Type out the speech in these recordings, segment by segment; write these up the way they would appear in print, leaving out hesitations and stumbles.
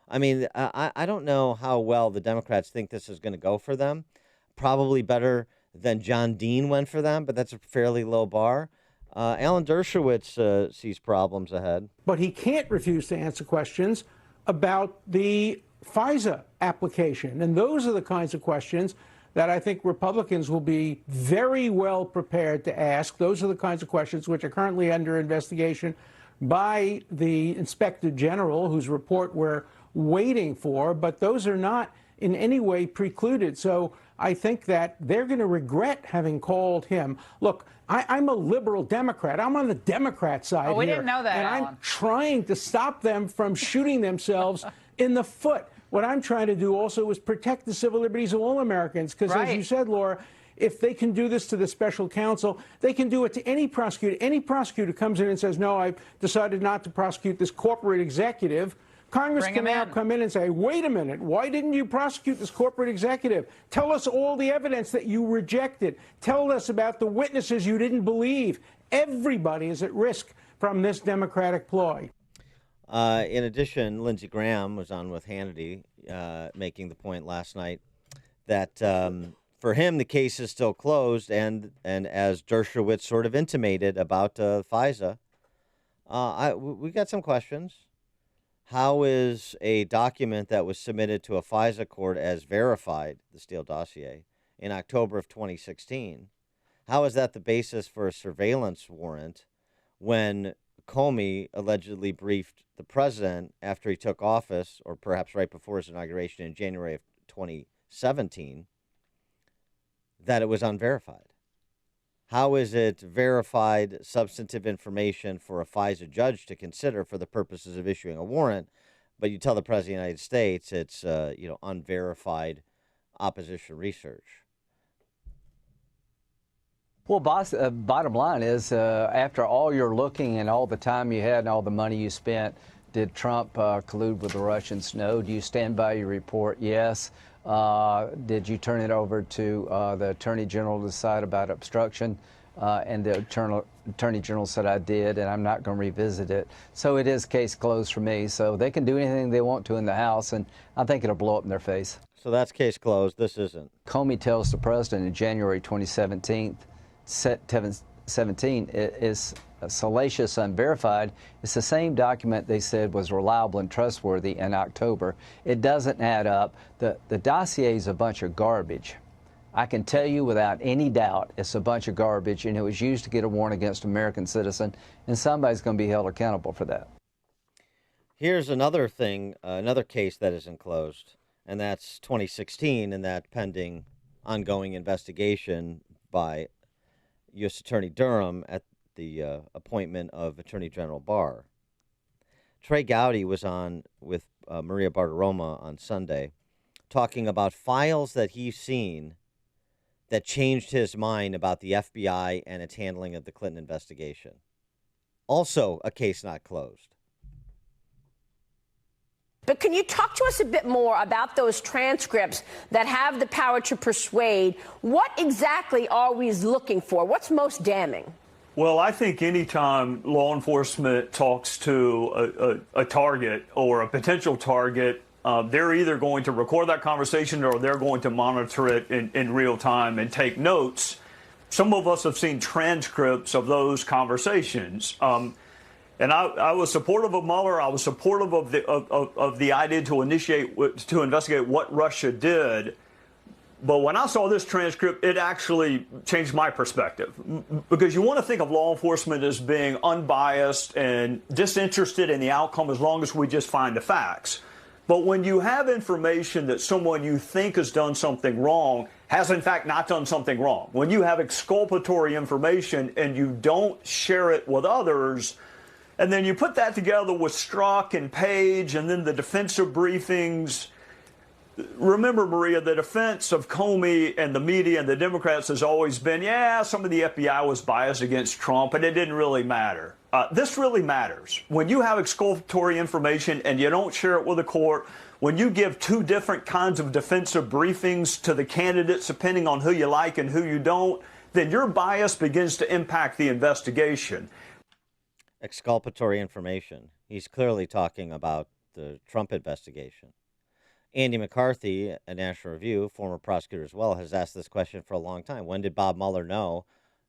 I mean, I don't know how well the Democrats think this is going to go for them. Probably better than John Dean went for them, but that's a fairly low bar. Alan Dershowitz sees problems ahead. But he can't refuse to answer questions about the FISA application. And those are the kinds of questions that I think Republicans will be very well prepared to ask. Those are the kinds of questions which are currently under investigation by the Inspector General, whose report we're waiting for, but those are not in any way precluded. So I think that they're going to regret having called him. Look, I'm a liberal Democrat. I'm on the Democrat side Oh, we here, didn't know that, and Alan. I'm trying to stop them from shooting themselves in the foot. What I'm trying to do also is protect the civil liberties of all Americans, because as you said, Laura, if they can do this to the special counsel, they can do it to any prosecutor. Any prosecutor comes in and says, no, I've decided not to prosecute this corporate executive. Congress can now come in and say, wait a minute, why didn't you prosecute this corporate executive? Tell us all the evidence that you rejected. Tell us about the witnesses you didn't believe. Everybody is at risk from this Democratic ploy. In addition, Lindsey Graham was on with Hannity, making the point last night that for him the case is still closed, and as Dershowitz sort of intimated about FISA, we got some questions. How is a document that was submitted to a FISA court as verified, the Steele dossier, in October of 2016, how is that the basis for a surveillance warrant when Comey allegedly briefed the president after he took office, or perhaps right before his inauguration in January of 2017, that it was unverified? How is it verified substantive information for a FISA judge to consider for the purposes of issuing a warrant, but you tell the President of the United States it's unverified opposition research? Well, bottom line is, after all your looking and all the time you had and all the money you spent, did Trump collude with the Russians? No. Do you stand by your report? Yes. Did you turn it over to the Attorney General to decide about obstruction? And the Attorney General said I did, and I'm not going to revisit it. So it is case closed for me. So they can do anything they want to in the House, and I think it'll blow up in their face. So that's case closed. This isn't. Comey tells the president in January 2017, it is salacious, unverified. It's the same document they said was reliable and trustworthy in October. It doesn't add up. The dossier is a bunch of garbage. I can tell you without any doubt it's a bunch of garbage, and it was used to get a warrant against an American citizen, and somebody's going to be held accountable for that. Here's another thing, another case that isn't closed, and that's 2016 and that pending ongoing investigation by U.S. Attorney Durham at the appointment of Attorney General Barr. Trey Gowdy was on with Maria Bartiromo on Sunday talking about files that he's seen that changed his mind about the FBI and its handling of the Clinton investigation. Also a case not closed. But can you talk to us a bit more about those transcripts that have the power to persuade? What exactly are we looking for? What's most damning? Well, I think anytime law enforcement talks to a target or a potential target, they're either going to record that conversation or they're going to monitor it in real time and take notes. Some of us have seen transcripts of those conversations. And I was supportive of Mueller. I was supportive of the idea to investigate what Russia did. But when I saw this transcript, it actually changed my perspective, because you want to think of law enforcement as being unbiased and disinterested in the outcome as long as we just find the facts. But when you have information that someone you think has done something wrong has in fact not done something wrong, when you have exculpatory information and you don't share it with others, and then you put that together with Strzok and Page and then the defensive briefings. Remember, Maria, the defense of Comey and the media and the Democrats has always been, yeah, some of the FBI was biased against Trump, and it didn't really matter. This really matters. When you have exculpatory information and you don't share it with the court, when you give two different kinds of defensive briefings to the candidates, depending on who you like and who you don't, then your bias begins to impact the investigation. Exculpatory information. He's clearly talking about the Trump investigation. Andy McCarthy at National Review, former prosecutor as well, has asked this question for a long time. When did Bob Mueller know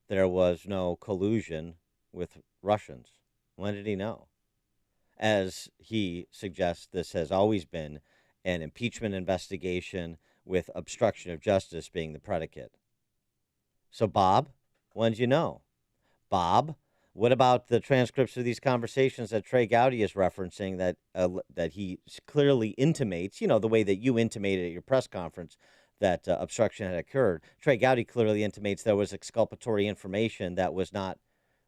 there was no collusion with Russians? When did he know? As he suggests, this has always been an impeachment investigation with obstruction of justice being the predicate. So, Bob, when did you know? Bob, what about the transcripts of these conversations that Trey Gowdy is referencing that he clearly intimates, the way that you intimated at your press conference that obstruction had occurred? Trey Gowdy clearly intimates there was exculpatory information that was not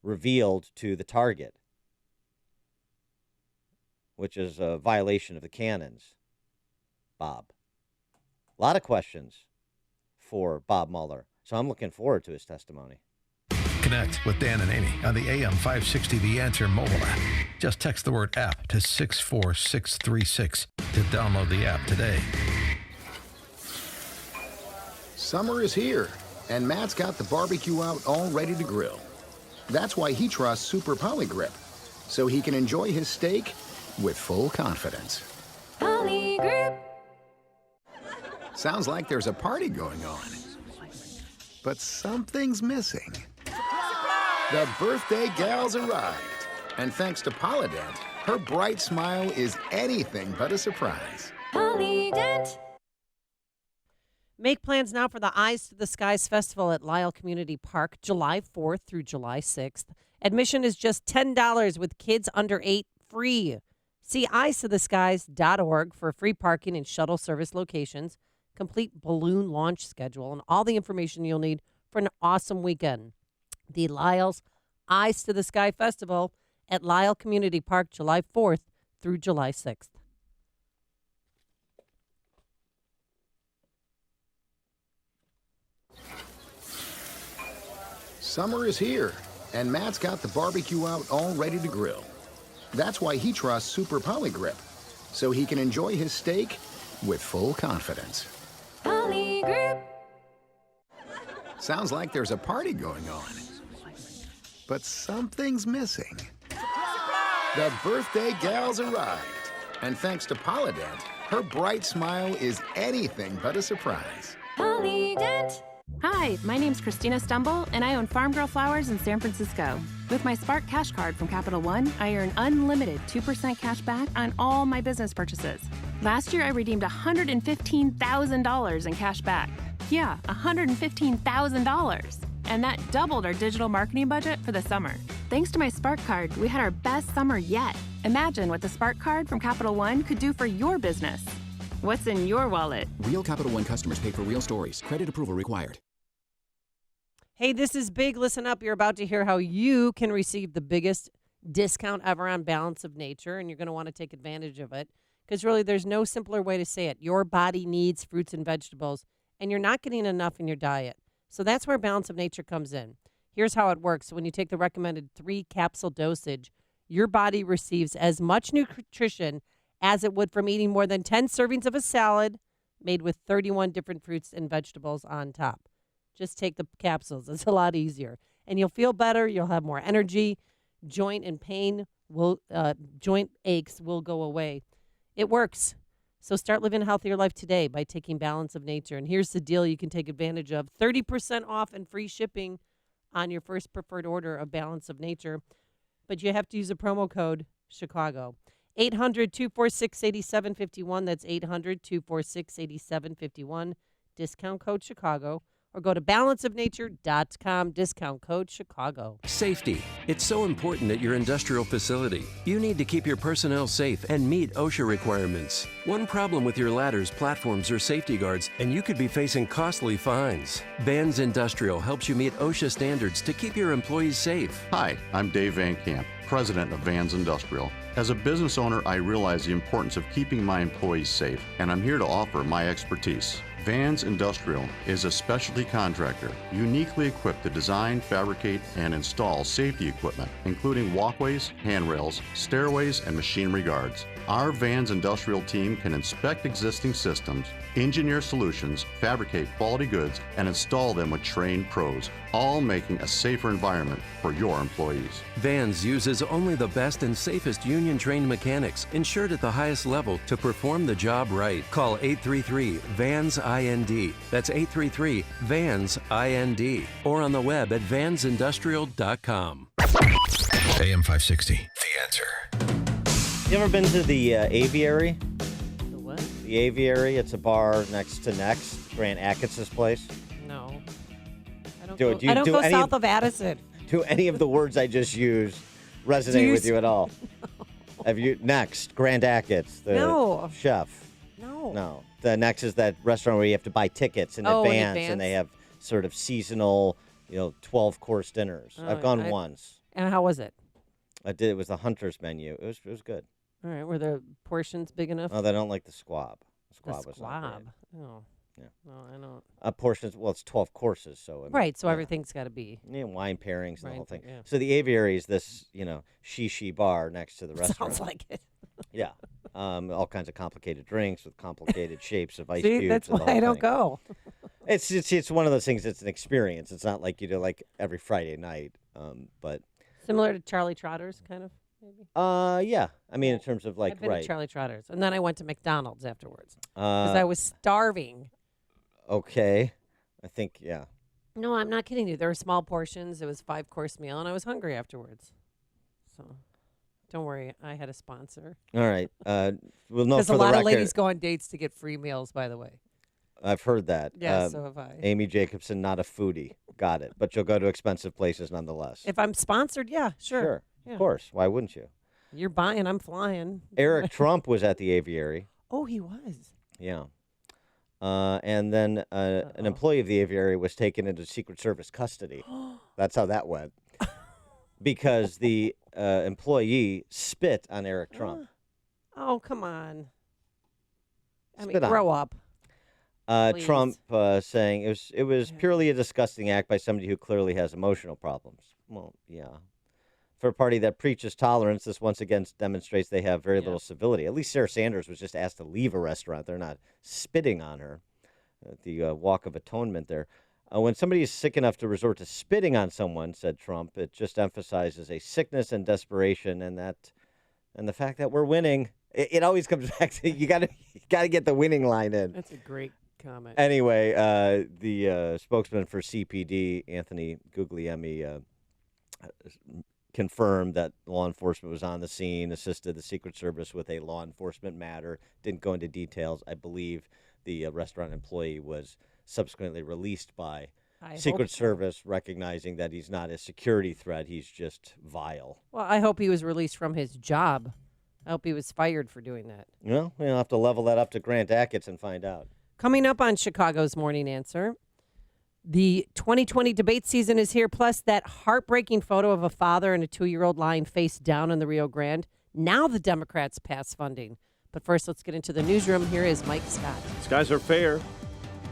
revealed to the target, which is a violation of the canons. Bob. A lot of questions for Bob Mueller. So I'm looking forward to his testimony. Connect with Dan and Amy on the AM 560 The Answer mobile app. Just text the word app to 64636 to download the app today. Summer is here, and Matt's got the barbecue out all ready to grill. That's why he trusts Super Polygrip, so he can enjoy his steak with full confidence. Polygrip. Sounds like there's a party going on. But something's missing. The birthday gal's arrived. And thanks to Polydent, her bright smile is anything but a surprise. Polydent. Make plans now for the Eyes to the Skies Festival at Lisle Community Park, July 4th through July 6th. Admission is just $10 with kids under 8 free. See eyes-to-the-skies.org for free parking and shuttle service locations, complete balloon launch schedule, and all the information you'll need for an awesome weekend. The Lyle's Eyes to the Sky Festival at Lisle Community Park, July 4th through July 6th. Summer is here, and Matt's got the barbecue out all ready to grill. That's why he trusts Super Polygrip, so he can enjoy his steak with full confidence. Polygrip. Sounds like there's a party going on. But something's missing. The birthday gal's arrived. And thanks to Polydent, her bright smile is anything but a surprise. Polydent. Hi, my name's Christina Stumble, and I own Farm Girl Flowers in San Francisco. With my Spark Cash Card from Capital One, I earn unlimited 2% cash back on all my business purchases. Last year, I redeemed $115,000 in cash back. Yeah, $115,000. And that doubled our digital marketing budget for the summer. Thanks to my Spark Card, we had our best summer yet. Imagine what the Spark Card from Capital One could do for your business. What's in your wallet? Real Capital One customers pay for real stories. Credit approval required. Hey, this is big. Listen up. You're about to hear how you can receive the biggest discount ever on Balance of Nature, and you're going to want to take advantage of it because really there's no simpler way to say it. Your body needs fruits and vegetables, and you're not getting enough in your diet. So that's where Balance of Nature comes in. Here's how it works. When you take the recommended 3-capsule dosage, your body receives as much nutrition as it would from eating more than 10 servings of a salad made with 31 different fruits and vegetables on top. Just take the capsules. It's a lot easier. And you'll feel better. You'll have more energy. Joint aches will go away. It works. So start living a healthier life today by taking Balance of Nature. And here's the deal you can take advantage of. 30% off and free shipping on your first preferred order of Balance of Nature. But you have to use a promo code Chicago. 800-246-8751. That's 800-246-8751. Discount code Chicago. Or go to balanceofnature.com, discount code Chicago. Safety. It's so important at your industrial facility. You need to keep your personnel safe and meet OSHA requirements. One problem with your ladders, platforms, or safety guards, and you could be facing costly fines. Vans Industrial helps you meet OSHA standards to keep your employees safe. Hi, I'm Dave Van Camp, president of Vans Industrial. As a business owner, I realize the importance of keeping my employees safe, and I'm here to offer my expertise. Vans Industrial is a specialty contractor uniquely equipped to design, fabricate, and install safety equipment, including walkways, handrails, stairways, and machinery guards. Our Vans Industrial team can inspect existing systems, engineer solutions, fabricate quality goods, and install them with trained pros, all making a safer environment for your employees. Vans uses only the best and safest union-trained mechanics, insured at the highest level to perform the job right. Call 833-VANS-IND. That's 833-VANS-IND. Or on the web at vansindustrial.com. AM 560, The Answer. You ever been to the Aviary? The what? The Aviary. It's a bar next to Next, Grant Achatz' place. No. I don't Do go, I don't go south of Addison. Do any of the words I just used resonate with you at all? No. Have you Next, Grant Achatz, the chef? No. The Next is that restaurant where you have to buy tickets in advance, and they have sort of seasonal, 12-course dinners. I've gone once. And how was it? I did. It was the Hunter's menu. It was good. All right. Were the portions big enough? Oh, they don't like the squab. The was not squab. great. Oh. Yeah. No, I don't. Portions. Well, it's 12 courses, so. I mean, right. So everything's got to be. Yeah, wine pairings and the whole thing. Yeah. So the Aviary is this, she bar next to the restaurant. Sounds like it. Yeah. All kinds of complicated drinks with complicated shapes of ice See, cubes. that's and the why I whole don't thing. go. It's one of those things. It's an experience. It's not like you do like every Friday night. But similar to Charlie Trotter's, kind of. Maybe. Yeah. I mean, in terms of like, I've been to Charlie Trotter's, and then I went to McDonald's afterwards because I was starving. Okay. I think, yeah. No, I'm not kidding you. There were small portions. It was 5-course meal, and I was hungry afterwards. So, don't worry. I had a sponsor. All right. We'll know because for a the lot record. of ladies go on dates to get free meals. By the way. I've heard that. Yeah, so have I. Amy Jacobson, not a foodie. Got it. But you'll go to expensive places nonetheless. If I'm sponsored, yeah, sure. Yeah. Of course. Why wouldn't you? You're buying, I'm flying. Eric Trump was at the Aviary. Oh, he was. Yeah. And then an employee of the Aviary was taken into Secret Service custody. That's how that went. Because the employee spit on Eric Trump. Oh, come on. Spit on grow up. Trump saying it was purely a disgusting act by somebody who clearly has emotional problems. Well, yeah. For a party that preaches tolerance, this once again demonstrates they have very little civility. At least Sarah Sanders was just asked to leave a restaurant. They're not spitting on her at the Walk of Atonement there. When somebody is sick enough to resort to spitting on someone, said Trump, it just emphasizes a sickness and desperation, and the fact that we're winning. It always comes back to you got to get the winning line in. That's a great comment. Anyway, the spokesman for CPD, Anthony Guglielmi, confirmed that law enforcement was on the scene, assisted the Secret Service with a law enforcement matter, didn't go into details. I believe the restaurant employee was subsequently released by Secret Service, recognizing that he's not a security threat. He's just vile. Well, I hope he was released from his job. I hope he was fired for doing that. Well, we'll have to level that up to Grant Achatz and find out. Coming up on Chicago's Morning Answer, the 2020 debate season is here, plus that heartbreaking photo of a father and a 2-year-old lying face down in the Rio Grande. Now the Democrats pass funding. But first, let's get into the newsroom. Here is Mike Scott. Skies are fair.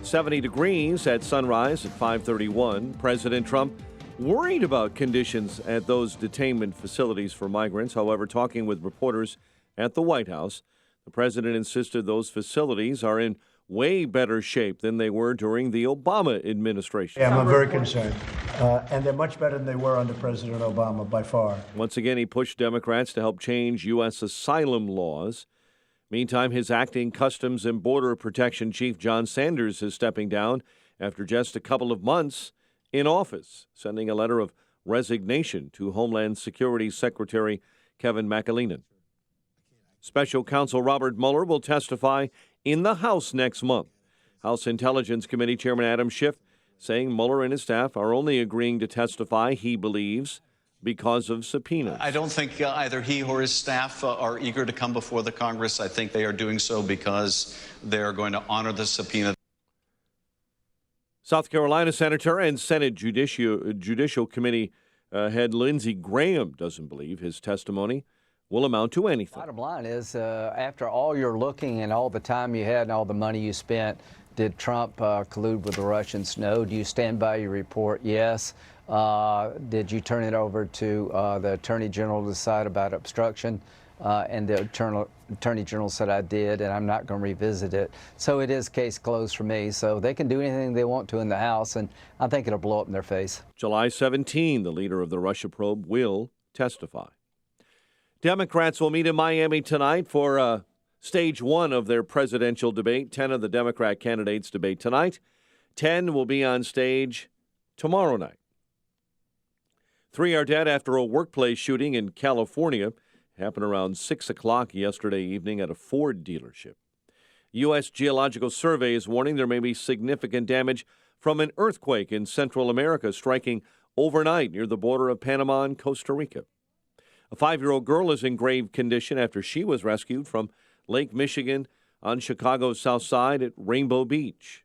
70 degrees at sunrise at 5:31. President Trump worried about conditions at those detainment facilities for migrants. However, talking with reporters at the White House, the president insisted those facilities are in way better shape than they were during the Obama administration. Yeah, I'm very concerned. And they're much better than they were under President Obama, by far. Once again, he pushed Democrats to help change U.S. asylum laws. Meantime, his acting Customs and Border Protection Chief John Sanders is stepping down after just a couple of months in office, sending a letter of resignation to Homeland Security Secretary Kevin McAleenan. Special Counsel Robert Mueller will testify in the House next month. House Intelligence Committee Chairman Adam Schiff saying Mueller and his staff are only agreeing to testify, he believes, because of subpoenas. I don't think either he or his staff are eager to come before the Congress. I think they are doing so because they are going to honor the subpoena. South Carolina Senator and Senate Judicial Committee head Lindsey Graham doesn't believe his testimony will amount to anything. Bottom line is, after all your looking and all the time you had and all the money you spent, did Trump collude with the Russians? No. Do you stand by your report? Yes. Did you turn it over to the Attorney General to decide about obstruction? and the Attorney General said I did, and I'm not going to revisit it. So it is case closed for me. So they can do anything they want to in the House, and I think it'll blow up in their face. July 17, the leader of the Russia probe will testify. Democrats will meet in Miami tonight for stage 1 of their presidential debate. 10 of the Democrat candidates debate tonight. 10 will be on stage tomorrow night. 3 are dead after a workplace shooting in California. Happened around 6 o'clock yesterday evening at a Ford dealership. U.S. Geological Survey is warning there may be significant damage from an earthquake in Central America striking overnight near the border of Panama and Costa Rica. A 5-year-old girl is in grave condition after she was rescued from Lake Michigan on Chicago's south side at Rainbow Beach.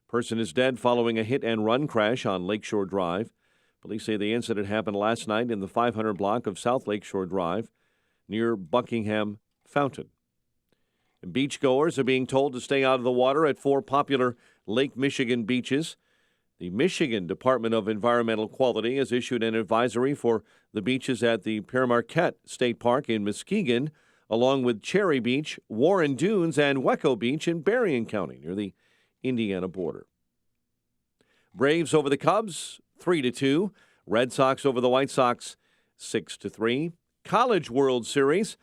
Person is dead following a hit-and-run crash on Lakeshore Drive. Police say the incident happened last night in the 500 block of South Lakeshore Drive near Buckingham Fountain. And beachgoers are being told to stay out of the water at 4 popular Lake Michigan beaches. The Michigan Department of Environmental Quality has issued an advisory for the beaches at the Pere Marquette State Park in Muskegon, along with Cherry Beach, Warren Dunes, and Wecco Beach in Berrien County near the Indiana border. Braves over the Cubs, 3-2. Red Sox over the White Sox, 6-3. College World Series.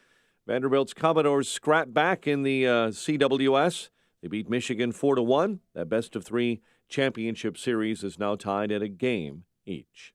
Vanderbilt's Commodores scrap back in the CWS. They beat Michigan 4-1. That best-of-3 championship series is now tied at a game each.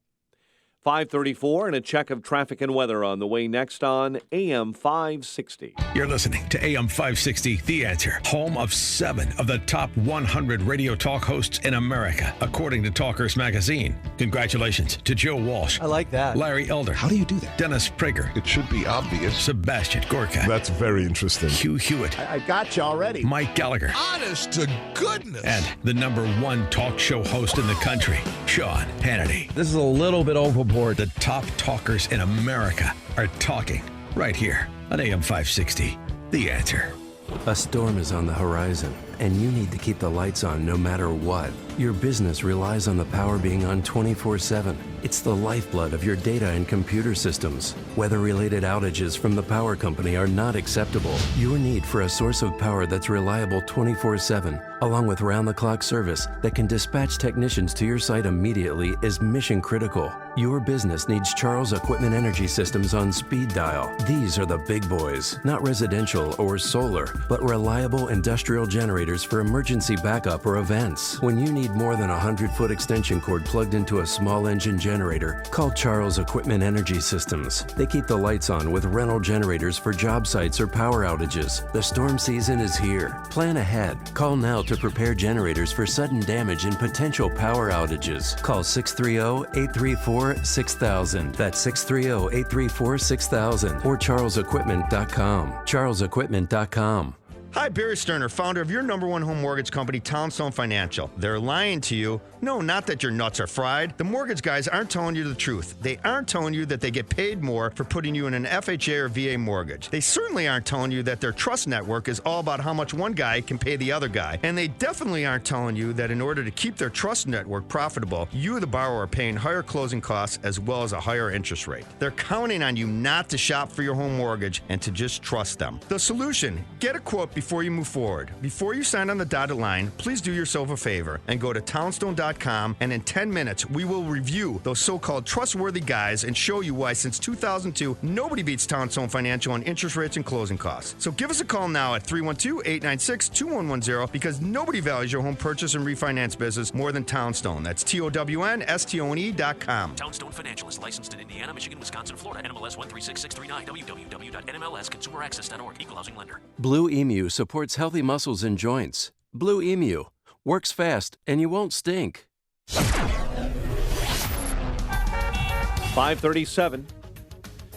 5:34 and a check of traffic and weather on the way next on AM 560. You're listening to AM 560, The Answer, home of 7 of the top 100 radio talk hosts in America, according to Talkers Magazine. Congratulations to Joe Walsh. I like that. Larry Elder. How do you do that? Dennis Prager. It should be obvious. Sebastian Gorka. That's very interesting. Hugh Hewitt. I got you already. Mike Gallagher. Honest to goodness. And the number 1 talk show host in the country, Sean Hannity. This is a little bit overboard. The top talkers in America are talking right here on AM 560, The Answer. A storm is on the horizon, and you need to keep the lights on no matter what. Your business relies on the power being on 24/7. It's the lifeblood of your data and computer systems. Weather-related outages from the power company are not acceptable. Your need for a source of power that's reliable 24/7, along with round-the-clock service that can dispatch technicians to your site immediately, is mission critical. Your business needs Charles Equipment Energy Systems on speed dial. These are the big boys, not residential or solar, but reliable industrial generators for emergency backup or events. When you need more than a 100-foot extension cord plugged into a small engine generator, call Charles Equipment Energy Systems. They keep the lights on with rental generators for job sites or power outages. The storm season is here. Plan ahead. Call now to prepare generators for sudden damage and potential power outages. Call 630-834-6000. That's 630-834-6000 or charlesequipment.com. charlesequipment.com. Hi, Barry Sterner, founder of your #1 home mortgage company, Townstone Financial. They're lying to you. No, not that your nuts are fried. The mortgage guys aren't telling you the truth. They aren't telling you that they get paid more for putting you in an FHA or VA mortgage. They certainly aren't telling you that their trust network is all about how much one guy can pay the other guy. And they definitely aren't telling you that in order to keep their trust network profitable, you, the borrower, are paying higher closing costs as well as a higher interest rate. They're counting on you not to shop for your home mortgage and to just trust them. The solution: get a quote before you move forward. Before you sign on the dotted line, please do yourself a favor and go to townstone.com, and in 10 minutes, we will review those so-called trustworthy guys and show you why since 2002, nobody beats Townstone Financial on interest rates and closing costs. So give us a call now at 312-896-2110 because nobody values your home purchase and refinance business more than Townstone. That's TOWNSTONE.com. Townstone Financial is licensed in Indiana, Michigan, Wisconsin, Florida, NMLS 136639, www.nmlsconsumeraccess.org, equal housing lender. Blue Emu supports healthy muscles and joints. Blue Emu works fast and you won't stink. 5:37.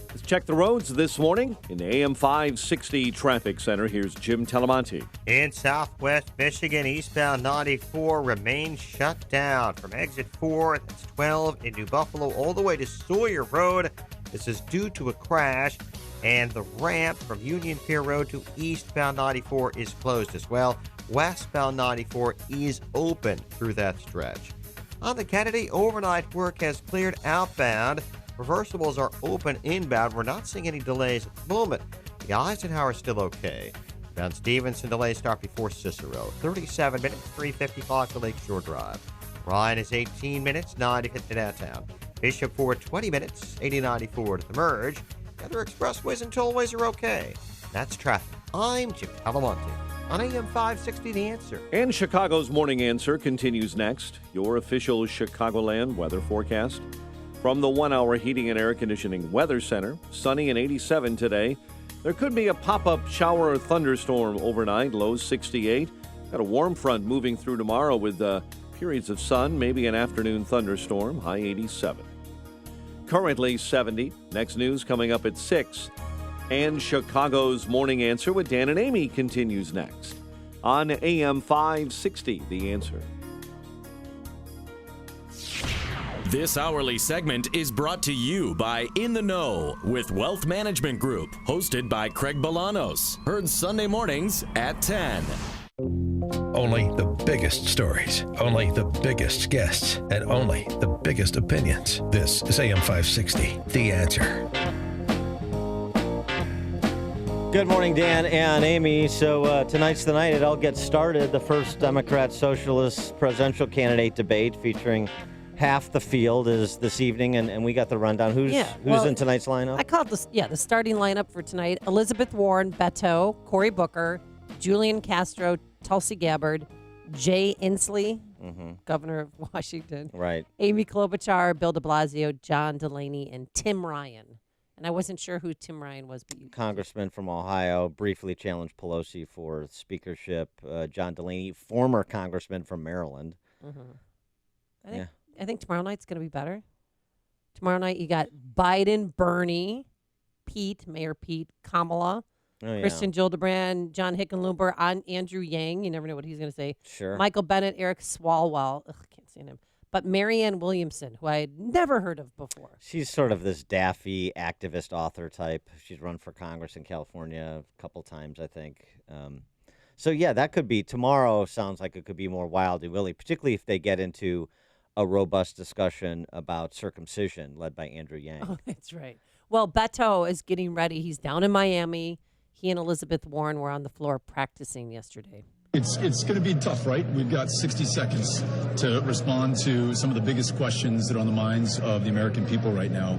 Let's check the roads this morning in the AM 560 Traffic Center. Here's Jim Talamonte. In Southwest Michigan, eastbound 94 remains shut down from exit 4, that's 12 in New Buffalo, all the way to Sawyer Road. This is due to a crash, and the ramp from Union Pier Road to eastbound 94 is closed as well. Westbound 94 is open through that stretch. On the Kennedy, overnight work has cleared outbound. Reversibles are open inbound. We're not seeing any delays at the moment. The Eisenhower's still okay. Mount Stevenson delay start before Cicero. 37 minutes, 3:55 to Lakeshore Drive. Ryan is 18 minutes, 9 to hit to downtown. Bishop Ford 20 minutes, 80-94 to the merge. The other expressways and tollways are okay. That's traffic. I'm Jim Calamonte on AM 560 The Answer. And Chicago's Morning Answer continues next. Your official Chicagoland weather forecast. From the 1-hour heating and air conditioning weather center, sunny and 87 today. There could be a pop-up shower or thunderstorm overnight, low 68. Got a warm front moving through tomorrow with periods of sun, maybe an afternoon thunderstorm, high 87. Currently 70. Next news coming up at 6. And Chicago's Morning Answer with Dan and Amy continues next on AM 560, The Answer. This hourly segment is brought to you by In the Know with Wealth Management Group, hosted by Craig Bolanos. Heard Sunday mornings at 10. Only the biggest stories, only the biggest guests, and only the biggest opinions. This is AM 560, The Answer. Good morning, Dan and Amy. So tonight's the night it all gets started. The first Democrat-Socialist presidential candidate debate featuring half the field is this evening, and we got the rundown. Who's in tonight's lineup? I called the starting lineup for tonight: Elizabeth Warren, Beto, Cory Booker, Julian Castro, Tulsi Gabbard, Jay Inslee, governor of Washington, right? Amy Klobuchar, Bill de Blasio, John Delaney, and Tim Ryan. And I wasn't sure who Tim Ryan was, but Congressman from Ohio, briefly challenged Pelosi for speakership. John Delaney, former congressman from Maryland. I think tomorrow night's going to be better. Tomorrow night you got Biden, Bernie, Pete, Mayor Pete, Kamala, Christian Gillibrand, John Hickenlooper, Andrew Yang. You never know what he's going to say. Sure. Michael Bennett, Eric Swalwell. Ugh, can't stand him. But Marianne Williamson, who I had never heard of before. She's sort of this daffy activist author type. She's run for Congress in California a couple times, I think. So, yeah, that could be tomorrow. Sounds like it could be more wildy-willy, particularly if they get into a robust discussion about circumcision led by Andrew Yang. Oh, that's right. Well, Beto is getting ready. He's down in Miami. He and Elizabeth Warren were on the floor practicing yesterday. It's going to be tough, right? We've got 60 seconds to respond to some of the biggest questions that are on the minds of the American people right now.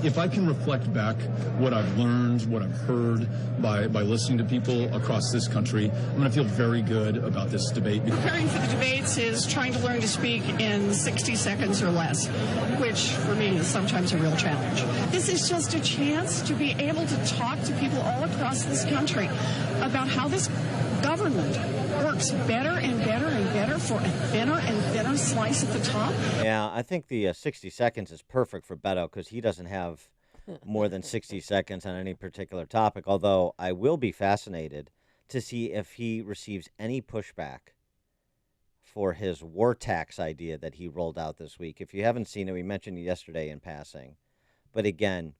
If I can reflect back what I've learned, what I've heard by listening to people across this country, I'm going to feel very good about this debate. Preparing for the debates is trying to learn to speak in 60 seconds or less, which for me is sometimes a real challenge. This is just a chance to be able to talk to people all across this country about how this government works better and better and better for a thinner and thinner slice at the top. Yeah, I think the 60 seconds is perfect for Beto because he doesn't have more than 60 seconds on any particular topic, although I will be fascinated to see if he receives any pushback for his war tax idea that he rolled out this week. If you haven't seen it, we mentioned it yesterday in passing. But again,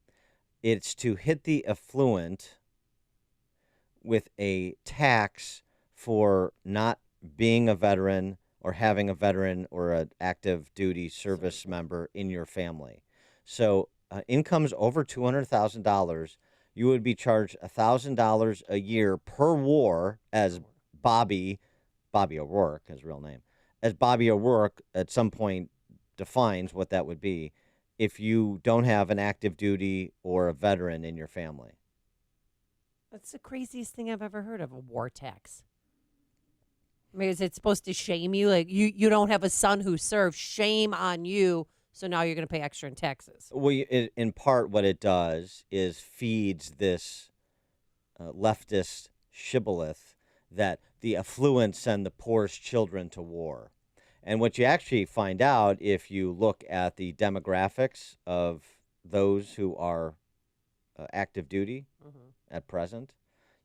it's to hit the affluent with a tax for not being a veteran or having a veteran or an active duty service member in your family. So incomes over $200,000, you would be charged $1,000 a year per war, as Bobby O'Rourke, his real name, as Bobby O'Rourke at some point defines what that would be if you don't have an active duty or a veteran in your family. That's the craziest thing I've ever heard of, a war tax. I mean, is it supposed to shame you? Like, you don't have a son who served. Shame on you. So now you're going to pay extra in taxes. Well, in part, what it does is feeds this leftist shibboleth that the affluent send the poorest children to war. And what you actually find out if you look at the demographics of those who are active duty at present,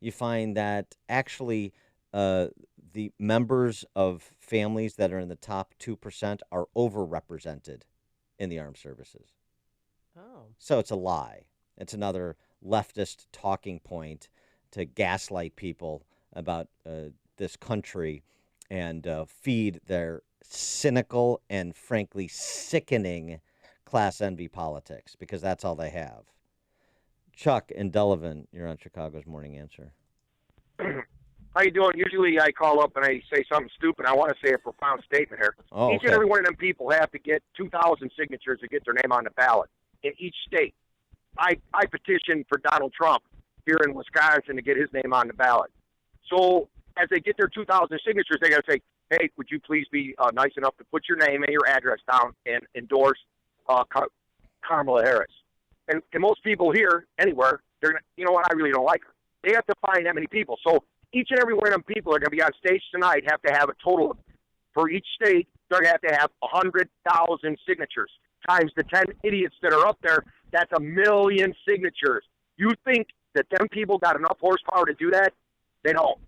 you find that actually the members of families that are in the top 2% are overrepresented in the armed services. Oh. So it's a lie. It's another leftist talking point to gaslight people about this country and feed their cynical and frankly sickening class envy politics, because that's all they have. Chuck and Delavan, you're on Chicago's Morning Answer. How you doing? Usually I call up and I say something stupid. I want to say a profound statement here. Oh, Each and every one of them people have to get 2,000 signatures to get their name on the ballot in each state. I petitioned for Donald Trump here in Wisconsin to get his name on the ballot. So as they get their 2,000 signatures, they got to say, hey, would you please be nice enough to put your name and your address down and endorse Kamala Harris? And most people here, anywhere, they're gonna, you know what, I really don't like her. They have to find that many people. So each and every one of them people are going to be on stage tonight have to have a total of, for each state, they're going to have 100,000 signatures. Times the 10 idiots that are up there, that's 1 million signatures. You think that them people got enough horsepower to do that? They don't.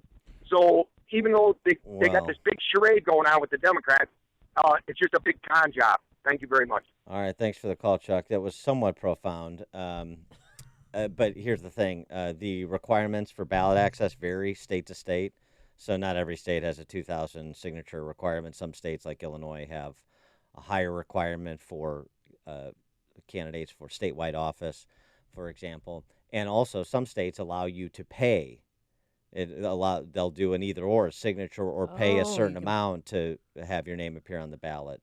So even though they got this big charade going on with the Democrats, it's just a big con job. Thank you very much. All right, thanks for the call, Chuck. That was somewhat profound. But here's the thing. The requirements for ballot access vary state to state. So not every state has a 2,000 signature requirement. Some states like Illinois have a higher requirement for candidates for statewide office, for example. And also some states allow you to pay. They'll do an either or, a signature or pay a certain amount to have your name appear on the ballot.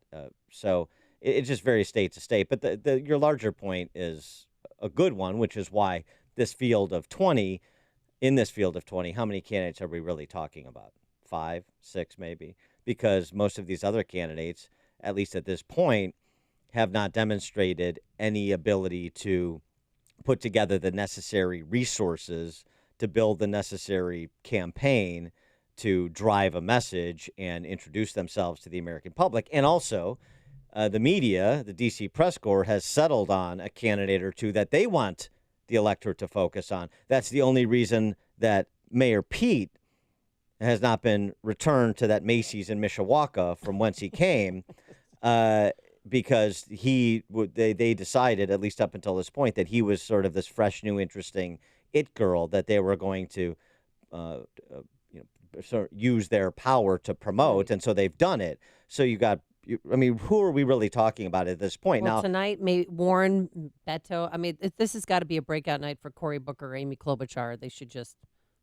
So it just varies state to state. But your larger point is a good one, which is why in this field of 20, how many candidates are we really talking about? 5, 6 maybe? Because most of these other candidates, at least at this point, have not demonstrated any ability to put together the necessary resources to build the necessary campaign to drive a message and introduce themselves to the American public. And also, the media, the D.C. press corps, has settled on a candidate or two that they want the electorate to focus on. That's the only reason that Mayor Pete has not been returned to that Macy's in Mishawaka from whence he came, because they decided, at least up until this point, that he was sort of this fresh, new, interesting it girl that they were going to sort of use their power to promote, and so they've done it. So you got. I mean, who are we really talking about at this point? Well, now tonight, Warren, Beto. I mean, this has got to be a breakout night for Cory Booker, Amy Klobuchar. They should just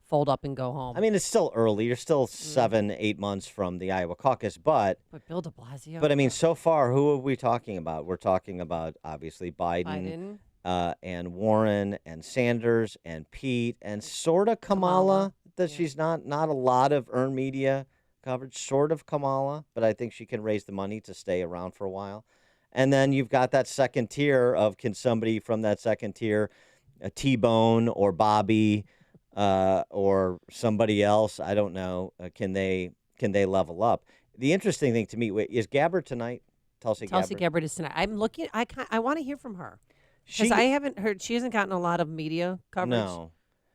fold up and go home. I mean, it's still early. You're still 7-8 months from the Iowa caucus, but Bill de Blasio. But I mean, so far, who are we talking about? We're talking about obviously Biden. And Warren and Sanders and Pete and sort of Kamala. That she's not a lot of earned media coverage, sort of Kamala, but I think she can raise the money to stay around for a while. And then you've got that second tier of, can somebody from that second tier, T-Bone or Bobby or somebody else, I don't know, can they level up? The interesting thing to me is Gabbard tonight. Tulsi Gabbard is tonight. I'm looking. I want to hear from her because I haven't heard. She hasn't gotten a lot of media coverage. No.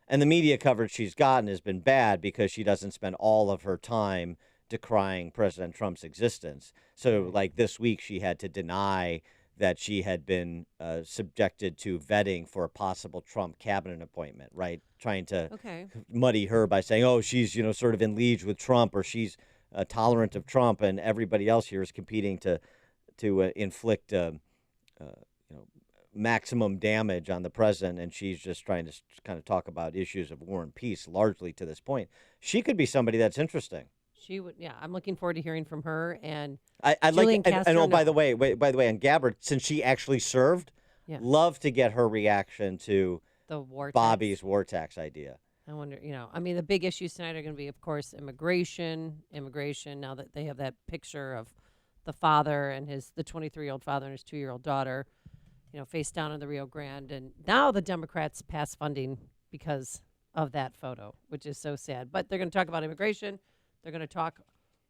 And the media coverage she's gotten has been bad because she doesn't spend all of her time decrying President Trump's existence. So, like this week, she had to deny that she had been subjected to vetting for a possible Trump cabinet appointment, right? Trying to muddy her by saying, oh, she's, sort of in liege with Trump, or she's tolerant of Trump, and everybody else here is competing to inflict maximum damage on the president, and she's just trying to kind of talk about issues of war and peace largely to this point. She could be somebody that's interesting. She would, yeah. I'm looking forward to hearing from her. And I like. And by the way, on Gabbard, since she actually served, love to get her reaction to the war Bobby's war tax idea. I wonder, I mean, the big issues tonight are going to be, of course, immigration. Now that they have that picture of the father and the 23-year-old father and his 2-year-old daughter, face down in the Rio Grande. And now the Democrats pass funding because of that photo, which is so sad. But they're going to talk about immigration. They're going to talk.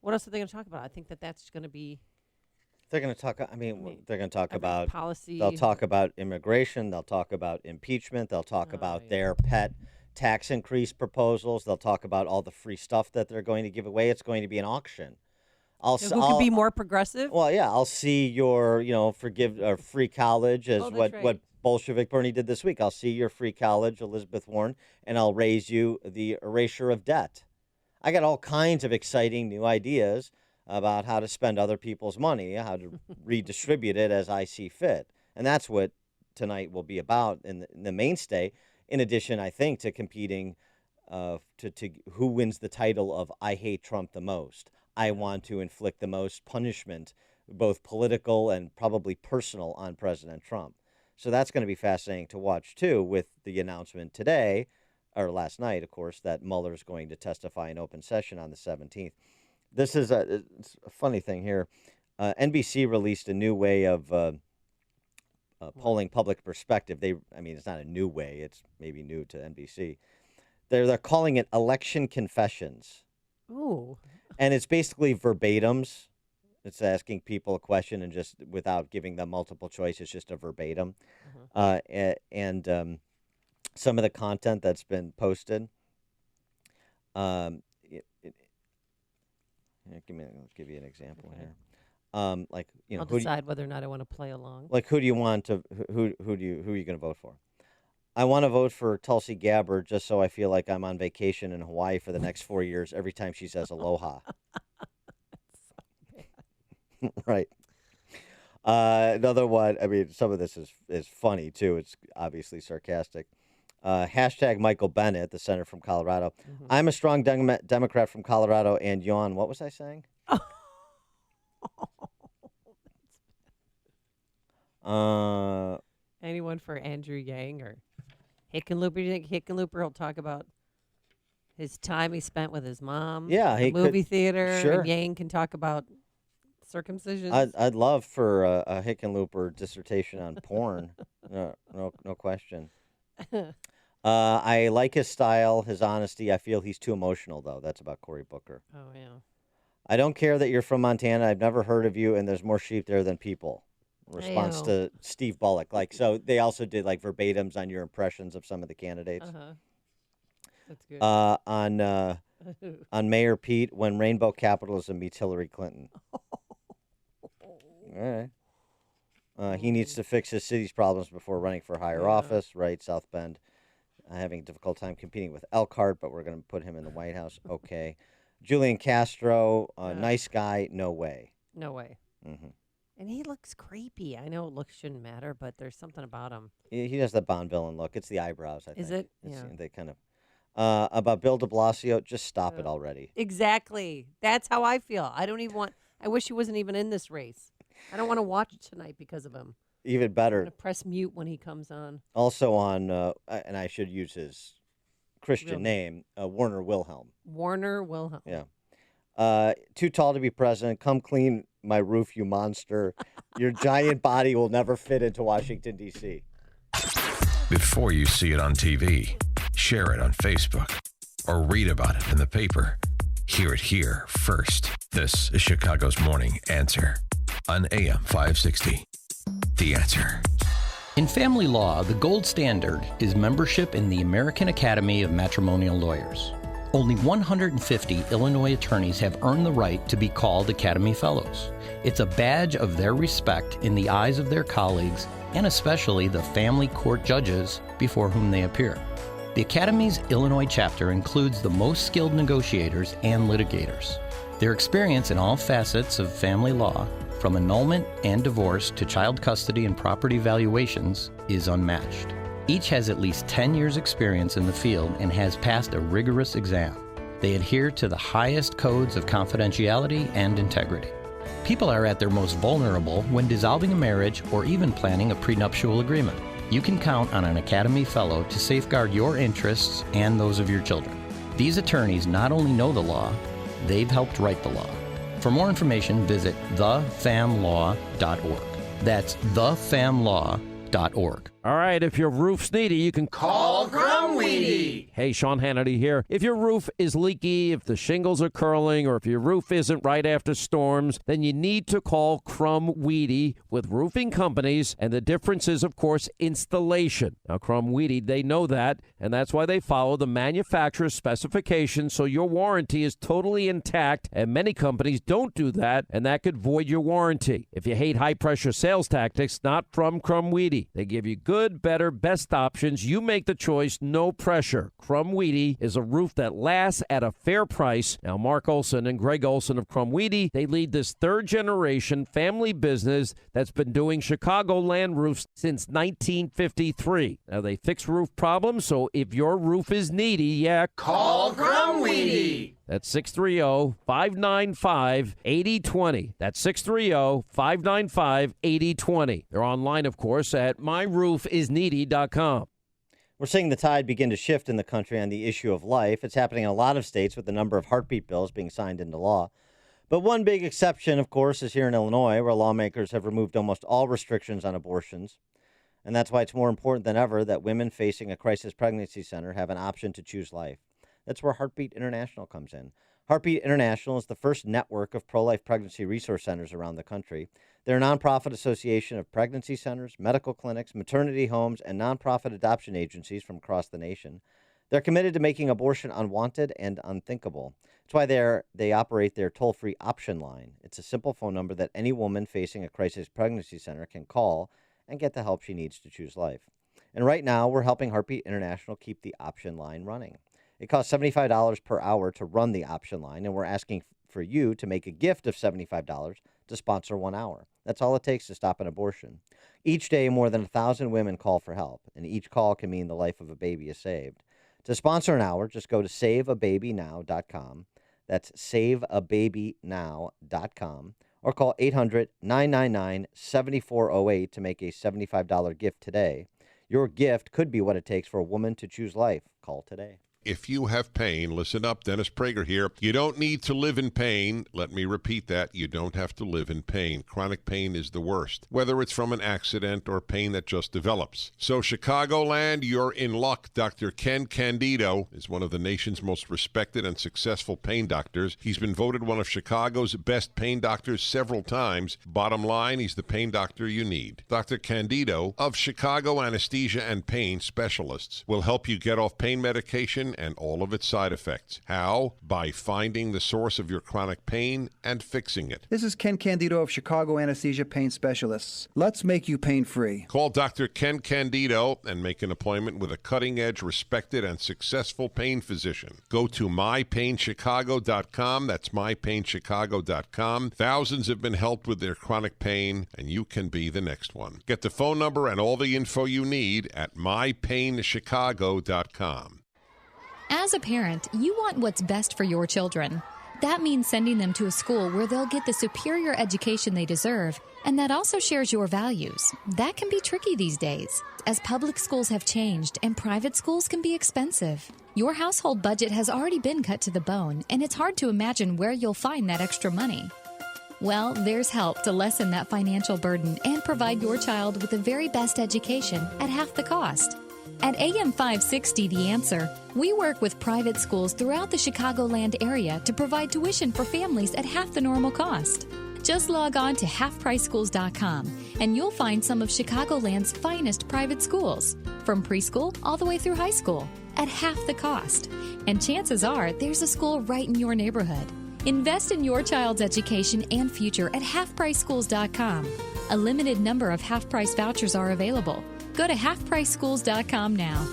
What else are they going to talk about? I think that's going to be. They're going to talk. They're going to talk about policy. They'll talk about immigration. They'll talk about impeachment. They'll talk about their pet tax increase proposals. They'll talk about all the free stuff that they're going to give away. It's going to be an auction. Who could be more progressive? Well, yeah, I'll see your, free college as what Bolshevik Bernie did this week. I'll see your free college, Elizabeth Warren, and I'll raise you the erasure of debt. I got all kinds of exciting new ideas about how to spend other people's money, how to redistribute it as I see fit. And that's what tonight will be about in the mainstay. In addition, I think, to competing to who wins the title of I hate Trump the most. I want to inflict the most punishment, both political and probably personal, on President Trump. So that's going to be fascinating to watch, too, with the announcement today, or last night, of course, that Mueller's going to testify in open session on the 17th. This is it's a funny thing here. NBC released a new way of polling public perspective. It's not a new way. It's maybe new to NBC. They're calling it election confessions. Ooh. And it's basically verbatims. It's asking people a question and just without giving them multiple choice. It's just a verbatim. And some of the content that's been posted. Let's give you an example here. I'll decide whether or not I want to play along. Like, who do you want to? Who are you going to vote for? I want to vote for Tulsi Gabbard just so I feel like I'm on vacation in Hawaii for the next 4 years every time she says aloha. Right. Another one. Some of this is funny too. It's obviously sarcastic. Hashtag Michael Bennett, the senator from Colorado. I'm a strong Democrat from Colorado, and yawn. What was I saying? Anyone for Andrew Yang or Hickenlooper? Do you think Hickenlooper will talk about his time he spent with his mom? Yeah, the movie theater. Sure. And Yang can talk about circumcision. I'd love for a Hickenlooper dissertation on porn. No question. I like his style, his honesty. I feel he's too emotional, though. That's about Cory Booker. Oh, yeah. I don't care that you're from Montana. I've never heard of you, and there's more sheep there than people. Response to Steve Bullock. So they also did verbatims on your impressions of some of the candidates. That's good. On Mayor Pete, when rainbow capitalism meets Hillary Clinton. All right. He needs to fix his city's problems before running for higher office. Right, South Bend. Having a difficult time competing with Elkhart, but we're going to put him in the White House. Okay. Julian Castro, nice guy. No way. No way. Mm-hmm. And he looks creepy. I know looks shouldn't matter, but there's something about him. He has that Bond villain look. It's the eyebrows, I think. Is it? Yeah. Yeah. They kind of. About Bill de Blasio, just stop it already. Exactly. That's how I feel. I don't even want. I wish he wasn't even in this race. I don't want to watch it tonight because of him. Even better. I'm going to press mute when he comes on. Also on, and I should use his Christian name, Warner Wilhelm. Warner Wilhelm. Yeah. Too tall to be president. Come clean my roof, you monster. Your giant body will never fit into Washington, D.C. Before you see it on TV, share it on Facebook, or read about it in the paper. Hear it here first. This is Chicago's Morning Answer on AM 560. The Answer. In family law, the gold standard is membership in the American Academy of Matrimonial Lawyers. Only 150 Illinois attorneys have earned the right to be called Academy Fellows. It's a badge of their respect in the eyes of their colleagues and especially the family court judges before whom they appear. The Academy's Illinois chapter includes the most skilled negotiators and litigators. Their experience in all facets of family law, from annulment and divorce to child custody and property valuations, is unmatched. Each has at least 10 years' experience in the field and has passed a rigorous exam. They adhere to the highest codes of confidentiality and integrity. People are at their most vulnerable when dissolving a marriage or even planning a prenuptial agreement. You can count on an Academy Fellow to safeguard your interests and those of your children. These attorneys not only know the law, they've helped write the law. For more information, visit thefamlaw.org. That's thefamlaw.org. All right, if your roof's needy, you can call Crumweedy. Hey, Sean Hannity here. If your roof is leaky, if the shingles are curling, or if your roof isn't right after storms, then you need to call Crumweedy with roofing companies. And the difference is, of course, installation. Now, Crumweedy, they know that, and that's why they follow the manufacturer's specifications, so your warranty is totally intact. And many companies don't do that, and that could void your warranty. If you hate high-pressure sales tactics, not from Crumweedy. They give you good, better, best options. You make the choice. No no pressure. Crumweedy is a roof that lasts at a fair price. Now, Mark Olson and Greg Olson of Crumweedy, they lead this third-generation family business that's been doing Chicagoland roofs since 1953. Now, they fix roof problems, so if your roof is needy, Call Crumweedy. That's 630-595-8020. That's 630-595-8020. They're online, of course, at myroofisneedy.com. We're seeing the tide begin to shift in the country on the issue of life. It's happening in a lot of states with the number of heartbeat bills being signed into law. But one big exception, of course, is here in Illinois, where lawmakers have removed almost all restrictions on abortions. And that's why it's more important than ever that women facing a crisis pregnancy center have an option to choose life. That's where Heartbeat International comes in. Heartbeat International is the first network of pro-life pregnancy resource centers around the country. They're a nonprofit association of pregnancy centers, medical clinics, maternity homes, and nonprofit adoption agencies from across the nation. They're committed to making abortion unwanted and unthinkable. That's why they operate their toll-free option line. It's a simple phone number that any woman facing a crisis pregnancy center can call and get the help she needs to choose life. And right now, we're helping Heartbeat International keep the option line running. It costs $75 per hour to run the option line, and we're asking for you to make a gift of $75 to sponsor 1 hour. That's all it takes to stop an abortion. Each day, more than 1,000 women call for help, and each call can mean the life of a baby is saved. To sponsor an hour, just go to saveababynow.com. That's saveababynow.com. Or call 800-999-7408 to make a $75 gift today. Your gift could be what it takes for a woman to choose life. Call today. If you have pain, listen up, Dennis Prager here. You don't need to live in pain. Let me repeat that. You don't have to live in pain. Chronic pain is the worst, whether it's from an accident or pain that just develops. So Chicagoland, you're in luck. Dr. Ken Candido is one of the nation's most respected and successful pain doctors. He's been voted one of Chicago's best pain doctors several times. Bottom line, he's the pain doctor you need. Dr. Candido of Chicago Anesthesia and Pain Specialists will help you get off pain medication and all of its side effects. How? By finding the source of your chronic pain and fixing it. This is Ken Candido of Chicago Anesthesia Pain Specialists. Let's make you pain-free. Call Dr. Ken Candido and make an appointment with a cutting-edge, respected, and successful pain physician. Go to mypainchicago.com. That's mypainchicago.com. Thousands have been helped with their chronic pain, and you can be the next one. Get the phone number and all the info you need at mypainchicago.com. As a parent, you want what's best for your children. That means sending them to a school where they'll get the superior education they deserve, and that also shares your values. That can be tricky these days, as public schools have changed and private schools can be expensive. Your household budget has already been cut to the bone, and it's hard to imagine where you'll find that extra money. Well, there's help to lessen that financial burden and provide your child with the very best education at half the cost. At AM 560 The Answer, we work with private schools throughout the Chicagoland area to provide tuition for families at half the normal cost. Just log on to halfpriceschools.com and you'll find some of Chicagoland's finest private schools, from preschool all the way through high school, at half the cost. And chances are there's a school right in your neighborhood. Invest in your child's education and future at halfpriceschools.com. A limited number of half-price vouchers are available. Go to halfpriceschools.com now.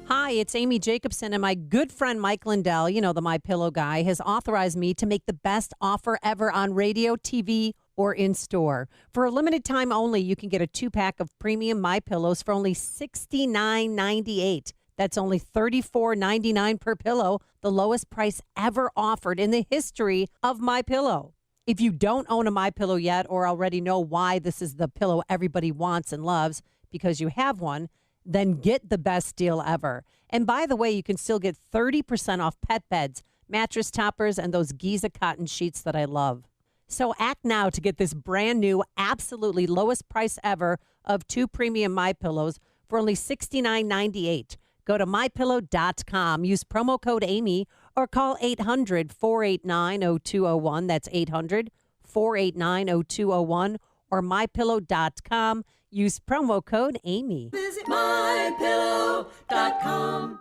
Hi, it's Amy Jacobson, and my good friend Mike Lindell, you know, the MyPillow guy, has authorized me to make the best offer ever on radio, TV, or in store. For a limited time only, you can get a 2-pack of premium MyPillows for only $69.98. That's only $34.99 per pillow, the lowest price ever offered in the history of MyPillow. If you don't own a MyPillow yet or already know why this is the pillow everybody wants and loves because you have one, then get the best deal ever. And by the way, you can still get 30% off pet beds, mattress toppers, and those Giza cotton sheets that I love. So act now to get this brand new, absolutely lowest price ever of 2 premium MyPillows for only $69.98. Go to MyPillow.com, use promo code Amy, or call 800-489-0201. That's 800-489-0201, or MyPillow.com. Use promo code Amy. Visit MyPillow.com.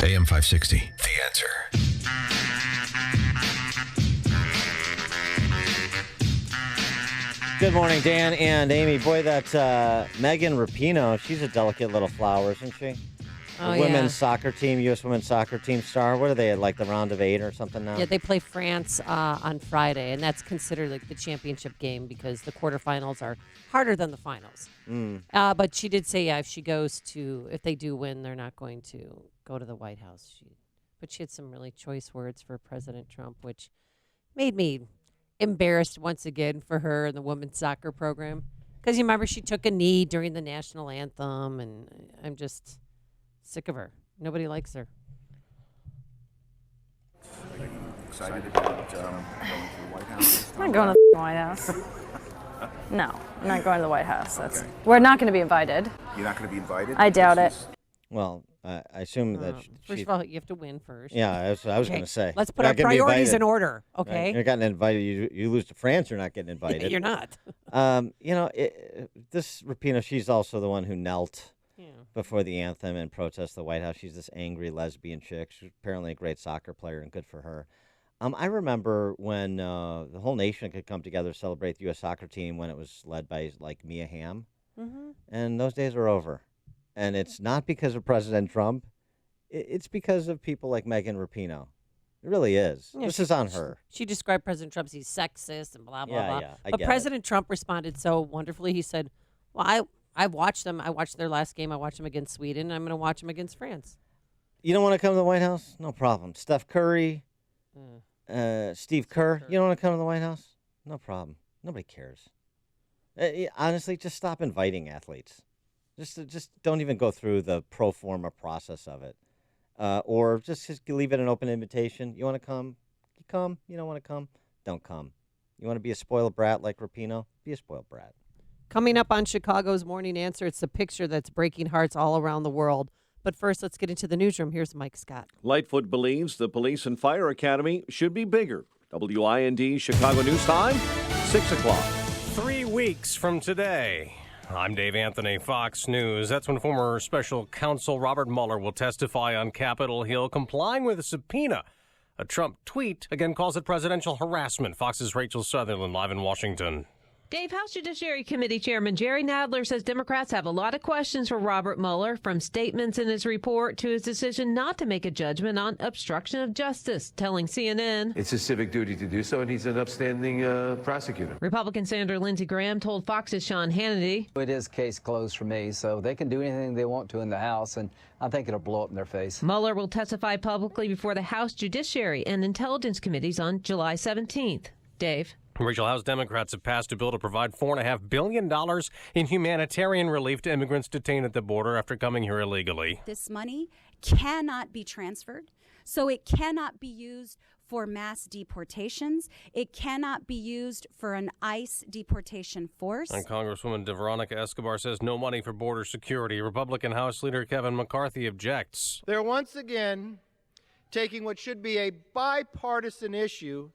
AM 560, The Answer. Good morning, Dan and Amy. Boy, that Megan Rapinoe, she's a delicate little flower, isn't she? The women's soccer team, U.S. women's soccer team star. What are they, like the round of 8 or something now? Yeah, they play France on Friday, and that's considered like the championship game because the quarterfinals are harder than the finals. But she did say, if they do win, they're not going to go to the White House. But she had some really choice words for President Trump, which made me embarrassed once again for her and the women's soccer program. Because you remember she took a knee during the national anthem, and I'm just sick of her. Nobody likes her. Excited about going to the White House? I'm not going to the White House. No, I'm not going to the White House. We're not going to be invited. You're not going to be invited? I doubt it. Well, I assume that First of all, you have to win first. Yeah, that's what I was going to say. Let's put You're our not gonna be priorities invited. in order, okay? Right? You're not getting invited. You lose to France, you're not getting invited. You're not. This Rapinoe, she's also the one who knelt before the anthem and protested the White House. She's this angry lesbian chick. She's apparently a great soccer player, and good for her. I remember when the whole nation could come together to celebrate the U.S. soccer team when it was led by, like, Mia Hamm. Mm-hmm. And those days are over. And it's not because of President Trump. It's because of people like Megan Rapinoe. It really is. Yeah, this is on her. She described President Trump as he's sexist and blah, blah, Yeah, blah. yeah, I but get President Trump responded so wonderfully. He said, well, I watched them. I watched their last game. I watched them against Sweden. And I'm going to watch them against France. You don't want to come to the White House? No problem. Steph Curry, Steve Kerr. You don't want to come to the White House? No problem. Nobody cares. Honestly, just stop inviting athletes. Just don't even go through the pro forma process of it. Or just leave it an open invitation. You want to come? You come. You don't want to come? Don't come. You want to be a spoiled brat like Rapinoe? Be a spoiled brat. Coming up on Chicago's Morning Answer, it's a picture that's breaking hearts all around the world. But first, let's get into the newsroom. Here's Mike Scott. Lightfoot believes the Police and Fire Academy should be bigger. WIND Chicago News Time, 6 o'clock. 3 weeks from today. I'm Dave Anthony, Fox News. That's when former special counsel Robert Mueller will testify on Capitol Hill, complying with a subpoena. A Trump tweet again calls it presidential harassment. Fox's Rachel Sutherland live in Washington. Dave, House Judiciary Committee Chairman Jerry Nadler says Democrats have a lot of questions for Robert Mueller, from statements in his report to his decision not to make a judgment on obstruction of justice, telling CNN. It's his civic duty to do so, and he's an upstanding prosecutor. Republican Senator Lindsey Graham told Fox's Sean Hannity. It is case closed for me, so they can do anything they want to in the House, and I think it'll blow up in their face. Mueller will testify publicly before the House Judiciary and Intelligence Committees on July 17th. Dave. Rachel, House Democrats have passed a bill to provide $4.5 billion in humanitarian relief to immigrants detained at the border after coming here illegally. This money cannot be transferred, so it cannot be used for mass deportations. It cannot be used for an ICE deportation force. And Congresswoman Veronica Escobar says no money for border security. Republican House Leader Kevin McCarthy objects. They're once again taking what should be a bipartisan issue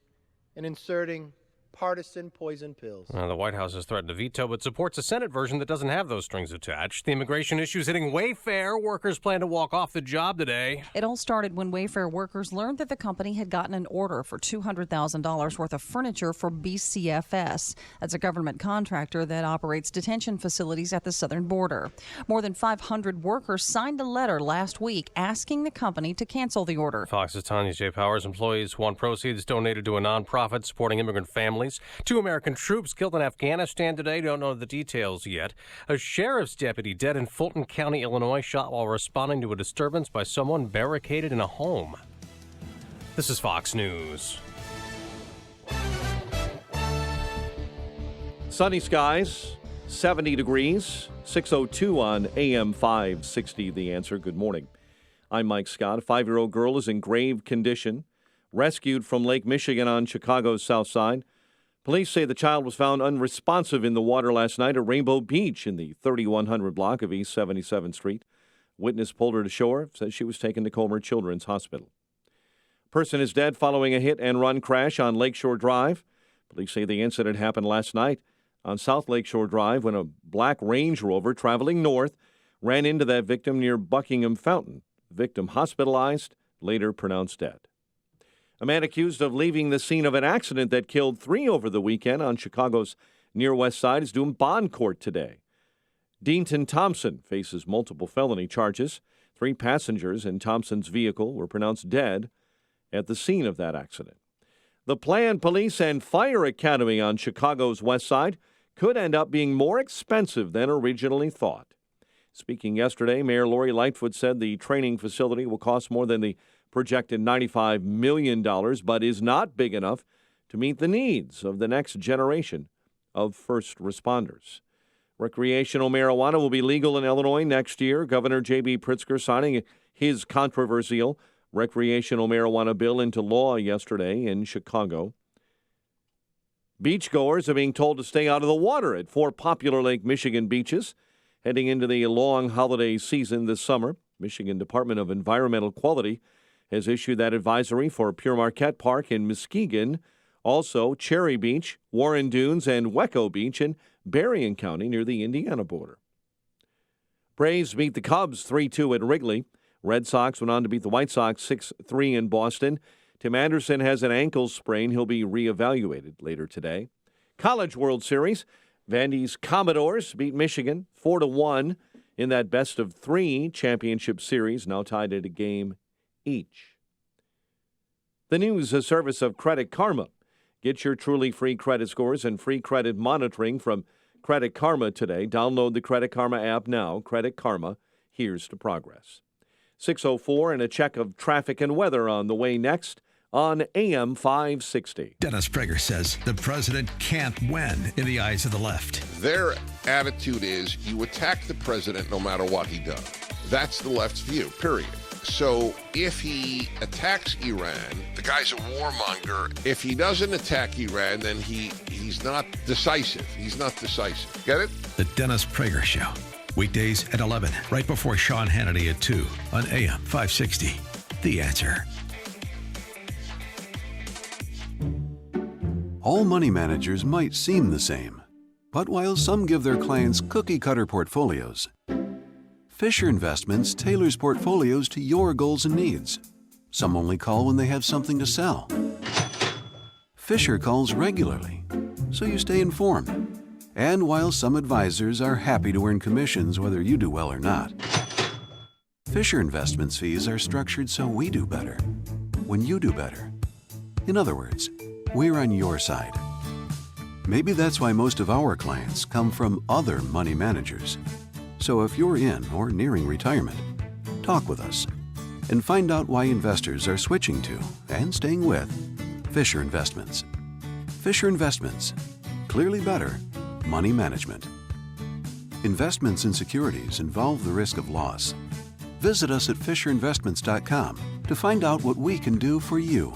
and inserting partisan poison pills. The White House has threatened to veto, but supports a Senate version that doesn't have those strings attached. The immigration issue is hitting Wayfair. Workers plan to walk off the job today. It all started when Wayfair workers learned that the company had gotten an order for $200,000 worth of furniture for BCFS. That's a government contractor that operates detention facilities at the southern border. More than 500 workers signed a letter last week asking the company to cancel the order. Fox's Tanya J. Powers. Employees want proceeds donated to a nonprofit supporting immigrant families. 2 American troops killed in Afghanistan today. Don't know the details yet. A sheriff's deputy dead in Fulton County, Illinois, shot while responding to a disturbance by someone barricaded in a home. This is Fox News. Sunny skies, 70 degrees, 6:02 on AM 560. The Answer. Good morning. I'm Mike Scott. A 5-year-old girl is in grave condition, rescued from Lake Michigan on Chicago's south side. Police say the child was found unresponsive in the water last night at Rainbow Beach in the 3100 block of East 77th Street. Witness pulled her to shore, says she was taken to Comer Children's Hospital. Person is dead following a hit-and-run crash on Lakeshore Drive. Police say the incident happened last night on South Lakeshore Drive when a black Range Rover traveling north ran into that victim near Buckingham Fountain. Victim hospitalized, later pronounced dead. A man accused of leaving the scene of an accident that killed 3 over the weekend on Chicago's near west side is due in bond court today. Deanton Thompson faces multiple felony charges. 3 passengers in Thompson's vehicle were pronounced dead at the scene of that accident. The planned police and fire academy on Chicago's west side could end up being more expensive than originally thought. Speaking yesterday, Mayor Lori Lightfoot said the training facility will cost more than the projected $95 million, but is not big enough to meet the needs of the next generation of first responders. Recreational marijuana will be legal in Illinois next year. Governor J.B. Pritzker signing his controversial recreational marijuana bill into law yesterday in Chicago. Beachgoers are being told to stay out of the water at 4 popular Lake Michigan beaches. Heading into the long holiday season this summer, Michigan Department of Environmental Quality has issued that advisory for Pure Marquette Park in Muskegon, also Cherry Beach, Warren Dunes, and Wecco Beach in Berrien County near the Indiana border. Braves beat the Cubs 3-2 at Wrigley. Red Sox went on to beat the White Sox 6-3 in Boston. Tim Anderson has an ankle sprain. He'll be reevaluated later today. College World Series, Vandy's Commodores beat Michigan 4-1 in that best-of-3 championship series, now tied at a game each. The news, a service of Credit Karma. Get your truly free credit scores and free credit monitoring from Credit Karma today. Download the Credit Karma app now. Credit Karma, here's to progress. 6:04 and a check of traffic and weather on the way next on AM 560. Dennis Prager says the president can't win in the eyes of the left. Their attitude is you attack the president no matter what he does. That's the left's view, period. So if he attacks Iran, the guy's a warmonger. If he doesn't attack Iran, then he's not decisive. He's not decisive. Get it? The Dennis Prager Show. Weekdays at 11, right before Sean Hannity at 2 on AM 560. The Answer. All money managers might seem the same, but while some give their clients cookie-cutter portfolios, Fisher Investments tailors portfolios to your goals and needs. Some only call when they have something to sell. Fisher calls regularly, so you stay informed. And while some advisors are happy to earn commissions whether you do well or not, Fisher Investments fees are structured so we do better when you do better. In other words, we're on your side. Maybe that's why most of our clients come from other money managers. So if you're in or nearing retirement, talk with us and find out why investors are switching to and staying with Fisher Investments. Fisher Investments. Clearly better money management. Investments in securities involve the risk of loss. Visit us at FisherInvestments.com to find out what we can do for you.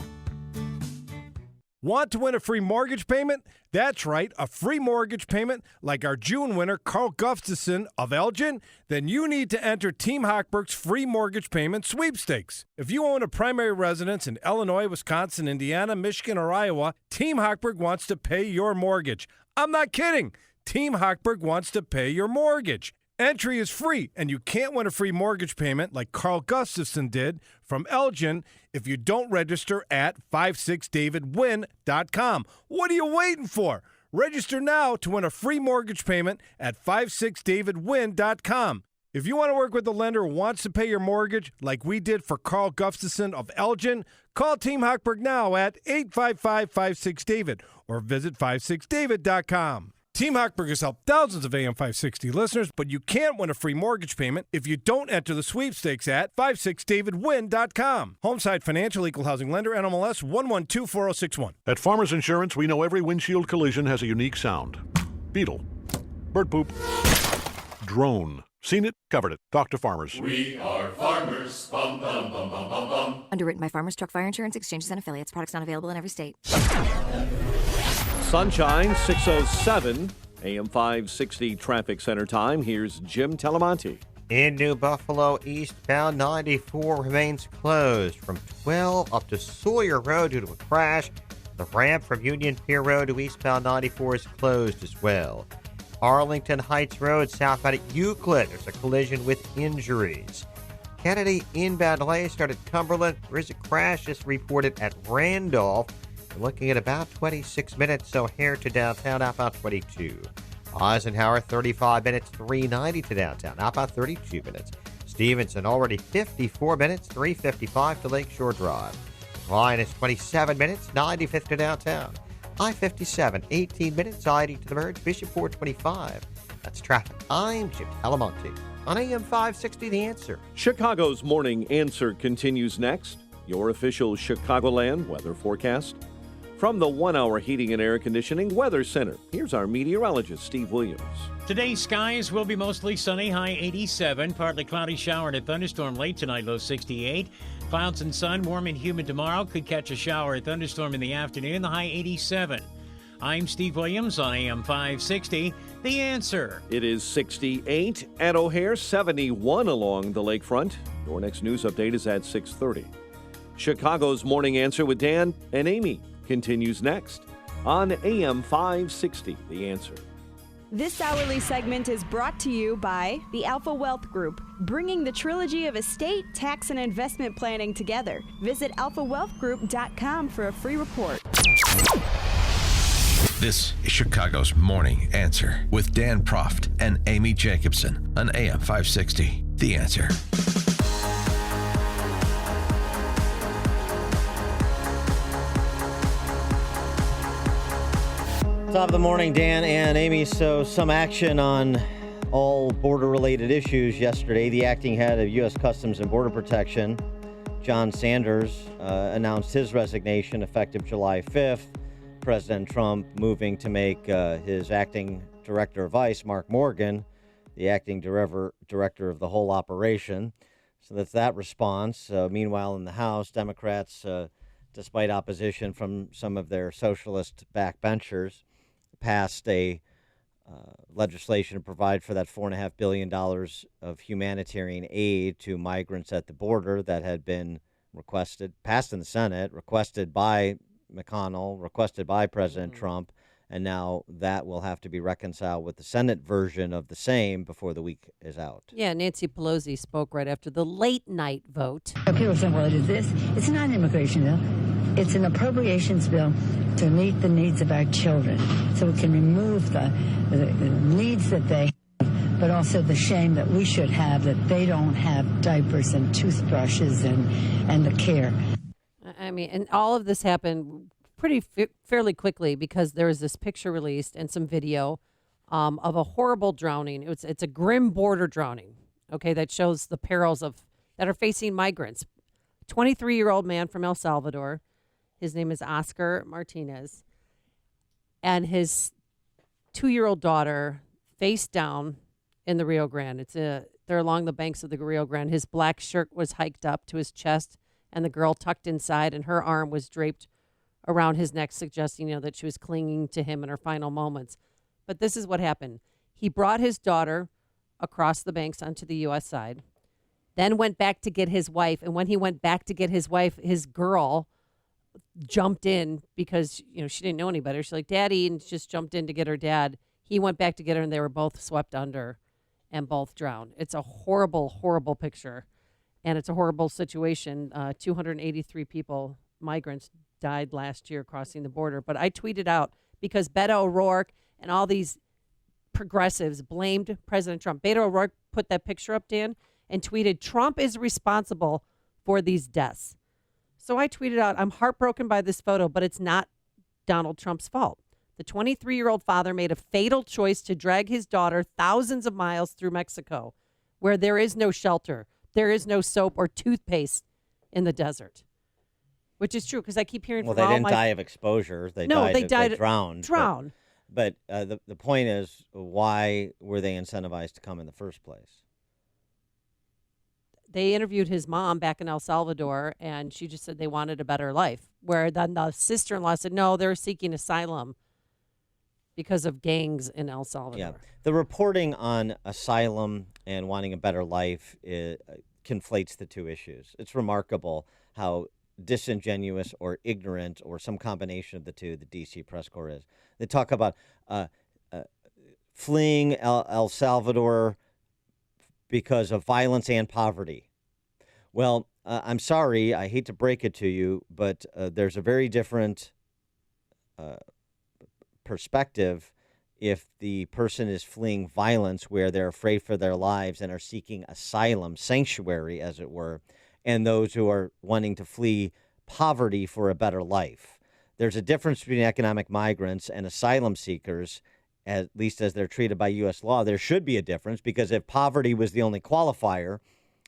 Want to win a free mortgage payment? That's right, a free mortgage payment like our June winner, Carl Gustafson of Elgin? Then you need to enter Team Hochberg's free mortgage payment sweepstakes. If you own a primary residence in Illinois, Wisconsin, Indiana, Michigan, or Iowa, Team Hochberg wants to pay your mortgage. I'm not kidding. Team Hochberg wants to pay your mortgage. Entry is free, and you can't win a free mortgage payment like Carl Gustafson did from Elgin if you don't register at 56davidwin.com. What are you waiting for? Register now to win a free mortgage payment at 56davidwin.com. If you want to work with a lender who wants to pay your mortgage like we did for Carl Gustafson of Elgin, call Team Hochberg now at 855-56-DAVID or visit 56david.com. Team Hochberg has helped thousands of AM 560 listeners, but you can't win a free mortgage payment if you don't enter the sweepstakes at 56davidwin.com. Homeside Financial, Equal Housing Lender, NMLS 1124061. At Farmers Insurance, we know every windshield collision has a unique sound. Beetle. Bird poop. Drone. Seen it, covered it. Talk to Farmers. We are farmers. Bum, bum, bum, bum, bum, bum. Underwritten by Farmers Truck Fire Insurance Exchanges and Affiliates. Products not available in every state. Sunshine, 6:07, AM 560 traffic center time. Here's Jim Telemonte. In New Buffalo, eastbound 94 remains closed from 12 up to Sawyer Road due to a crash. The ramp from Union Pier Road to eastbound 94 is closed as well. Arlington Heights Road, southbound at Euclid, there's a collision with injuries. Kennedy inbound delay started at Cumberland. There is a crash just reported at Randolph. We're looking at about 26 minutes, so here to downtown, about 22. Eisenhower, 35 minutes, 390 to downtown, about 32 minutes. Stevenson already 54 minutes, 3:55 to Lakeshore Drive. Line is 27 minutes, 95th to downtown. I-57, 18 minutes, I-80 to the merge, Bishop 425. That's traffic. I'm Jim Talamonte on AM 560, The Answer. Chicago's Morning Answer continues next. Your official Chicagoland weather forecast. From the 1 Hour Heating and Air Conditioning Weather Center, here's our meteorologist, Steve Williams. Today's skies will be mostly sunny, high 87. Partly cloudy shower and a thunderstorm late tonight, low 68. Clouds and sun, warm and humid tomorrow. Could catch a shower or thunderstorm in the afternoon, the high 87. I'm Steve Williams on AM 560, The Answer. It is 68 at O'Hare, 71 along the lakefront. Your next news update is at 6:30. Chicago's Morning Answer with Dan and Amy continues next on AM 560, The Answer. This hourly segment is brought to you by the Alpha Wealth Group, bringing the trilogy of estate, tax, and investment planning together. Visit alphawealthgroup.com for a free report. This is Chicago's Morning Answer with Dan Proft and Amy Jacobson on AM 560, The Answer. Top of the morning, Dan and Amy. So some action on all border-related issues yesterday. The acting head of U.S. Customs and Border Protection, John Sanders, announced his resignation effective July 5th. President Trump moving to make his acting director of ICE, Mark Morgan, the acting director of the whole operation. So that's that response. Meanwhile, in the House, Democrats, despite opposition from some of their socialist backbenchers, passed a legislation to provide for that $4.5 billion of humanitarian aid to migrants at the border that had been passed in the Senate, requested by McConnell, requested by President Trump, and now that will have to be reconciled with the Senate version of the same before the week is out. Yeah, Nancy Pelosi spoke right after the late night vote. People say, well, it is this. It's not an immigration bill. It's an appropriations bill to meet the needs of our children so we can remove the needs that they have, but also the shame that we should have that they don't have diapers and toothbrushes and the care. I mean, and all of this happened fairly quickly because there was this picture released and some video of a horrible drowning. It's a grim border drowning, okay, that shows the perils that are facing migrants. 23-year-old man from El Salvador. His name is Oscar Martinez. And his 2-year-old daughter face down in the Rio Grande. They're along the banks of the Rio Grande. His black shirt was hiked up to his chest, and the girl tucked inside, and her arm was draped around his neck, suggesting, that she was clinging to him in her final moments. But this is what happened. He brought his daughter across the banks onto the U.S. side, then went back to get his wife. And when he went back to get his wife, his girl jumped in because, she didn't know any better. She's like, Daddy, and just jumped in to get her dad. He went back to get her, and they were both swept under and both drowned. It's a horrible, horrible picture. And it's a horrible situation. 283 people, migrants, died last year crossing the border. But I tweeted out because Beto O'Rourke and all these progressives blamed President Trump. Beto O'Rourke put that picture up, Dan, and tweeted, Trump is responsible for these deaths. So I tweeted out, I'm heartbroken by this photo, but it's not Donald Trump's fault. The 23-year-old father made a fatal choice to drag his daughter thousands of miles through Mexico, where there is no shelter. There is no soap or toothpaste in the desert, which is true because I keep hearing well, from all they didn't die of exposure. They drowned. Drowned. But the point is, why were they incentivized to come in the first place? They interviewed his mom back in El Salvador, and she just said they wanted a better life. Where then the sister-in-law said, no, they're seeking asylum because of gangs in El Salvador. Yeah. The reporting on asylum and wanting a better life conflates the two issues. It's remarkable how disingenuous or ignorant or some combination of the two the D.C. press corps is. They talk about fleeing El Salvador because of violence and poverty. Well, I'm sorry, I hate to break it to you, but there's a very different perspective if the person is fleeing violence where they're afraid for their lives and are seeking asylum, sanctuary, as it were, and those who are wanting to flee poverty for a better life. There's a difference between economic migrants and asylum seekers, at least as they're treated by U.S. law. There should be a difference, because if poverty was the only qualifier,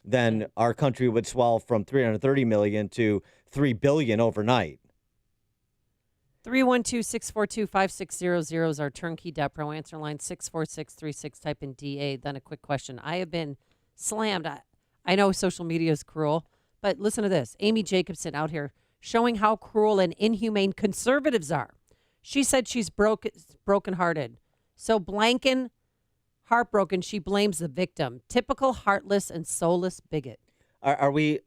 then our country would swell from 330 million to 3 billion overnight. 312-642-5600 is our turnkey .pro answer line. 64636, type in DA. Then a quick question. I have been slammed. I know social media is cruel, but listen to this. Amy Jacobson out here showing how cruel and inhumane conservatives are. She said she's brokenhearted. So blanking, heartbroken, she blames the victim. Typical heartless and soulless bigot. Are we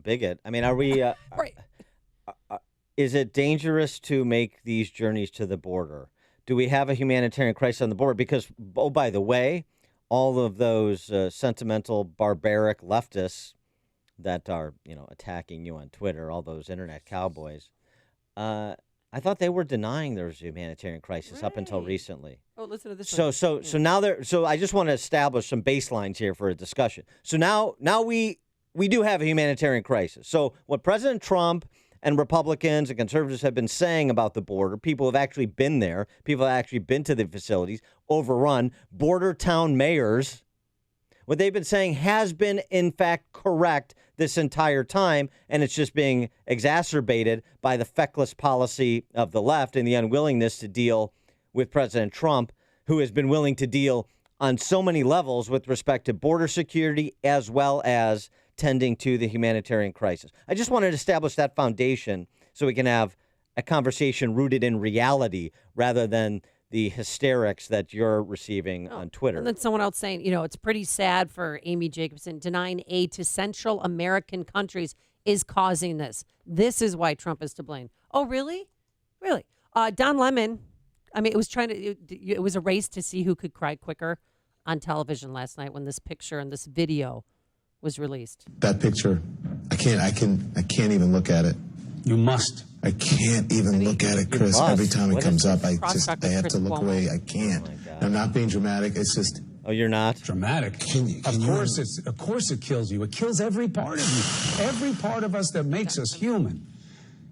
bigot? I mean, are we? Right. Is it dangerous to make these journeys to the border? Do we have a humanitarian crisis on the border? Because, oh, by the way, all of those sentimental, barbaric leftists that are, attacking you on Twitter, all those internet cowboys, I thought they were denying there was a humanitarian crisis up until recently. Oh, listen to this. So now I just want to establish some baselines here for a discussion. So now we do have a humanitarian crisis. So what President Trump and Republicans and conservatives have been saying about the border, people have actually been there, people have actually been to the facilities, overrun, border town mayors, what they've been saying has been, in fact, correct this entire time, and it's just being exacerbated by the feckless policy of the left and the unwillingness to deal with President Trump, who has been willing to deal on so many levels with respect to border security as well as tending to the humanitarian crisis. I just wanted to establish that foundation so we can have a conversation rooted in reality rather than the hysterics that you're receiving on Twitter. And then someone else saying, it's pretty sad for Amy Jacobson. Denying aid to Central American countries is causing this. This is why Trump is to blame. Oh, really? Really? Don Lemon, it was a race to see who could cry quicker on television last night when this picture and this video was released. That picture, I can't even look at it. You must. I can't even look at it, Chris. Every time it comes up, I have to look away. I can't. I'm not being dramatic. It's just. Oh, you're not? Dramatic. Of course it kills you. It kills every part of you. Every part of us that makes us human.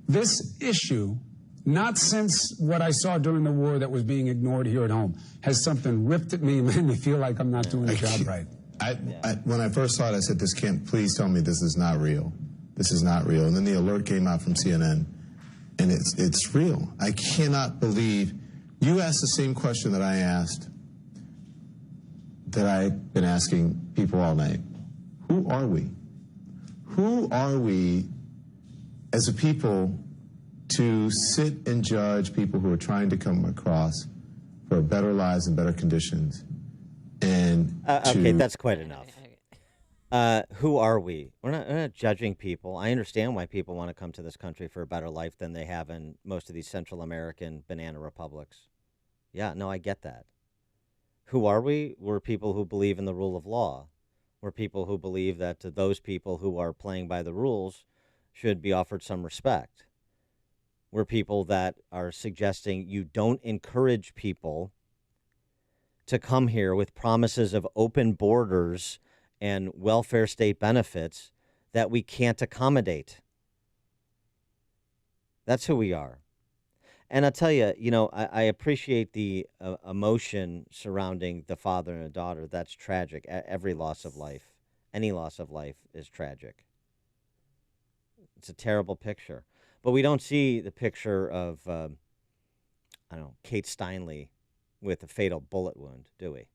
This issue, not since what I saw during the war that was being ignored here at home, has something ripped at me and made me feel like I'm not doing the job right. When I first saw it, I said, please tell me this is not real. This is not real. And then the alert came out from CNN, and it's real. I cannot believe you asked the same question that I asked, that I've been asking people all night. Who are we? Who are we as a people to sit and judge people who are trying to come across for better lives and better conditions? And okay, that's quite enough. Who are we? We're not judging people. I understand why people want to come to this country for a better life than they have in most of these Central American banana republics. Yeah, no, I get that. Who are we? We're people who believe in the rule of law. We're people who believe that those people who are playing by the rules should be offered some respect. We're people that are suggesting you don't encourage people to come here with promises of open borders and welfare state benefits that we can't accommodate. That's who we are. And I'll tell you, I appreciate the emotion surrounding the father and the daughter. That's tragic. Every loss of life, any loss of life is tragic. It's a terrible picture. But we don't see the picture of, Kate Steinle with a fatal bullet wound, do we?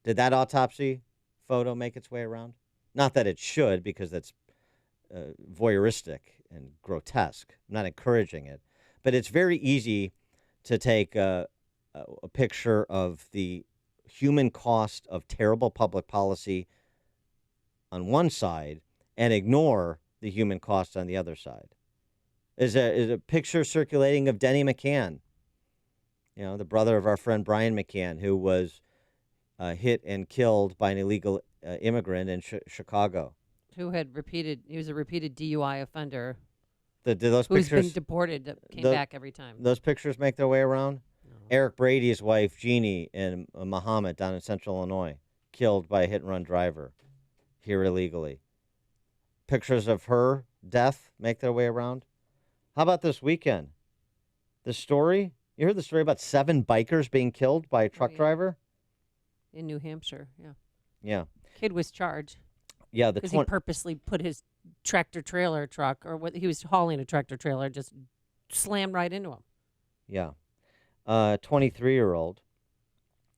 Did that autopsy photo make its way around? Not that it should, because that's voyeuristic and grotesque. I'm not encouraging it. But it's very easy to take a picture of the human cost of terrible public policy on one side and ignore the human cost on the other side. Is a picture circulating of Denny McCann, the brother of our friend Brian McCann, who was hit and killed by an illegal immigrant in Chicago. He was a repeated DUI offender. Those who's pictures been deported, came back every time. Those pictures make their way around? No. Eric Brady's wife, Jeannie, and Muhammad down in Central Illinois, killed by a hit-and-run driver here illegally. Pictures of her death make their way around. How about this weekend? The story, you heard the story about 7 bikers being killed by a truck driver? In New Hampshire, yeah. Yeah. Kid was charged. Yeah, because he purposely put his tractor-trailer truck, or what he was hauling a tractor-trailer, just slammed right into him. Yeah. 23-year-old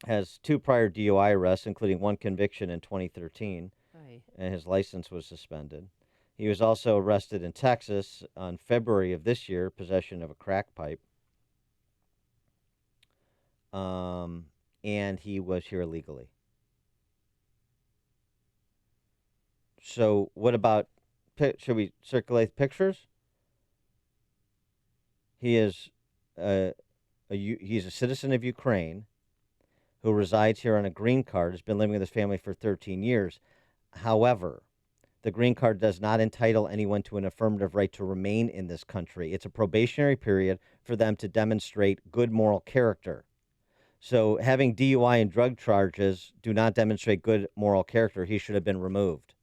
has 2 prior DUI arrests, including 1 conviction in 2013, and his license was suspended. He was also arrested in Texas on February of this year, possession of a crack pipe. And he was here illegally. So what about, should we circulate pictures? He is he's a citizen of Ukraine who resides here on a green card, has been living with his family for 13 years. However, the green card does not entitle anyone to an affirmative right to remain in this country. It's a probationary period for them to demonstrate good moral character. So having DUI and drug charges do not demonstrate good moral character. He should have been removed.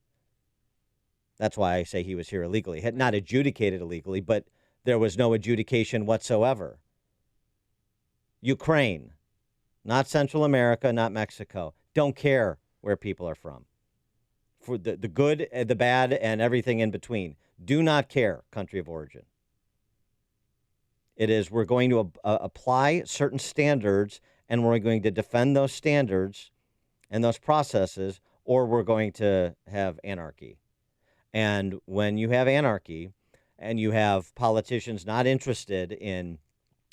That's why I say he was here illegally. Had not adjudicated illegally, but there was no adjudication whatsoever. Ukraine, not Central America, not Mexico. Don't care where people are from. For the good, the bad, and everything in between. Do not care, country of origin. It is, we're going to apply certain standards, and we're going to defend those standards and those processes, or we're going to have anarchy. And when you have anarchy and you have politicians not interested in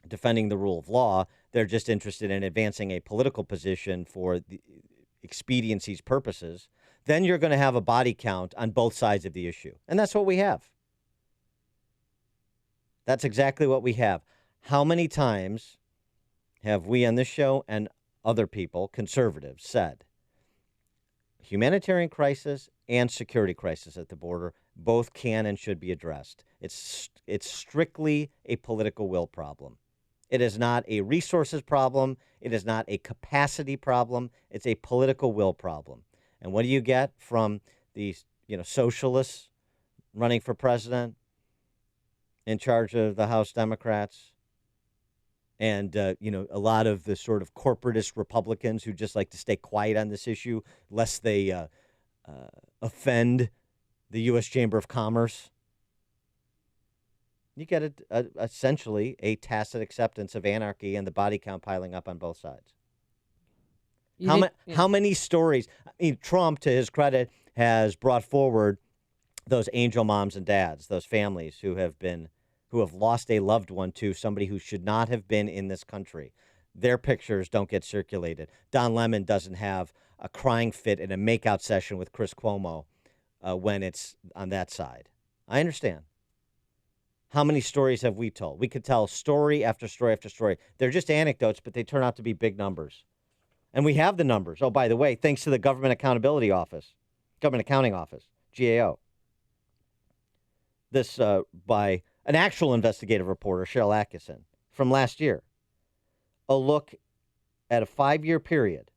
defending the rule of law, they're just interested in advancing a political position for the expediency's purposes, then you're going to have a body count on both sides of the issue. And that's what we have. That's exactly what we have. How many times have we on this show and other people, conservatives, said humanitarian crisis and security crisis at the border both can and should be addressed? It's strictly a political will problem. It is not a resources problem. It is not a capacity problem. It's a political will problem. And what do you get from these, socialists running for president in charge of the House Democrats? And, a lot of the sort of corporatist Republicans who just like to stay quiet on this issue lest they offend the U.S. Chamber of Commerce. You get essentially a tacit acceptance of anarchy and the body count piling up on both sides. How many stories? I mean, Trump, to his credit, has brought forward those angel moms and dads, those families who have lost a loved one to somebody who should not have been in this country. Their pictures don't get circulated. Don Lemon doesn't have a crying fit in a makeout session with Chris Cuomo when it's on that side. I understand. How many stories have we told? We could tell story after story after story. They're just anecdotes, but they turn out to be big numbers. And we have the numbers. Oh, by the way, thanks to the Government Accounting Office, GAO. This by an actual investigative reporter, Cheryl Atkinson, from last year. A look at a 5-year period,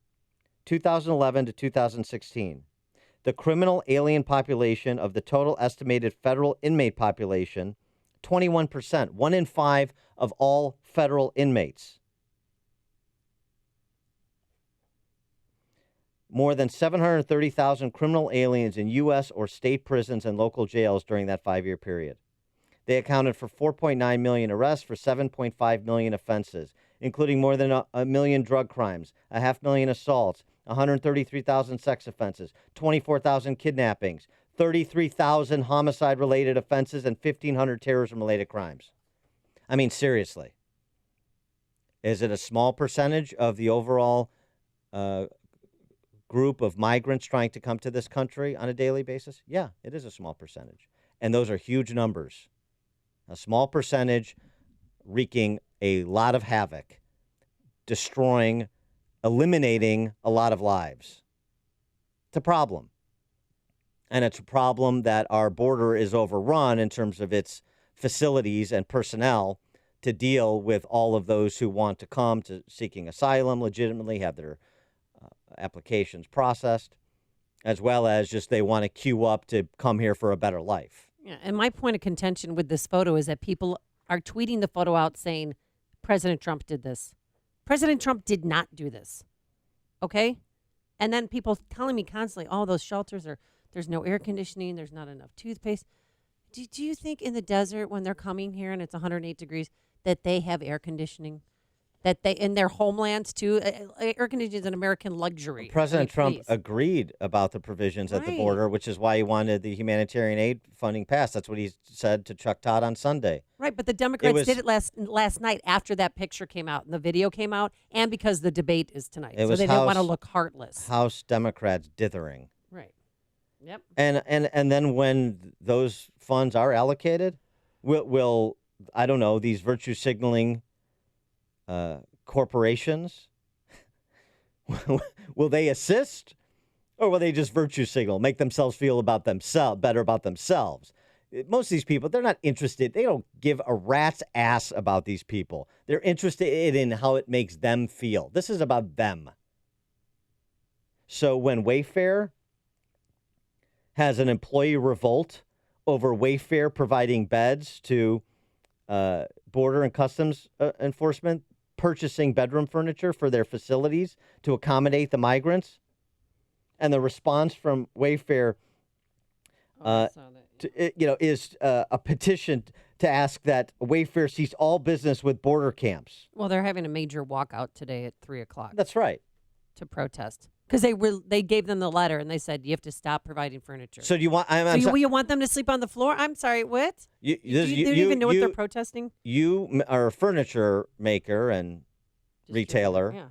2011 to 2016. The criminal alien population of the total estimated federal inmate population, 21%, 1 in 5 of all federal inmates. More than 730,000 criminal aliens in U.S. or state prisons and local jails during that 5-year period. They accounted for 4.9 million arrests for 7.5 million offenses, including more than a million drug crimes, 500,000 assaults, 133,000 sex offenses, 24,000 kidnappings, 33,000 homicide-related offenses, and 1,500 terrorism-related crimes. I mean, seriously. Is it a small percentage of the overall group of migrants trying to come to this country on a daily basis? Yeah, it is a small percentage. And those are huge numbers. A small percentage wreaking a lot of havoc, destroying, eliminating a lot of lives. It's a problem. And it's a problem that our border is overrun in terms of its facilities and personnel to deal with all of those who want to come to seeking asylum legitimately, have their applications processed, as well as just they want to queue up to come here for a better life. Yeah, and my point of contention with this photo is that people are tweeting the photo out saying President Trump did this. President Trump did not do this. Okay? And then people telling me constantly, oh, those shelters there's no air conditioning, there's not enough toothpaste. Do you think in the desert when they're coming here and it's 108 degrees that they have air conditioning? That they in their homelands too? Air conditioning is an American luxury. President Trump please. agreed about the provisions at the border, which is why he wanted the humanitarian aid funding passed. That's what he said to Chuck Todd on Sunday. Right, but the Democrats did it last night after that picture came out and the video came out, and because the debate is tonight, so they didn't want to look heartless. House Democrats dithering. Right. Yep. And then when those funds are allocated, will I don't know, these virtue signaling corporations, will they assist, or will they just virtue signal, make themselves feel better about themselves? Most of these people, they're not interested. They don't give a rat's ass about these people. They're interested in how it makes them feel. This is about them. So when Wayfair has an employee revolt over Wayfair providing beds to Border and Customs Enforcement, purchasing bedroom furniture for their facilities to accommodate the migrants, and the response from Wayfair is a petition to ask that Wayfair cease all business with border camps. Well, they're having a major walkout today at 3:00. That's right. To protest. Because they gave them the letter and they said you have to stop providing furniture. So do you want? You want them to sleep on the floor? I'm sorry, what? Do you even know what they're protesting? You are a furniture maker and retailer, yeah.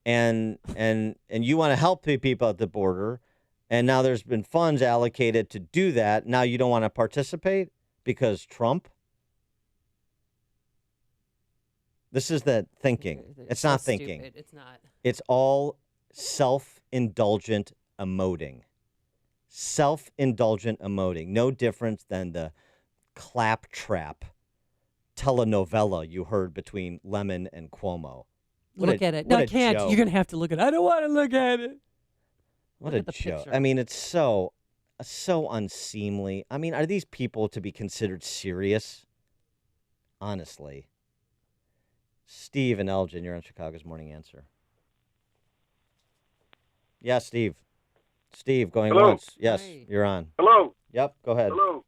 and you want to help the people at the border, and now there's been funds allocated to do that. Now you don't want to participate because Trump. This is the thinking. It's not thinking. Stupid. It's not. It's all self-indulgent emoting. Self-indulgent emoting. No different than the claptrap telenovela you heard between Lemon and Cuomo. Look at it. No, I can't. Joke. You're going to have to look at it. I don't want to look at it. What a joke. I mean, it's so unseemly. I mean, are these people to be considered serious? Honestly. Steve and Elgin, you're on Chicago's Morning Answer. Yeah, Steve. Steve, going Hello. once. Yes, Hi. You're on. Hello. Yep, go ahead. Hello.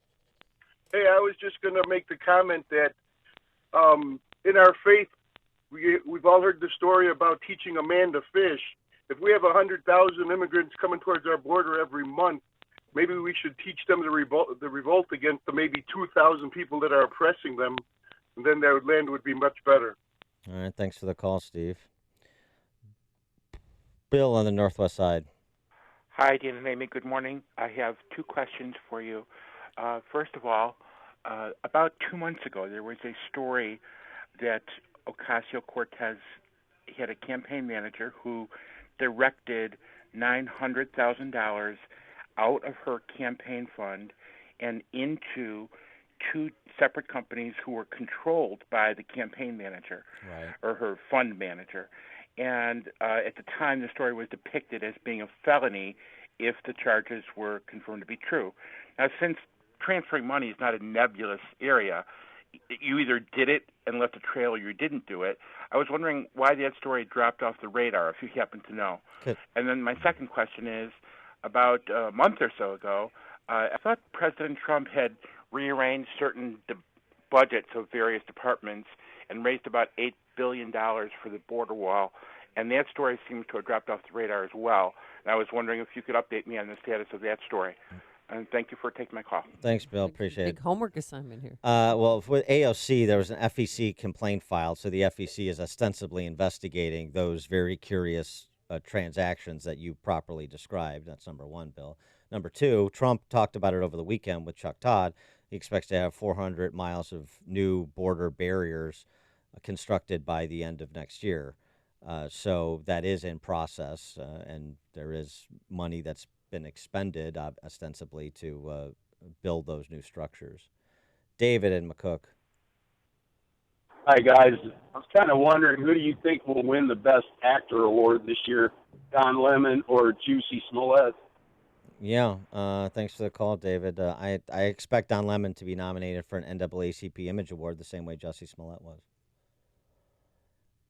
Hey, I was just going to make the comment that in our faith, we've all heard the story about teaching a man to fish. If we have 100,000 immigrants coming towards our border every month, maybe we should teach them the revolt against the maybe 2,000 people that are oppressing them, and then their land would be much better. All right, thanks for the call, Steve. Bill on the northwest side. Hi, Dan and Amy. Good morning. I have two questions for you. First of all, about 2 months ago, there was a story that Ocasio-Cortez had a campaign manager who directed $900,000 out of her campaign fund and into two separate companies who were controlled by the campaign manager, or her fund manager. And at the time, the story was depicted as being a felony if the charges were confirmed to be true. Now, since transferring money is not a nebulous area, you either did it and left a trail or you didn't do it. I was wondering why that story dropped off the radar, if you happen to know. Good. And then my second question is, about a month or so ago, I thought President Trump had rearranged certain budgets of various departments and raised about $8 billion for the border wall, and that story seems to have dropped off the radar as well. And I was wondering if you could update me on the status of that story. And thank you for taking my call. Thanks, Bill. Appreciate it. Big homework assignment here. Well, with AOC, there was an FEC complaint filed, so the FEC is ostensibly investigating those very curious transactions that you properly described. That's number one, Bill. Number two, Trump talked about it over the weekend with Chuck Todd. He expects to have 400 miles of new border barriers constructed by the end of next year. So that is in process, and there is money that's been expended ostensibly to build those new structures. David and McCook. Hi, guys. I was kind of wondering, who do you think will win the Best Actor award this year, Don Lemon or Jussie Smollett? Yeah, thanks for the call, David. I expect Don Lemon to be nominated for an NAACP Image Award the same way Jussie Smollett was.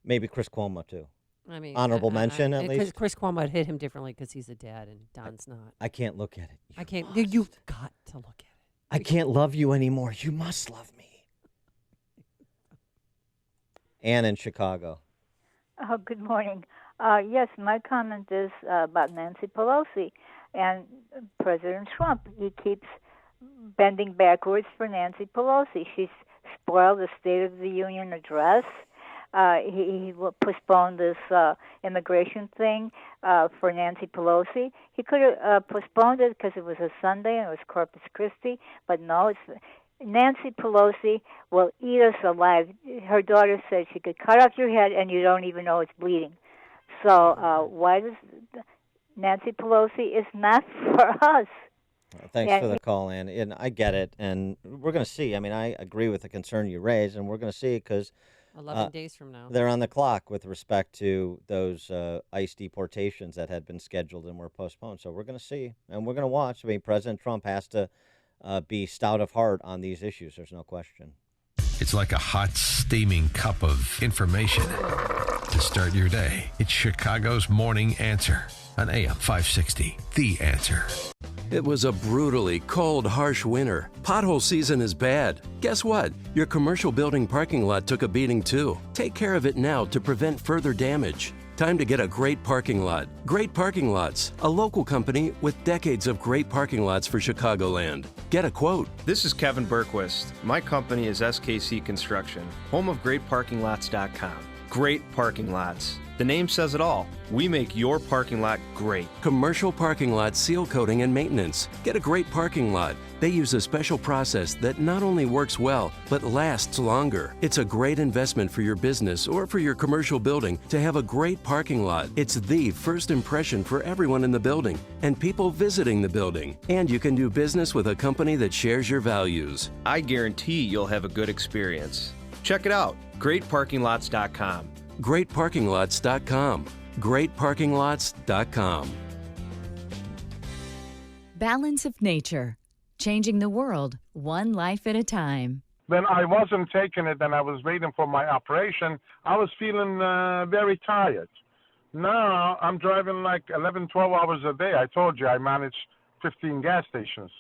Maybe Chris Cuomo, too. I mean, honorable mention, at least. Chris Cuomo would hit him differently because he's a dad and Don's not. I can't look at it. I can't. You've got to look at it. I can't love you anymore. You must love me. Ann in Chicago. Oh, good morning. Yes, my comment is about Nancy Pelosi and President Trump. He keeps bending backwards for Nancy Pelosi. She's spoiled the State of the Union address. He postponed this immigration thing for Nancy Pelosi. He could have postponed it because it was a Sunday and it was Corpus Christi, but no, it's Nancy Pelosi will eat us alive. Her daughter said she could cut off your head and you don't even know it's bleeding. So why does Nancy Pelosi is not for us? Thanks for the call, Ann. And I get it, and we're going to see. I mean, I agree with the concern you raised, and we're going to see because 11 days from now. They're on the clock with respect to those ICE deportations that had been scheduled and were postponed. So we're going to see, and we're going to watch. I mean, President Trump has to be stout of heart on these issues. There's no question. It's like a hot, steaming cup of information to start your day. It's Chicago's Morning Answer on AM 560. The Answer. It was a brutally cold, harsh winter. Pothole season is bad. Guess what? Your commercial building parking lot took a beating too. Take care of it now to prevent further damage. Time to get a great parking lot. Great Parking Lots, a local company with decades of great parking lots for Chicagoland. Get a quote. This is Kevin Berquist. My company is SKC Construction, home of GreatParkingLots.com. Great Parking Lots. The name says it all. We make your parking lot great. Commercial parking lot seal coating and maintenance. Get a great parking lot. They use a special process that not only works well, but lasts longer. It's a great investment for your business or for your commercial building to have a great parking lot. It's the first impression for everyone in the building and people visiting the building. And you can do business with a company that shares your values. I guarantee you'll have a good experience. Check it out. GreatParkingLots.com. GreatParkingLots.com. GreatParkingLots.com. Balance of Nature. Changing the world, one life at a time. When I wasn't taking it and I was waiting for my operation, I was feeling very tired. Now I'm driving like 11, 12 hours a day. I told you I manage 15 gas stations.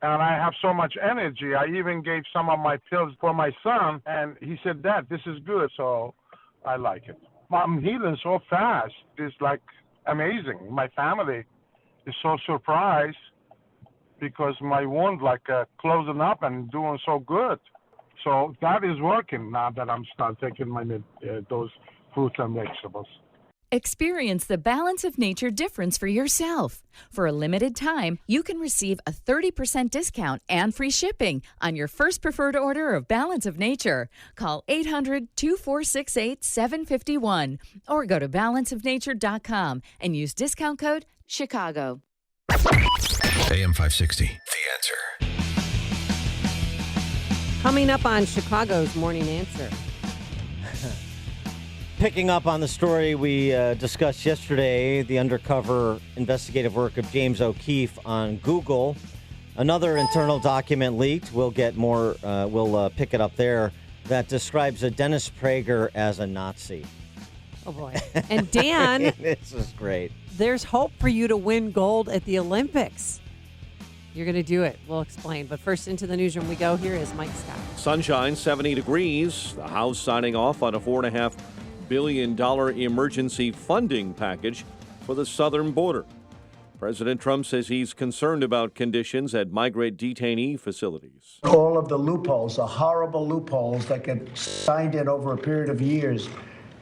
And I have so much energy. I even gave some of my pills for my son, and he said, Dad, this is good, so I like it. I'm healing so fast. It's like amazing. My family is so surprised because my wound closing up and doing so good. So that is working now that I'm start taking my those fruits and vegetables. Experience the Balance of Nature difference for yourself. For a limited time, you can receive a 30% discount and free shipping on your first preferred order of Balance of Nature. Call 800-2468-751 or go to balanceofnature.com and use discount code Chicago. AM 560. The Answer. Coming up on Chicago's Morning Answer. Picking up on the story we discussed yesterday, the undercover investigative work of James O'Keefe on Google. Another internal document leaked. We'll get more. We'll pick it up there. That describes a Dennis Prager as a Nazi. Oh boy! And Dan, this is great. There's hope for you to win gold at the Olympics. You're going to do it. We'll explain. But first, into the newsroom we go. Here is Mike Scott. Sunshine, 70 degrees. The House signing off on a $4.5 billion emergency funding package for the southern border. President Trump says he's concerned about conditions at migrant detainee facilities. All of the loopholes, the horrible loopholes that get signed in over a period of years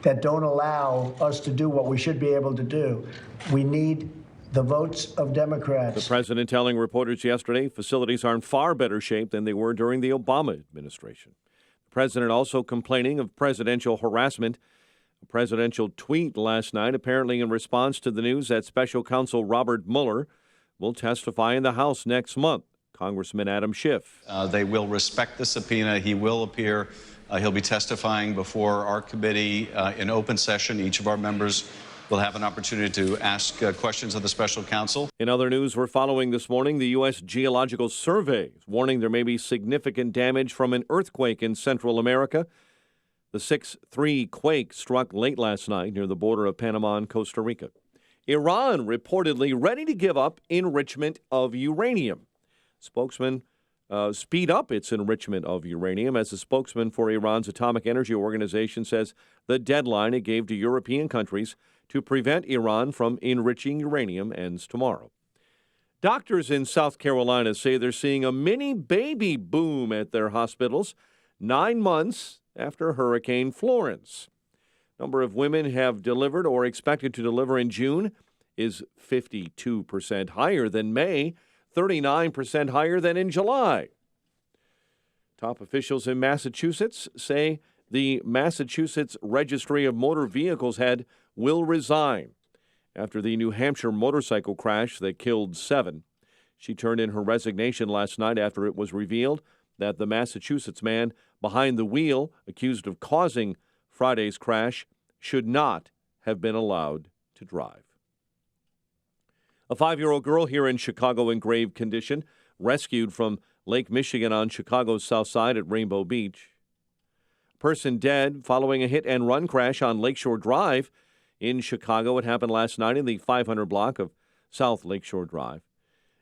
that don't allow us to do what we should be able to do. We need the votes of Democrats. The president telling reporters yesterday facilities are in far better shape than they were during the Obama administration. The president also complaining of presidential harassment. A presidential tweet last night, apparently in response to the news that special counsel Robert Mueller will testify in the House next month. Congressman Adam Schiff. They will respect the subpoena. He will appear He'll be testifying before our committee in open session. Each of our members will have an opportunity to ask questions of the special counsel. In other news we're following this morning, the U.S. Geological Survey is warning there may be significant damage from an earthquake in Central America. The 6.3 quake struck late last night near the border of Panama and Costa Rica. Iran reportedly ready to give up enrichment of uranium. Spokesman speed up its enrichment of uranium as the spokesman for Iran's Atomic Energy Organization says the deadline it gave to European countries to prevent Iran from enriching uranium ends tomorrow. Doctors in South Carolina say they're seeing a mini baby boom at their hospitals 9 months after Hurricane Florence. Number of women have delivered or expected to deliver in June is 52% higher than May, 39% higher than in July. Top officials in Massachusetts say the Massachusetts Registry of Motor Vehicles head will resign after the New Hampshire motorcycle crash that killed 7. She turned in her resignation last night after it was revealed that the Massachusetts man behind the wheel, accused of causing Friday's crash, should not have been allowed to drive. A 5-year-old girl here in Chicago in grave condition, rescued from Lake Michigan on Chicago's south side at Rainbow Beach. Person dead following a hit-and-run crash on Lakeshore Drive in Chicago. It happened last night in the 500 block of South Lakeshore Drive.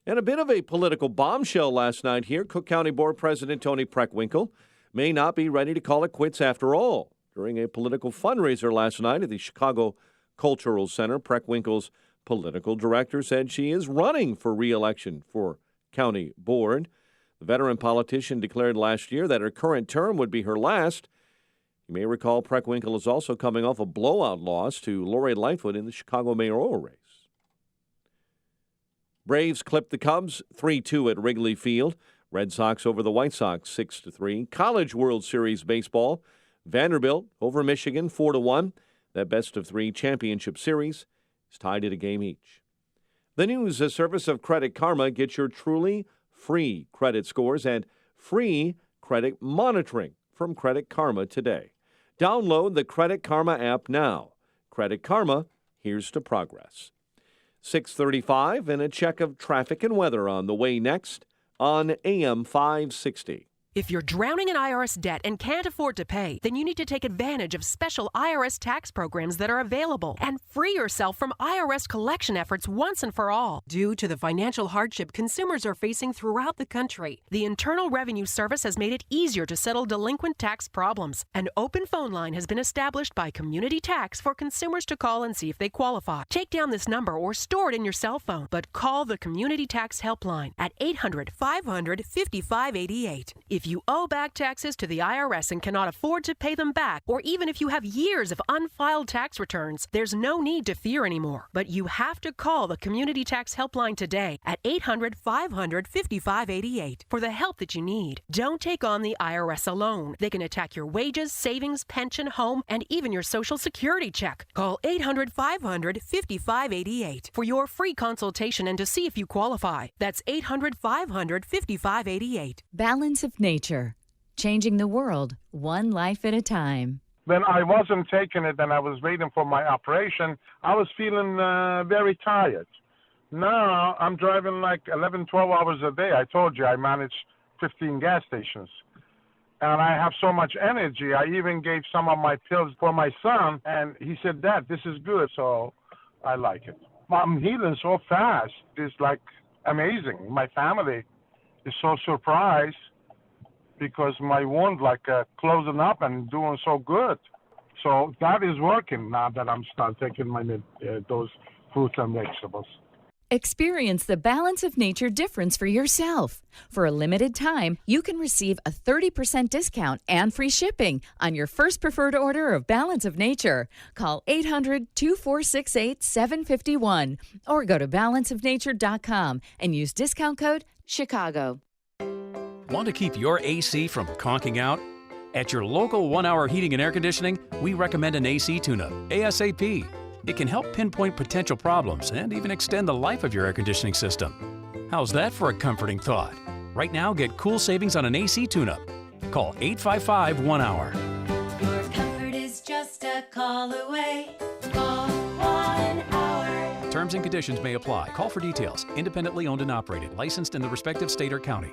And a bit of a political bombshell last night here. Cook County Board President Tony Preckwinkle may not be ready to call it quits after all. During a political fundraiser last night at the Chicago Cultural Center, Preckwinkle's political director said she is running for re-election for county board. The veteran politician declared last year that her current term would be her last. You may recall Preckwinkle is also coming off a blowout loss to Lori Lightfoot in the Chicago mayoral race. Braves clipped the Cubs 3-2 at Wrigley Field. Red Sox over the White Sox 6-3. College World Series baseball. Vanderbilt over Michigan 4-1. That best-of-3 championship series is tied at a game each. The news, a service of Credit Karma. Get your truly free credit scores and free credit monitoring from Credit Karma today. Download the Credit Karma app now. Credit Karma, here's to progress. 6:35 and a check of traffic and weather on the way next on AM 560. If you're drowning in IRS debt and can't afford to pay, then you need to take advantage of special IRS tax programs that are available and free yourself from IRS collection efforts once and for all. Due to the financial hardship consumers are facing throughout the country, the Internal Revenue Service has made it easier to settle delinquent tax problems. An open phone line has been established by Community Tax for consumers to call and see if they qualify. Take down this number or store it in your cell phone, but call the Community Tax Helpline at 800-500-5588. If you owe back taxes to the IRS and cannot afford to pay them back, or even if you have years of unfiled tax returns, there's no need to fear anymore. But you have to call the Community Tax Helpline today at 800-500-5588 for the help that you need. Don't take on the IRS alone. They can attack your wages, savings, pension, home, and even your Social Security check. Call 800-500-5588 for your free consultation and to see if you qualify. That's 800-500-5588. Balance of Nature, changing the world one life at a time. When I wasn't taking it and I was waiting for my operation, I was feeling very tired. Now I'm driving like 11, 12 hours a day. I told you I manage 15 gas stations. And I have so much energy. I even gave some of my pills for my son, and he said, Dad, this is good, so I like it. I'm healing so fast. It's like amazing. My family is so surprised because my wound closing up and doing so good. So that is working now that I'm start taking my those fruits and vegetables. Experience the Balance of Nature difference for yourself. For a limited time, you can receive a 30% discount and free shipping on your first preferred order of Balance of Nature. Call 800-2468-751 or go to balanceofnature.com and use discount code CHICAGO. Want to keep your AC from conking out? At your local 1 Hour Heating and Air Conditioning, we recommend an AC tune-up, ASAP. It can help pinpoint potential problems and even extend the life of your air conditioning system. How's that for a comforting thought? Right now, get cool savings on an AC tune-up. Call 855-1-HOUR. Comfort is just a call away. Call 1-HOUR. Terms and conditions may apply. Call for details. Independently owned and operated. Licensed in the respective state or county.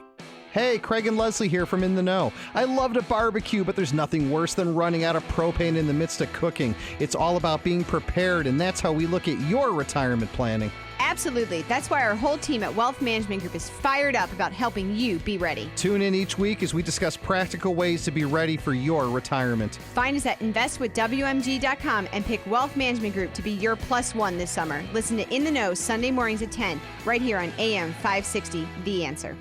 Hey, Craig and Leslie here from In the Know. I love to barbecue, but there's nothing worse than running out of propane in the midst of cooking. It's all about being prepared, and that's how we look at your retirement planning. Absolutely. That's why our whole team at Wealth Management Group is fired up about helping you be ready. Tune in each week as we discuss practical ways to be ready for your retirement. Find us at investwithwmg.com and pick Wealth Management Group to be your +1 this summer. Listen to In the Know Sunday mornings at 10, right here on AM 560, The Answer.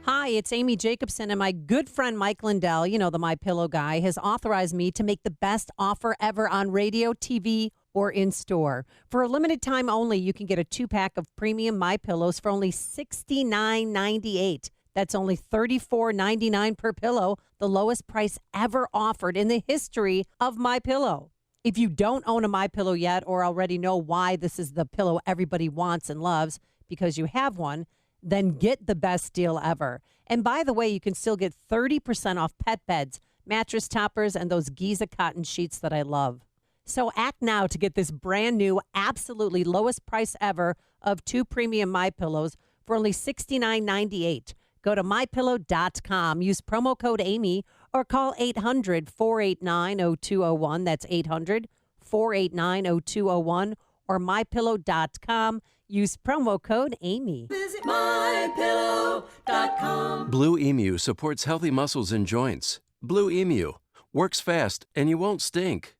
Hi, it's Amy Jacobson, and my good friend Mike Lindell, the MyPillow guy, has authorized me to make the best offer ever on radio, TV, or in store. For a limited time only, you can get a 2-pack of premium MyPillows for only $69.98. That's only $34.99 per pillow, the lowest price ever offered in the history of MyPillow. If you don't own a MyPillow yet or already know why this is the pillow everybody wants and loves because you have one, then get the best deal ever. And by the way, you can still get 30% off pet beds, mattress toppers, and those Giza cotton sheets that I love. So act now to get this brand new, absolutely lowest price ever of 2 premium MyPillows for only $69.98. Go to MyPillow.com, use promo code Amy, or call 800-489-0201. That's 800-489-0201, or MyPillow.com. Use promo code Amy. Visit MyPillow.com. Blue Emu supports healthy muscles and joints. Blue Emu works fast and you won't stink.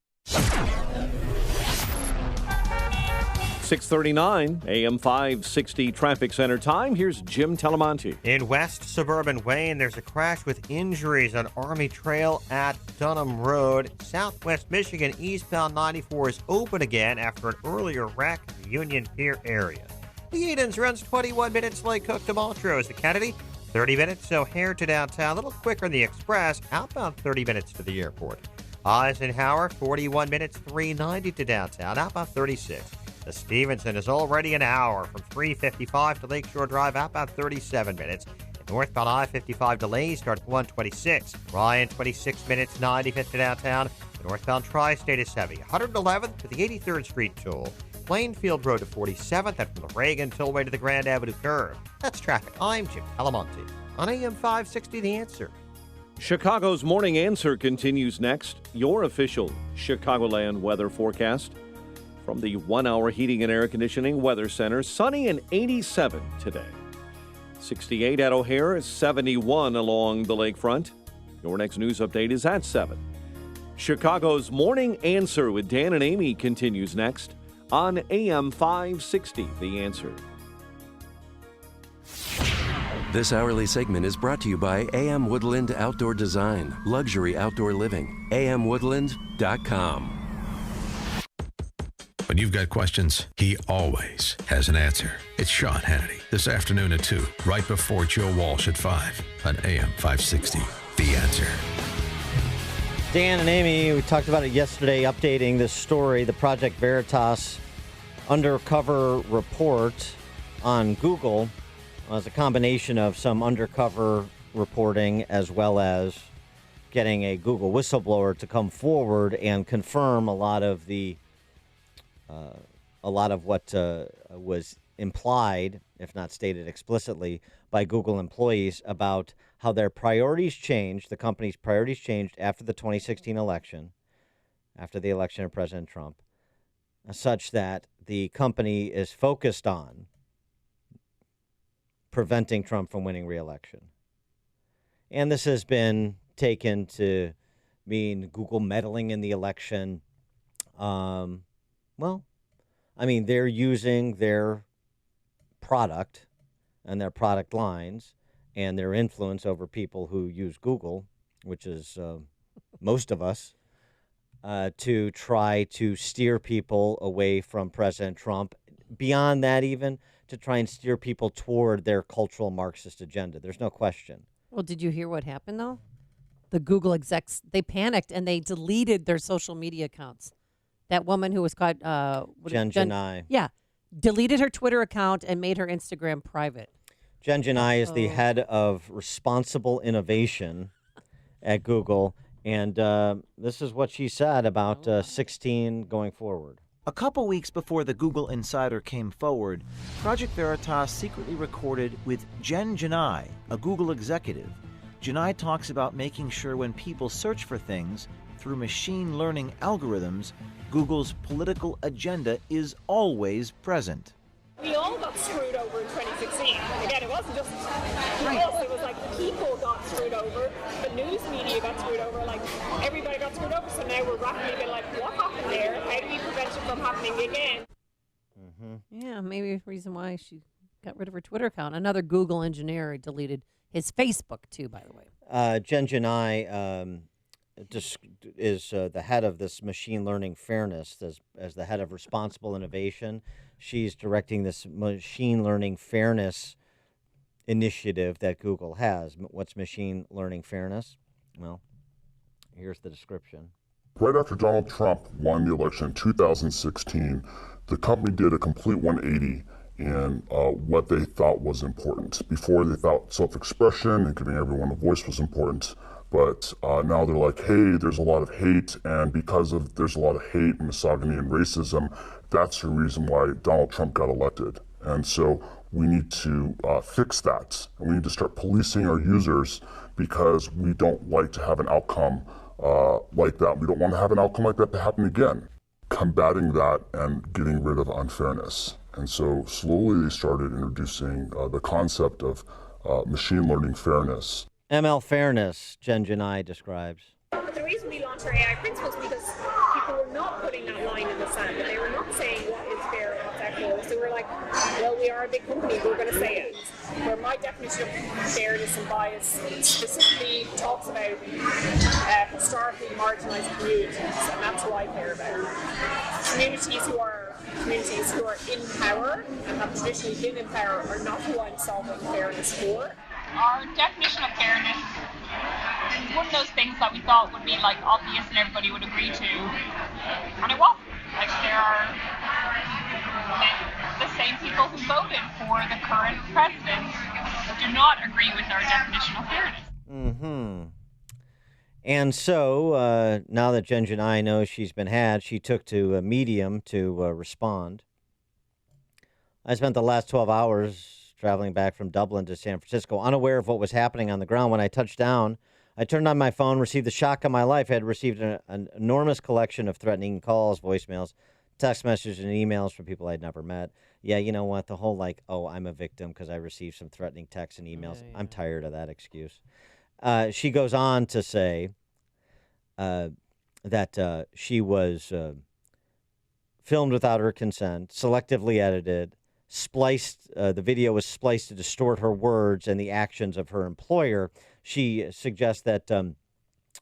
6:39 AM 560 Traffic Center time. Here's Jim Telemonte. In West Suburban Wayne, there's a crash with injuries on Army Trail at Dunham Road. Southwest Michigan eastbound 94 is open again after an earlier wreck in the Union Pier area. The Edens runs 21 minutes Lake Cook to Montrose. The Kennedy, 30 minutes O'Hare to downtown. A little quicker in the Express, outbound 30 minutes to the airport. Eisenhower, 41 minutes, 390 to downtown, outbound 36. The Stevenson is already an hour from 355 to Lakeshore Drive, outbound 37 minutes. And northbound I-55 delays start at 126. Ryan, 26 minutes, 95 to downtown. The northbound Tri-State is heavy. 111th to the 83rd Street toll. Plainfield Road to 47th, and from the Reagan Tollway to the Grand Avenue curve. That's traffic. I'm Jim Telemonte on AM 560 The Answer. Chicago's Morning Answer continues next. Your official Chicagoland weather forecast from the 1-Hour Heating and Air Conditioning Weather Center. Sunny and 87 today. 68 at O'Hare, 71 along the lakefront. Your next news update is at 7. Chicago's Morning Answer with Dan and Amy continues next on AM 560 The Answer. This hourly segment is brought to you by AM Woodland Outdoor Design, luxury outdoor living. amwoodland.com. When you've got questions, he always has an answer. It's Sean Hannity this afternoon at 2, right before Joe Walsh at 5 on AM 560. The Answer. Dan and Amy, we talked about it yesterday, updating this story, the Project Veritas undercover report on Google. As a combination of some undercover reporting as well as getting a Google whistleblower to come forward and confirm a lot of what was implied, if not stated explicitly, by Google employees about how their priorities changed, the company's priorities changed after the 2016 election, after the election of President Trump, such that the company is focused on preventing Trump from winning re-election. And this has been taken to mean Google meddling in the election. They're using their product and their product lines and their influence over people who use Google, which is most of us, to try to steer people away from President Trump. Beyond that, even to try and steer people toward their cultural Marxist agenda. There's no question. Well, did you hear what happened, though? The Google execs, they panicked and they deleted their social media accounts. That woman who was caught... Jen Janai. Yeah. Deleted her Twitter account and made her Instagram private. Jen Janai is the head of responsible innovation at Google. And this is what she said about 16 going forward. A couple weeks before the Google Insider came forward, Project Veritas secretly recorded with Jen Janai, a Google executive. Janai talks about making sure when people search for things through machine learning algorithms, Google's political agenda is always present. We all got screwed over in 2016. Again, it wasn't just us, it was like people got screwed over, the news media got screwed over, like everybody got screwed over. So now we're rapidly being like, what happened there? How do we prevent it from happening again? Yeah, maybe a reason why she got rid of her Twitter account. Another Google engineer deleted his Facebook, too, by the way. Jen Janai is the head of this machine learning fairness as the head of responsible innovation. She's directing this machine learning fairness initiative that Google has. What's machine learning fairness? Well, here's the description. Right after Donald Trump won the election in 2016, the company did a complete 180 in what they thought was important. Before, they thought self-expression and giving everyone a voice was important. But now they're like, hey, there's a lot of hate, and because of there's a lot of hate, misogyny, and racism, that's the reason why Donald Trump got elected. And so we need to fix that, and we need to start policing our users because we don't like to have an outcome like that. We don't want to have an outcome like that to happen again. Combating that and getting rid of unfairness. And so slowly they started introducing the concept of machine learning fairness. ML fairness, Jen Janai describes. The reason we launched our AI principles is because people were not putting that line in the sand, and they were not saying what is fair and what's equitable. So we're like, well, we are a big company, we're going to say it. Where my definition of fairness and bias specifically talks about historically marginalized communities, and that's what I care about. Communities who are in power and have traditionally been in power are not who I'm solving fairness for. Our definition of fairness is one of those things that we thought would be like obvious and everybody would agree to, and it wasn't. Like there are the same people who voted for the current president do not agree with our definition of fairness. And so now that Jen Janai knows she's been had, she took to Medium to respond. I spent the last 12 hours traveling back from Dublin to San Francisco, unaware of what was happening on the ground. When I touched down, I turned on my phone, received the shock of my life. I had received an enormous collection of threatening calls, voicemails, text messages, and emails from people I'd never met. Yeah, you know what? The whole I'm a victim because I received some threatening texts and emails. Yeah. I'm tired of that excuse. She goes on to say that she was filmed without her consent, selectively edited, spliced, the video was spliced to distort her words and the actions of her employer. She suggests that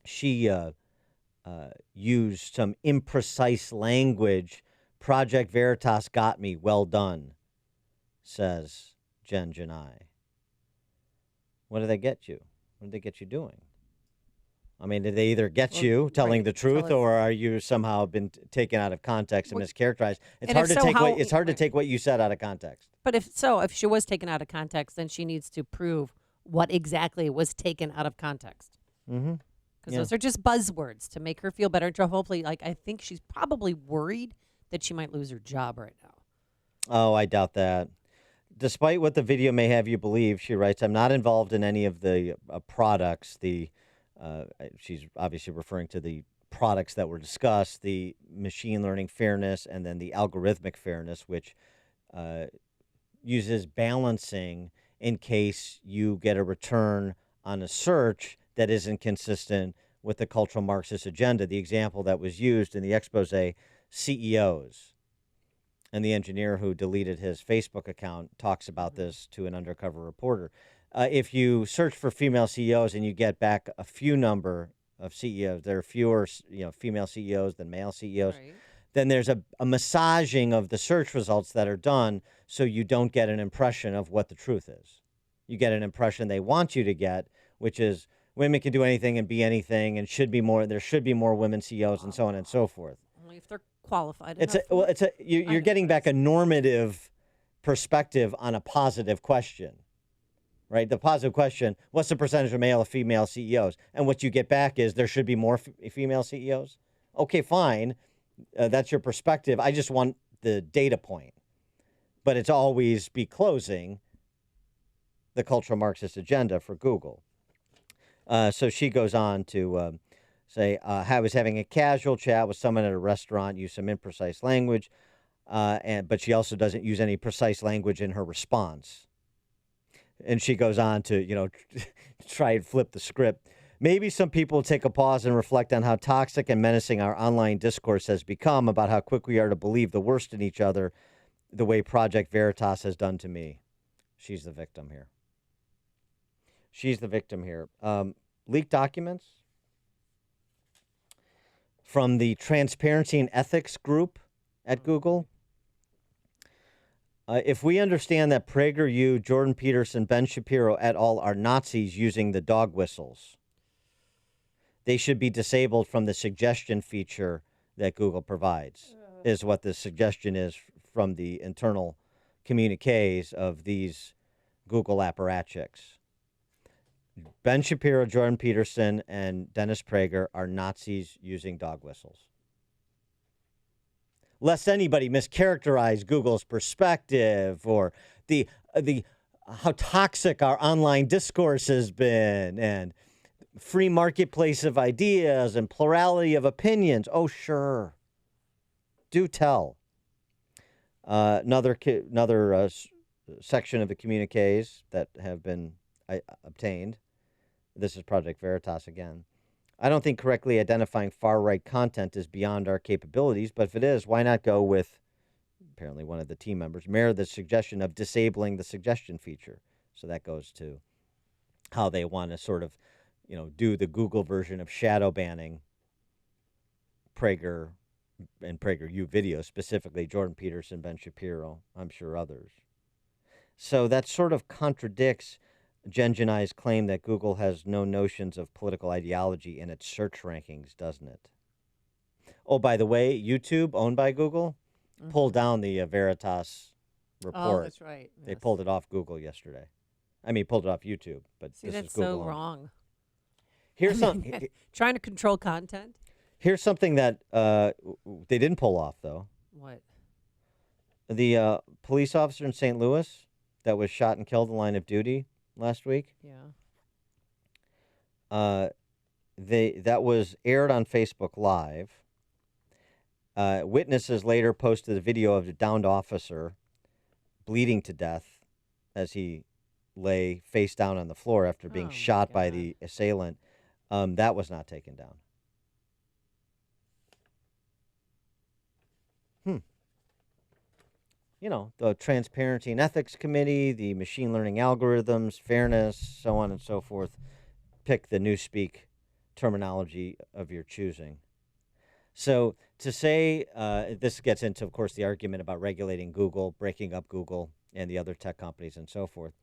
she used some imprecise language. Project Veritas got me. Well done, says Jen Janai. What did they get you? What did they get you doing? I mean, did they either get you telling the truth, or are you somehow been taken out of context and mischaracterized? It's hard to take it's hard to take what you said out of context. But if she was taken out of context, then she needs to prove what exactly was taken out of context. Mm-hmm. Because those are just buzzwords to make her feel better. And to hopefully, I think she's probably worried that she might lose her job right now. Oh, I doubt that. Despite what the video may have you believe, she writes, I'm not involved in any of the products. She's obviously referring to the products that were discussed, the machine learning fairness, and then the algorithmic fairness, which uses balancing in case you get a return on a search that isn't consistent with the cultural Marxist agenda. The example that was used in the expose, CEOs. And the engineer who deleted his Facebook account talks about this to an undercover reporter. If you search for female CEOs and you get back a few number of CEOs, there are fewer female CEOs than male CEOs, right. Then there's a massaging of the search results that are done so you don't get an impression of what the truth is. You get an impression they want you to get, which is women can do anything and be anything and there should be more women CEOs and so on and so forth. Only if they're qualified. You're getting back a normative perspective on a positive question. right? The positive question, what's the percentage of male or female CEOs? And what you get back is there should be more female CEOs. Okay, fine. That's your perspective. I just want the data point. But it's always be closing the cultural Marxist agenda for Google. So she goes on to say, I was having a casual chat with someone at a restaurant, used some imprecise language, but she also doesn't use any precise language in her response. And she goes on to, try and flip the script. Maybe some people take a pause and reflect on how toxic and menacing our online discourse has become, about how quick we are to believe the worst in each other, the way Project Veritas has done to me. She's the victim here. Leaked documents from the Transparency and Ethics group at Google. If we understand that PragerU, Jordan Peterson, Ben Shapiro et al. Are Nazis using the dog whistles, they should be disabled from the suggestion feature that Google provides, is what the suggestion is from the internal communiques of these Google apparatchiks. Ben Shapiro, Jordan Peterson, and Dennis Prager are Nazis using dog whistles. Lest anybody mischaracterize Google's perspective or the how toxic our online discourse has been, and free marketplace of ideas and plurality of opinions. Oh, sure. Do tell. Another section of the communiques that have been obtained. This is Project Veritas again. I don't think correctly identifying far-right content is beyond our capabilities, but if it is, why not go with, apparently one of the team members, mirror the suggestion of disabling the suggestion feature. So that goes to how they want to sort of, do the Google version of shadow banning Prager and PragerU videos, specifically Jordan Peterson, Ben Shapiro, I'm sure others. So that sort of contradicts Jen Janai's claim that Google has no notions of political ideology in its search rankings, doesn't it? Oh, by the way, YouTube, owned by Google, pulled down the Veritas report. Oh, that's right. They pulled it off Google yesterday. I mean, pulled it off YouTube, but See, this that's is Google so owned. wrong. Here's trying to control content. Here's something that they didn't pull off, though. What? The police officer in St. Louis that was shot and killed in line of duty last week. Yeah. That was aired on Facebook Live. Witnesses later posted a video of the downed officer bleeding to death as he lay face down on the floor after being shot by the assailant. That was not taken down. The Transparency and Ethics Committee, the machine learning algorithms, fairness, so on and so forth, pick the newspeak terminology of your choosing. So to say, this gets into, of course, the argument about regulating Google, breaking up Google and the other tech companies and so forth.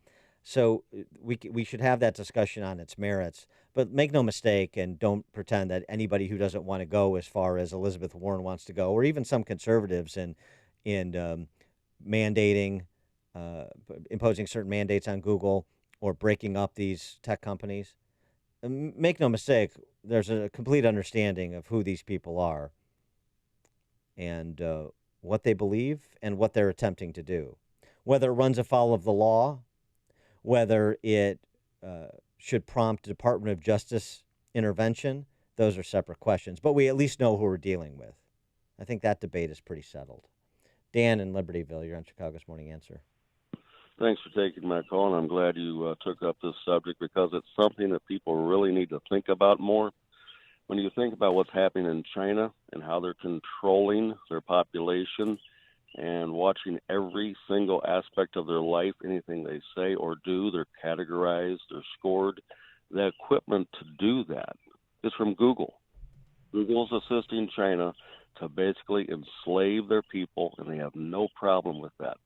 So we should have that discussion on its merits, but make no mistake and don't pretend that anybody who doesn't want to go as far as Elizabeth Warren wants to go, or even some conservatives in mandating, imposing certain mandates on Google or breaking up these tech companies. Make no mistake, there's a complete understanding of who these people are and what they believe and what they're attempting to do. Whether it runs afoul of the law, whether it should prompt Department of Justice intervention, those are separate questions. But we at least know who we're dealing with. I think that debate is pretty settled. Dan in Libertyville, you're on Chicago's Morning Answer. Thanks for taking my call, and I'm glad you took up this subject because it's something that people really need to think about more. When you think about what's happening in China and how they're controlling their population and watching every single aspect of their life, anything they say or do, they're categorized, they're scored. The equipment to do that is from Google. Google's assisting China to basically enslave their people, and they have no problem with that.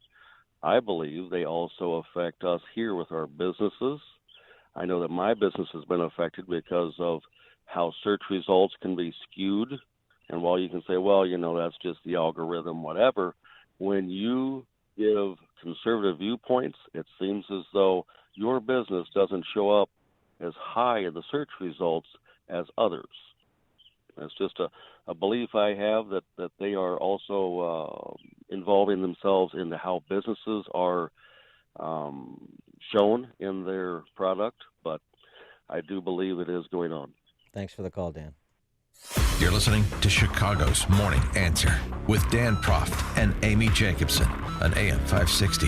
I believe they also affect us here with our businesses. I know that my business has been affected because of how search results can be skewed. And while you can say, well, that's just the algorithm, whatever, when you give conservative viewpoints, it seems as though your business doesn't show up as high in the search results as others. That's just a belief I have that they are also involving themselves into how businesses are shown in their product, but I do believe it is going on. Thanks for the call, Dan. You're listening to Chicago's Morning Answer with Dan Proft and Amy Jacobson on AM 560.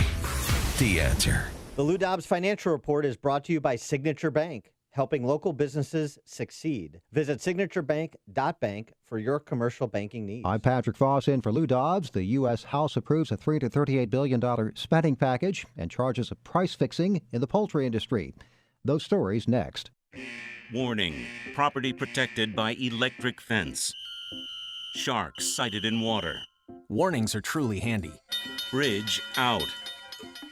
The Answer. The Lou Dobbs Financial Report is brought to you by Signature Bank, helping local businesses succeed. Visit signaturebank.bank for your commercial banking needs. I'm Patrick Foss in for Lou Dobbs. The U.S. House approves a $3 to $38 billion spending package and charges of price fixing in the poultry industry. Those stories next. Warning, property protected by electric fence. Sharks sighted in water. Warnings are truly handy. Bridge out.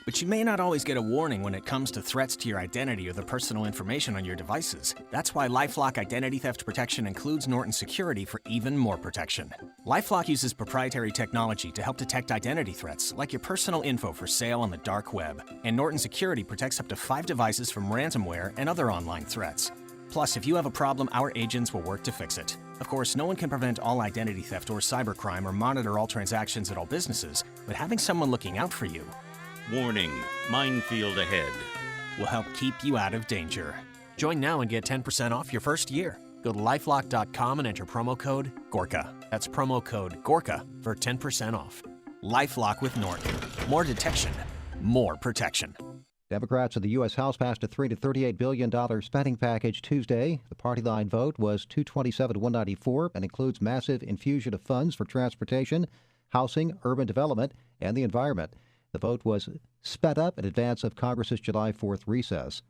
But you may not always get a warning when it comes to threats to your identity or the personal information on your devices. That's why LifeLock Identity Theft Protection includes Norton Security for even more protection. LifeLock uses proprietary technology to help detect identity threats, like your personal info for sale on the dark web. And Norton Security protects up to 5 devices from ransomware and other online threats. Plus, if you have a problem, our agents will work to fix it. Of course, no one can prevent all identity theft or cybercrime or monitor all transactions at all businesses, but having someone looking out for you, Warning, minefield ahead, will help keep you out of danger. Join now and get 10% off your first year. Go to lifelock.com and enter promo code GORKA. That's promo code GORKA for 10% off. LifeLock with Norton. More detection, more protection. Democrats in the U.S. House passed a $3 to $38 billion spending package Tuesday. The party line vote was 227 to 194 and includes massive infusion of funds for transportation, housing, urban development, and the environment. The vote was sped up in advance of Congress's July 4th recess.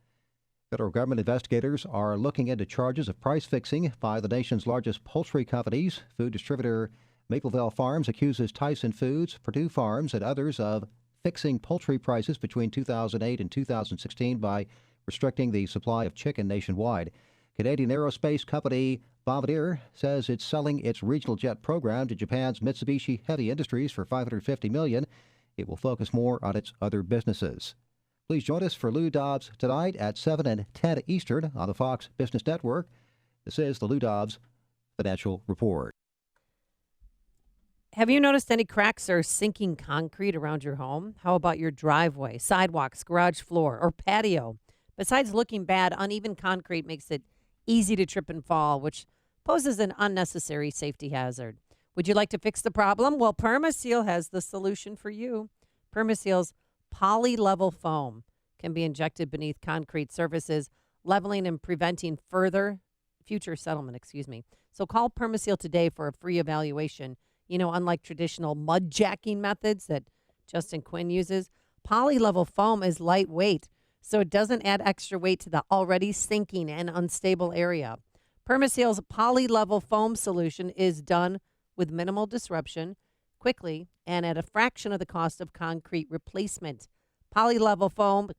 Federal government investigators are looking into charges of price fixing by the nation's largest poultry companies. Food distributor Mapleville Farms accuses Tyson Foods, Purdue Farms, and others of fixing poultry prices between 2008 and 2016 by restricting the supply of chicken nationwide. Canadian aerospace company Bombardier says it's selling its regional jet program to Japan's Mitsubishi Heavy Industries for $550 million. It will focus more on its other businesses. Please join us for Lou Dobbs tonight at 7 and 10 Eastern on the Fox Business Network. This is the Lou Dobbs Financial Report. Have you noticed any cracks or sinking concrete around your home? How about your driveway, sidewalks, garage floor, or patio? Besides looking bad, uneven concrete makes it easy to trip and fall, which poses an unnecessary safety hazard. Would you like to fix the problem? Well, Permaseal has the solution for you. Permaseal's poly-level foam can be injected beneath concrete surfaces, leveling and preventing future settlement. So call Permaseal today for a free evaluation. You know, unlike traditional mud jacking methods that Justin Quinn uses, poly-level foam is lightweight, so it doesn't add extra weight to the already sinking and unstable area. Permaseal's poly-level foam solution is done with minimal disruption, quickly, and at a fraction of the cost of concrete replacement. Poly-level foam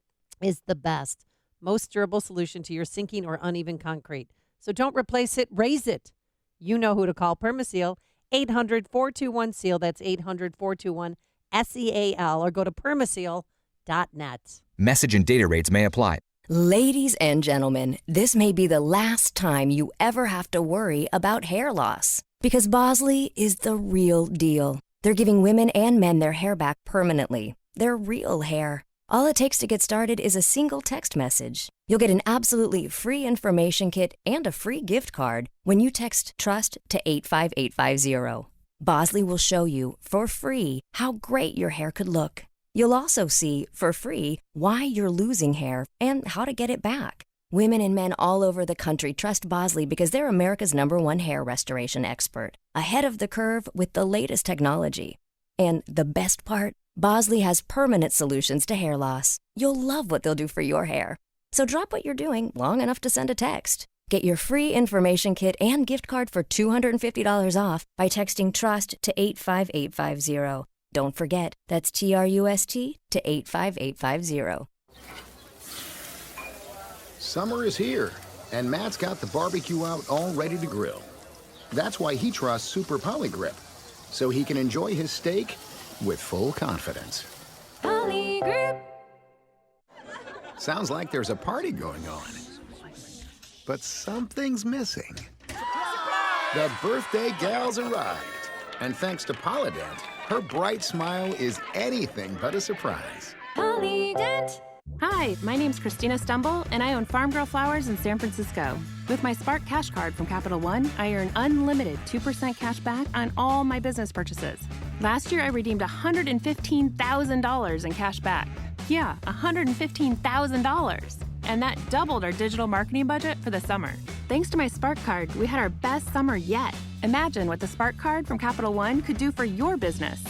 is the best, most durable solution to your sinking or uneven concrete. So don't replace it, raise it. You know who to call. Permaseal, 800-421-SEAL. That's 800-421-SEAL. Or go to permaseal.net. Message and data rates may apply. Ladies and gentlemen, this may be the last time you ever have to worry about hair loss. Because Bosley is the real deal. They're giving women and men their hair back permanently. Their real hair. All it takes to get started is a single text message. You'll get an absolutely free information kit and a free gift card when you text TRUST to 85850. Bosley will show you, for free, how great your hair could look. You'll also see, for free, why you're losing hair and how to get it back. Women and men all over the country trust Bosley because they're America's #1 hair restoration expert. Ahead of the curve with the latest technology. And the best part? Bosley has permanent solutions to hair loss. You'll love what they'll do for your hair. So drop what you're doing long enough to send a text. Get your free information kit and gift card for $250 off by texting TRUST to 85850. Don't forget, that's TRUST to 85850. Summer is here, and Matt's got the barbecue out all ready to grill. That's why he trusts Super Poly Grip, so he can enjoy his steak with full confidence. Poly Grip. Sounds like there's a party going on. But something's missing. The birthday gal's arrived. And thanks to Polydent, her bright smile is anything but a surprise. Polydent. Hi, my name's Christina Stumble, and I own Farm Girl Flowers in San Francisco. With my Spark Cash Card from Capital One, I earn unlimited 2% cash back on all my business purchases. Last year, I redeemed $115,000 in cash back. Yeah, $115,000. And that doubled our digital marketing budget for the summer. Thanks to my Spark Card, we had our best summer yet. Imagine what the Spark Card from Capital One could do for your business.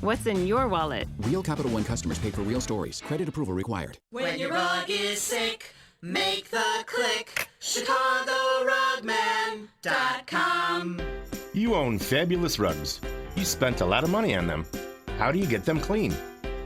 What's in your wallet? Real Capital One customers pay for real stories. Credit approval required. When your rug is sick, make the click. ChicagoRugman.com. You own fabulous rugs. You spent a lot of money on them. How do you get them clean?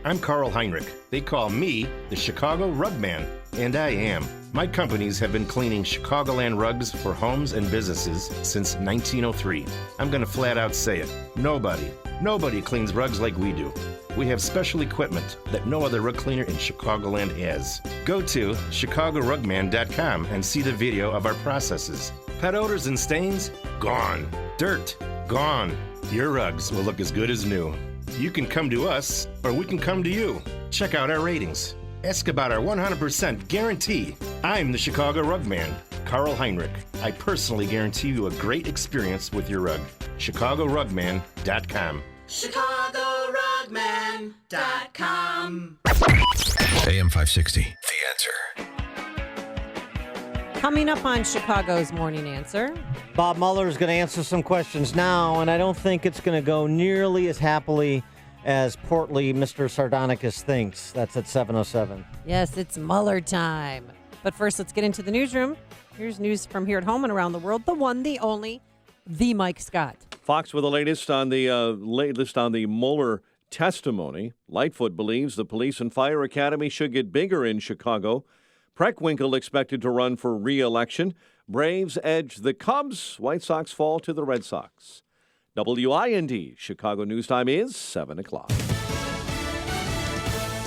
I'm Carl Heinrich. They call me the Chicago Rugman, and I am. My companies have been cleaning Chicagoland rugs for homes and businesses since 1903. I'm going to flat out say it. Nobody cleans rugs like we do. We have special equipment that no other rug cleaner in Chicagoland has. Go to ChicagoRugman.com and see the video of our processes. Pet odors and stains? Gone. Dirt? Gone. Your rugs will look as good as new. You can come to us, or we can come to you. Check out our ratings. Ask about our 100% guarantee. I'm the Chicago Rugman, Carl Heinrich. I personally guarantee you a great experience with your rug. ChicagoRugman.com. ChicagoRugman.com. AM 560, The Answer. Coming up on Chicago's Morning Answer. Bob Mueller is going to answer some questions now, and I don't think it's going to go nearly as happily as portly Mr. Sardonicus thinks. That's at 7:07. Yes, it's Mueller time. But first, let's get into the newsroom. Here's news from here at home and around the world. The one, the only, the Mike Scott. Fox with the latest on the Mueller testimony. Lightfoot believes the police and fire academy should get bigger in Chicago. Preckwinkle expected to run for re-election. Braves edge the Cubs. White Sox fall to the Red Sox. WIND, Chicago News Time is 7 o'clock.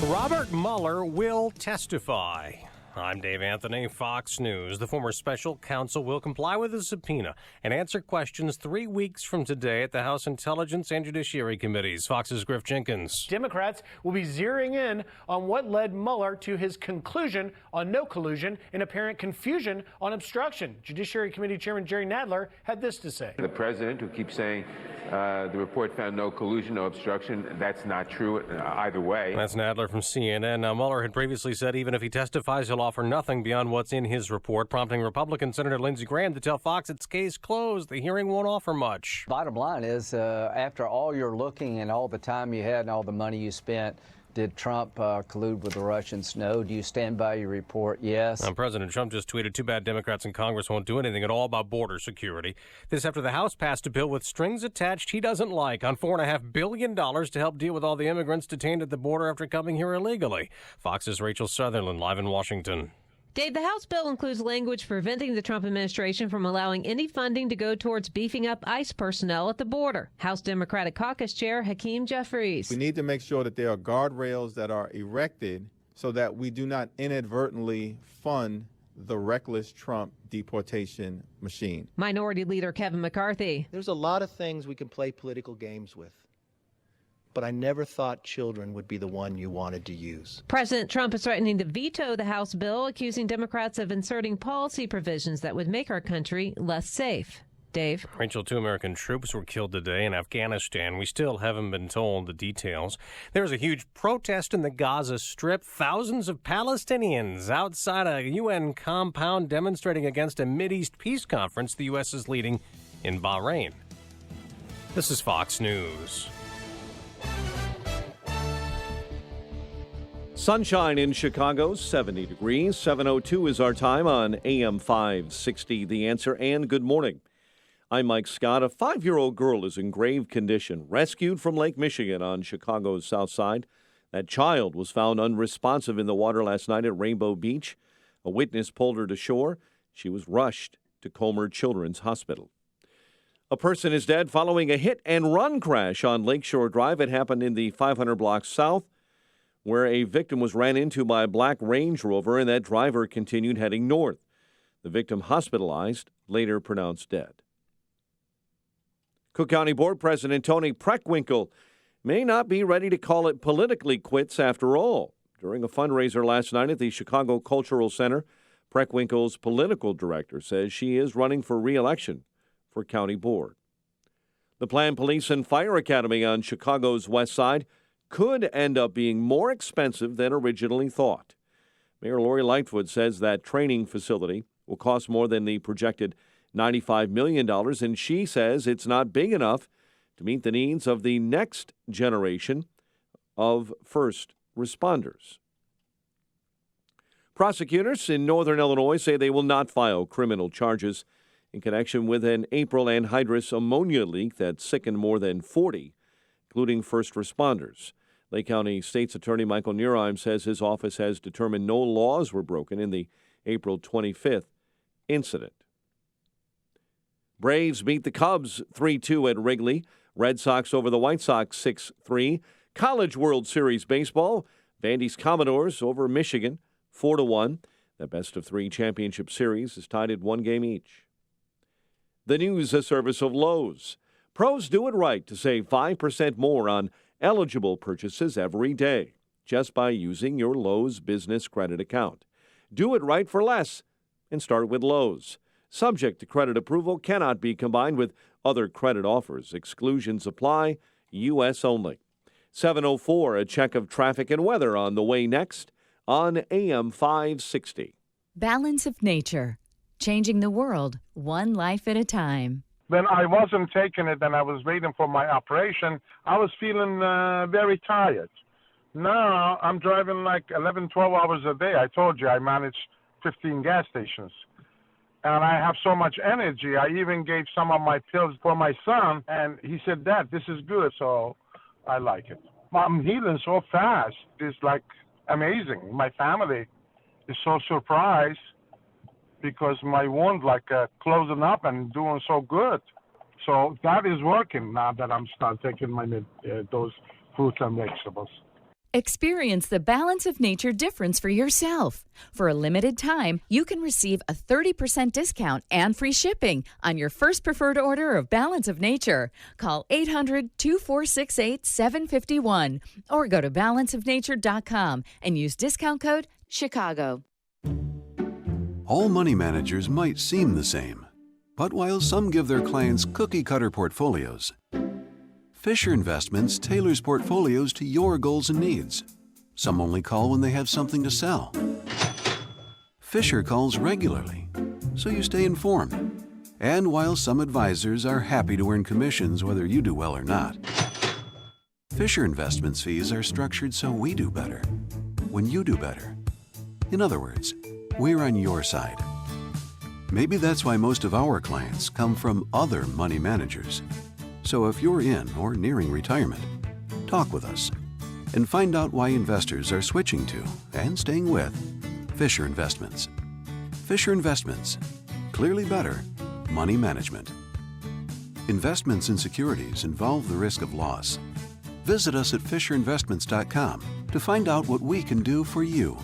Robert Mueller will testify. I'm Dave Anthony, Fox News. The former special counsel will comply with a subpoena and answer questions 3 weeks from today at the House Intelligence and Judiciary Committees. Fox's Griff Jenkins. Democrats will be zeroing in on what led Mueller to his conclusion on no collusion and apparent confusion on obstruction. Judiciary Committee Chairman Jerry Nadler had this to say. The president, who keeps saying the report found no collusion, no obstruction, that's not true either way. That's Nadler from CNN. Now, Mueller had previously said even if he testifies, he'll offer nothing beyond what's in his report, prompting Republican Senator Lindsey Graham to tell Fox it's case closed. The hearing won't offer much. Bottom line is, after all your looking and all the time you had and all the money you spent, did Trump collude with the Russians? No. Do you stand by your report? Yes. President Trump just tweeted, too bad Democrats in Congress won't do anything at all about border security. This after the House passed a bill with strings attached he doesn't like on $4.5 billion to help deal with all the immigrants detained at the border after coming here illegally. Fox's Rachel Sutherland live in Washington. Dave, the House bill includes language preventing the Trump administration from allowing any funding to go towards beefing up ICE personnel at the border. House Democratic Caucus Chair Hakeem Jeffries. We need to make sure that there are guardrails that are erected so that we do not inadvertently fund the reckless Trump deportation machine. Minority Leader Kevin McCarthy. There's a lot of things we can play political games with, but I never thought children would be the one you wanted to use. President Trump is threatening to veto the House bill, accusing Democrats of inserting policy provisions that would make our country less safe. Dave. Rachel, 2 American troops were killed today in Afghanistan. We still haven't been told the details. There's a huge protest in the Gaza Strip. Thousands of Palestinians outside a UN compound demonstrating against a Mideast peace conference the U.S. is leading in Bahrain. This is Fox News. Sunshine in Chicago, 70 degrees. 7:02 is our time on AM 560. The Answer, and good morning. I'm Mike Scott. A 5-year-old girl is in grave condition, rescued from Lake Michigan on Chicago's south side. That child was found unresponsive in the water last night at Rainbow Beach. A witness pulled her to shore. She was rushed to Comer Children's Hospital. A person is dead following a hit-and-run crash on Lakeshore Drive. It happened in the 500 block south. where a victim was ran into by a black Range Rover and that driver continued heading north. The victim hospitalized, later pronounced dead. Cook County Board President Tony Preckwinkle may not be ready to call it politically quits after all. During a fundraiser last night at the Chicago Cultural Center, Preckwinkle's political director says she is running for re-election for county board. The planned police and fire academy on Chicago's west side could end up being more expensive than originally thought. Mayor Lori Lightfoot says that training facility will cost more than the projected $95 million, and she says it's not big enough to meet the needs of the next generation of first responders. Prosecutors in northern Illinois say they will not file criminal charges in connection with an April anhydrous ammonia leak that sickened more than 40, including first responders. Lake County State's Attorney Michael Nierheim says his office has determined no laws were broken in the April 25th incident. Braves beat the Cubs 3-2 at Wrigley. Red Sox over the White Sox 6-3. College World Series baseball, Vandy's Commodores over Michigan 4-1. The best-of-3 championship series is tied at 1 game each. The news, a service of Lowe's. Pros do it right to save 5% more on eligible purchases every day just by using your Lowe's business credit account. Do it right for less and start with Lowe's. Subject to credit approval, cannot be combined with other credit offers. Exclusions apply. U.S. only. 7:04, a check of traffic and weather on the way next on AM 560. Balance of Nature. Changing the world, one life at a time. When I wasn't taking it and I was waiting for my operation, I was feeling very tired. Now I'm driving like 11, 12 hours a day. I told you I manage 15 gas stations. And I have so much energy. I even gave some of my pills for my son, and he said, Dad, this is good, so I like it. I'm healing so fast. It's like amazing. My family is so surprised because my wound closing up and doing so good. So that is working now that I'm start taking my those fruits and vegetables. Experience the Balance of Nature difference for yourself. For a limited time, you can receive a 30% discount and free shipping on your first preferred order of Balance of Nature. Call 800-2468-751 or go to balanceofnature.com and use discount code CHICAGO. All money managers might seem the same, but while some give their clients cookie-cutter portfolios, Fisher Investments tailors portfolios to your goals and needs. Some only call when they have something to sell. Fisher calls regularly, so you stay informed. And while some advisors are happy to earn commissions whether you do well or not, Fisher Investments fees are structured so we do better when you do better. In other words, we're on your side. Maybe that's why most of our clients come from other money managers. So if you're in or nearing retirement, talk with us and find out why investors are switching to and staying with Fisher Investments. Fisher Investments. Clearly better money management. Investments in securities involve the risk of loss. Visit us at FisherInvestments.com to find out what we can do for you.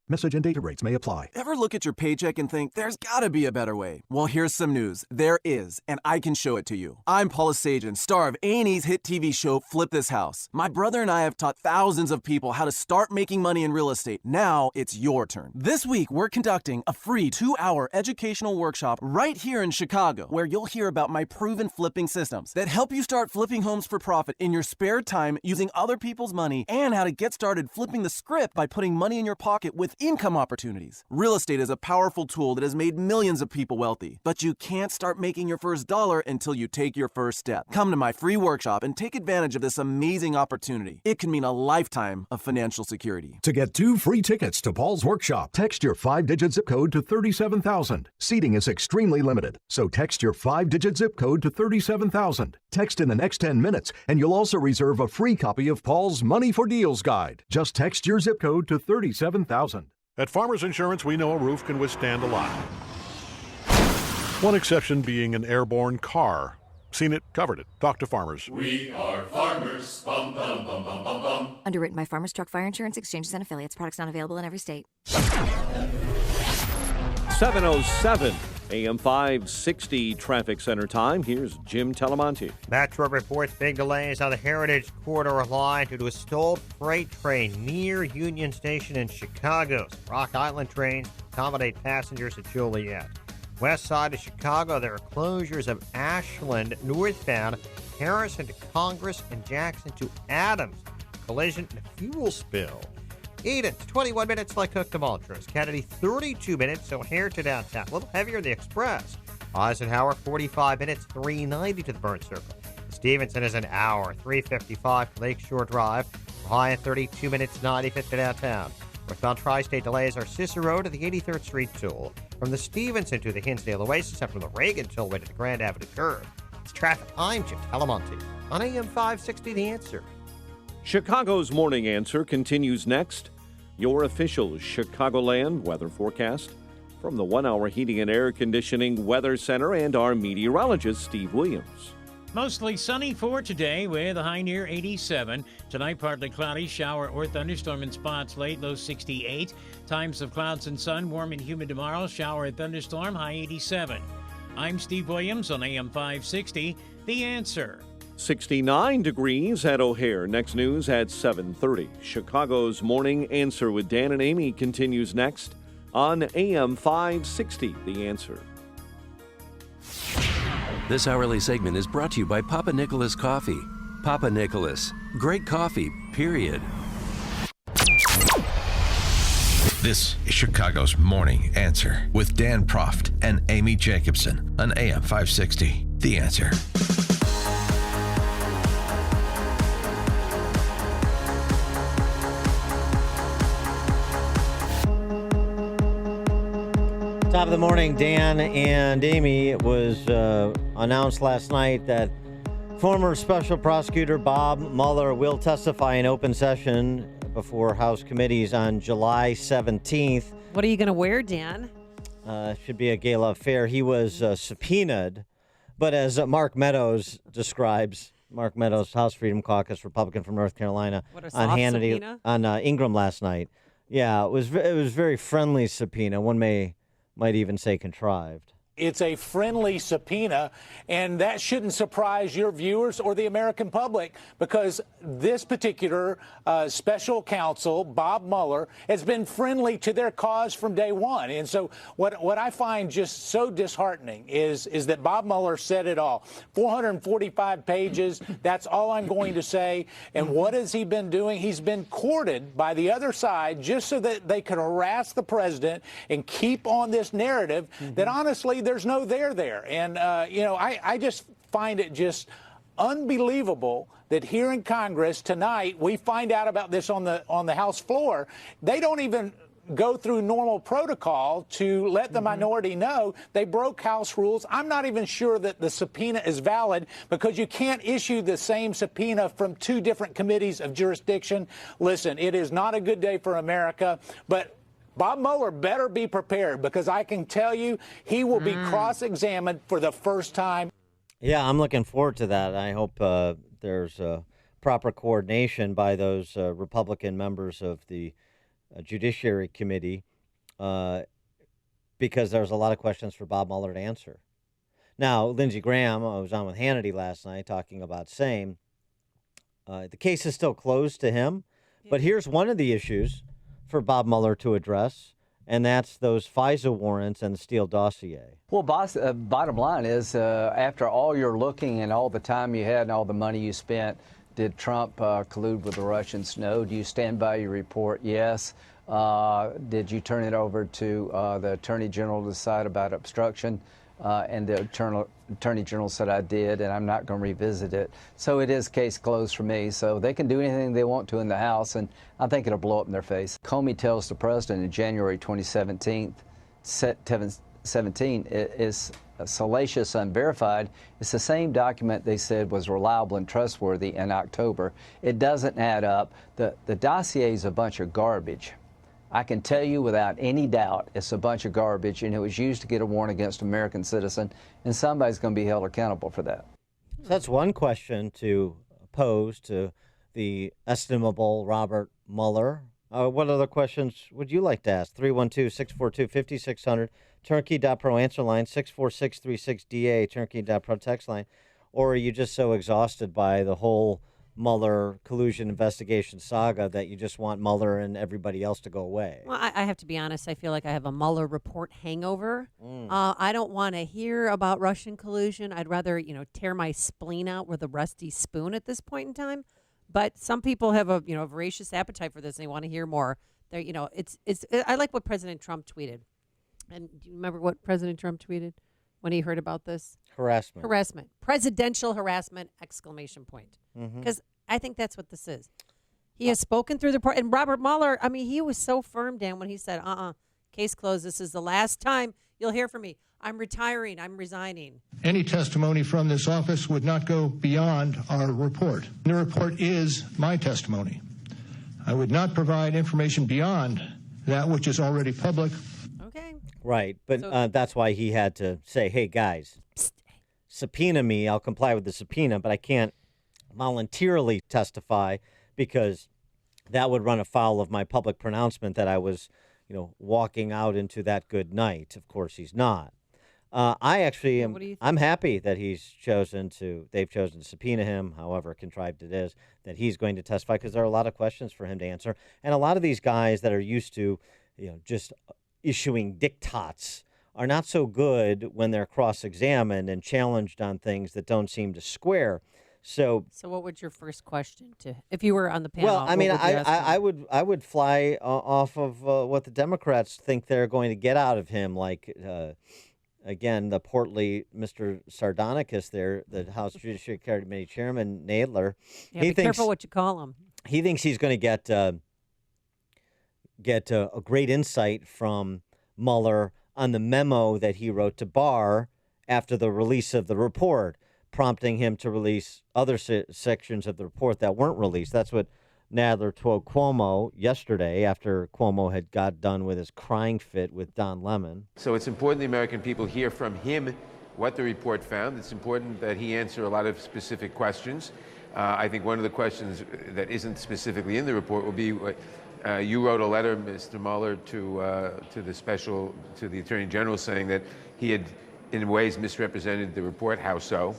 Message and data rates may apply. Ever look at your paycheck and think, there's gotta be a better way? Well, here's some news. There is, and I can show it to you. I'm Paula Sajan, star of A&E's hit TV show, Flip This House. My brother and I have taught thousands of people how to start making money in real estate. Now it's your turn. This week, we're conducting a free 2-hour educational workshop right here in Chicago, where you'll hear about my proven flipping systems that help you start flipping homes for profit in your spare time using other people's money, and how to get started flipping the script by putting money in your pocket with income opportunities. Real estate is a powerful tool that has made millions of people wealthy, but you can't start making your first dollar until you take your first step. Come to my free workshop and take advantage of this amazing opportunity. It can mean a lifetime of financial security. To get 2 free tickets to Paul's workshop, text your 5-digit zip code to 37,000. Seating is extremely limited, so text your 5-digit zip code to 37,000. Text in the next 10 minutes, and you'll also reserve a free copy of Paul's Money for Deals guide. Just text your zip code to 37,000. At Farmers Insurance, we know a roof can withstand a lot. One exception being an airborne car. Seen it, covered it. Talk to farmers. We are farmers. Bum, bum, bum, bum, bum, bum. Underwritten by Farmers Truck Fire Insurance Exchanges and Affiliates. Products not available in every state. 7:07 AM 560 traffic center time. Here's Jim Telemonte. Metro reports big delays on the Heritage Corridor line due to a stalled freight train near Union Station in Chicago. Rock Island trains accommodate passengers at Joliet. West side of Chicago, there are closures of Ashland northbound, Harrison to Congress, and Jackson to Adams. Collision and a fuel spill. Eden, 21 minutes like Cook to Montrose. Kennedy, 32 minutes, so O'Hare to downtown. A little heavier in the Express. Eisenhower, 45 minutes, 390 to the Burn Circle. Stevenson is an hour, 355 to Lakeshore Drive. Ohio, 32 minutes, 95 to downtown. Northbound Tri-State delays are Cicero to the 83rd Street Toll. From the Stevenson to the Hinsdale Oasis and from the Reagan Tollway to the Grand Avenue Curve. It's traffic. I'm Jim Telemonte on AM 560 The Answer. Chicago's Morning Answer continues next. Your official Chicagoland weather forecast from the 1 Hour Heating and Air Conditioning Weather Center and our meteorologist, Steve Williams. Mostly sunny for today with a high near 87. Tonight, partly cloudy, shower or thunderstorm in spots late, low 68. Times of clouds and sun, warm and humid tomorrow, shower or thunderstorm, high 87. I'm Steve Williams on AM 560, The Answer. 69 degrees at O'Hare. Next news at 7:30. Chicago's Morning Answer with Dan and Amy continues next on AM 560, The Answer. This hourly segment is brought to you by Papa Nicholas Coffee. Papa Nicholas, great coffee, period. This is Chicago's Morning Answer with Dan Proft and Amy Jacobson on AM 560, The Answer. Top of the morning, Dan and Amy. It was announced last night that former special prosecutor Bob Mueller will testify in open session before House committees on July 17th. What are you going to wear, Dan? Should be a gala affair. He was subpoenaed, but as Mark Meadows describes, Mark Meadows, House Freedom Caucus, Republican from North Carolina, on Hannity, subpoena? on Ingram last night. Yeah, it was very friendly subpoena. One might even say contrived. It's a friendly subpoena, and that shouldn't surprise your viewers or the American public, because this particular special counsel, Bob Mueller, has been friendly to their cause from day one. And so what I find just so disheartening is that Bob Mueller said it all. 445 pages, that's all I'm going to say. And what has he been doing? He's been courted by the other side just so that they could harass the president and keep on this narrative that honestly there's no there. And, I just find it just unbelievable that here in Congress tonight we find out about this on the House floor. They don't even go through normal protocol to let the minority know. They broke House rules. I'm not even sure that the subpoena is valid because you can't issue the same subpoena from two different committees of jurisdiction. Listen, it is not a good day for America, but Bob Mueller better be prepared, because I can tell you he will be cross-examined for the first time. Yeah, I'm looking forward to that. I hope there's proper coordination by those Republican members of the Judiciary Committee, because there's a lot of questions for Bob Mueller to answer. Now, Lindsey Graham, I was on with Hannity last night talking about same. The case is still closed to him, but here's one of the issues for Bob Mueller to address, and that's those FISA warrants and the Steele dossier. Well, bottom line is, after all your looking and all the time you had and all the money you spent, did Trump collude with the Russians? No. Do you stand by your report? Yes. Did you turn it over to the Attorney General to decide about obstruction? And the Attorney General said I did, and I'm not going to revisit it. So it is case closed for me. So they can do anything they want to in the House, and I think it'll blow up in their face. Comey tells the president in January 2017, is salacious, unverified. It's the same document they said was reliable and trustworthy in October. It doesn't add up. The dossier is a bunch of garbage. I can tell you without any doubt it's a bunch of garbage, and it was used to get a warrant against an American citizen, and somebody's going to be held accountable for that. So that's one question to pose to the estimable Robert Mueller. What other questions would you like to ask? 312-642-5600, turnkey.pro answer line, 64636DA, turnkey.pro text line. Or are you just so exhausted by the whole Mueller collusion investigation saga that you just want Mueller and everybody else to go away? Well, I have to be honest. I feel like I have a Mueller report hangover. I don't want to hear about Russian collusion. I'd rather, tear my spleen out with a rusty spoon at this point in time. But some people have a, voracious appetite for this and they want to hear more. They're, I like what President Trump tweeted. And do you remember what President Trump tweeted when he heard about this? Harassment. Presidential harassment, exclamation point. Because I think that's what this is. He has spoken through the report. And Robert Mueller, he was so firm, Dan, when he said, case closed. This is the last time you'll hear from me. I'm retiring. I'm resigning. Any testimony from this office would not go beyond our report. The report is my testimony. I would not provide information beyond that which is already public. Okay. Right, but that's why he had to say, hey, guys, subpoena me. I'll comply with the subpoena, but I can't voluntarily testify because that would run afoul of my public pronouncement that I was, walking out into that good night. Of course, he's not. I actually am. I'm happy that they've chosen to subpoena him, however contrived it is, that he's going to testify because there are a lot of questions for him to answer. And a lot of these guys that are used to, just issuing diktats are not so good when they're cross-examined and challenged on things that don't seem to square. So what would your first question if you were on the panel? Well, I would fly off of what the Democrats think they're going to get out of him, like. Again, the portly Mr. Sardonicus there, the House Judiciary Committee Chairman Nadler. Yeah, be careful what you call him. He thinks he's going to get a great insight from Mueller on the memo that he wrote to Barr after the release of the report, prompting him to release other sections of the report that weren't released. That's what Nadler told Cuomo yesterday after Cuomo had got done with his crying fit with Don Lemon. So it's important the American people hear from him what the report found. It's important that he answer a lot of specific questions. I think one of the questions that isn't specifically in the report will be you wrote a letter, Mr. Mueller, to the Attorney General saying that he had in ways misrepresented the report. How so?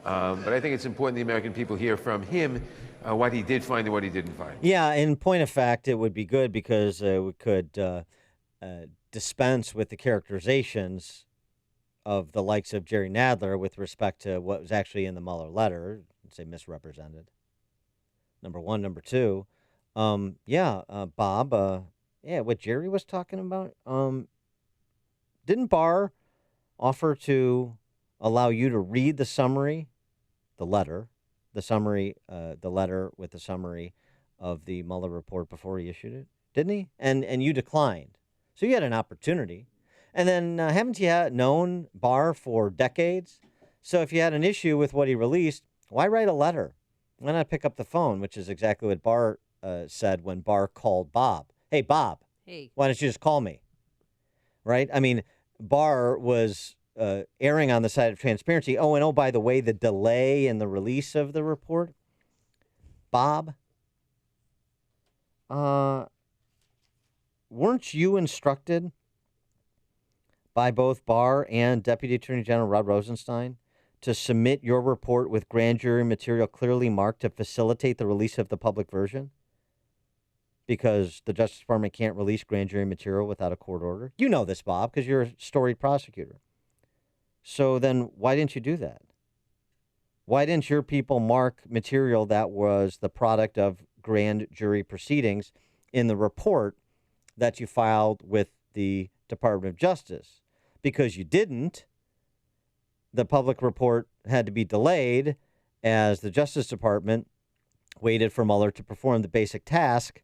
But I think it's important the American people hear from him what he did find and what he didn't find. Yeah, in point of fact, it would be good because we could dispense with the characterizations of the likes of Jerry Nadler with respect to what was actually in the Mueller letter, say misrepresented. Number one. Number two, Bob, what Jerry was talking about, didn't Barr offer to allow you to read the summary, the letter with the summary of the Mueller report before he issued it, didn't he? And you declined. So you had an opportunity. And then haven't you known Barr for decades? So if you had an issue with what he released, why write a letter? Why not pick up the phone, which is exactly what Barr said when Barr called Bob. Hey, Bob. Hey. Why don't you just call me? Right? I mean, Barr was erring on the side of transparency. Oh, by the way, the delay in the release of the report. Bob, weren't you instructed by both Barr and Deputy Attorney General Rod Rosenstein to submit your report with grand jury material clearly marked to facilitate the release of the public version? Because the Justice Department can't release grand jury material without a court order. You know this, Bob, because you're a storied prosecutor. So then why didn't you do that? Why didn't your people mark material that was the product of grand jury proceedings in the report that you filed with the Department of Justice? Because you didn't, the public report had to be delayed as the Justice Department waited for Mueller to perform the basic task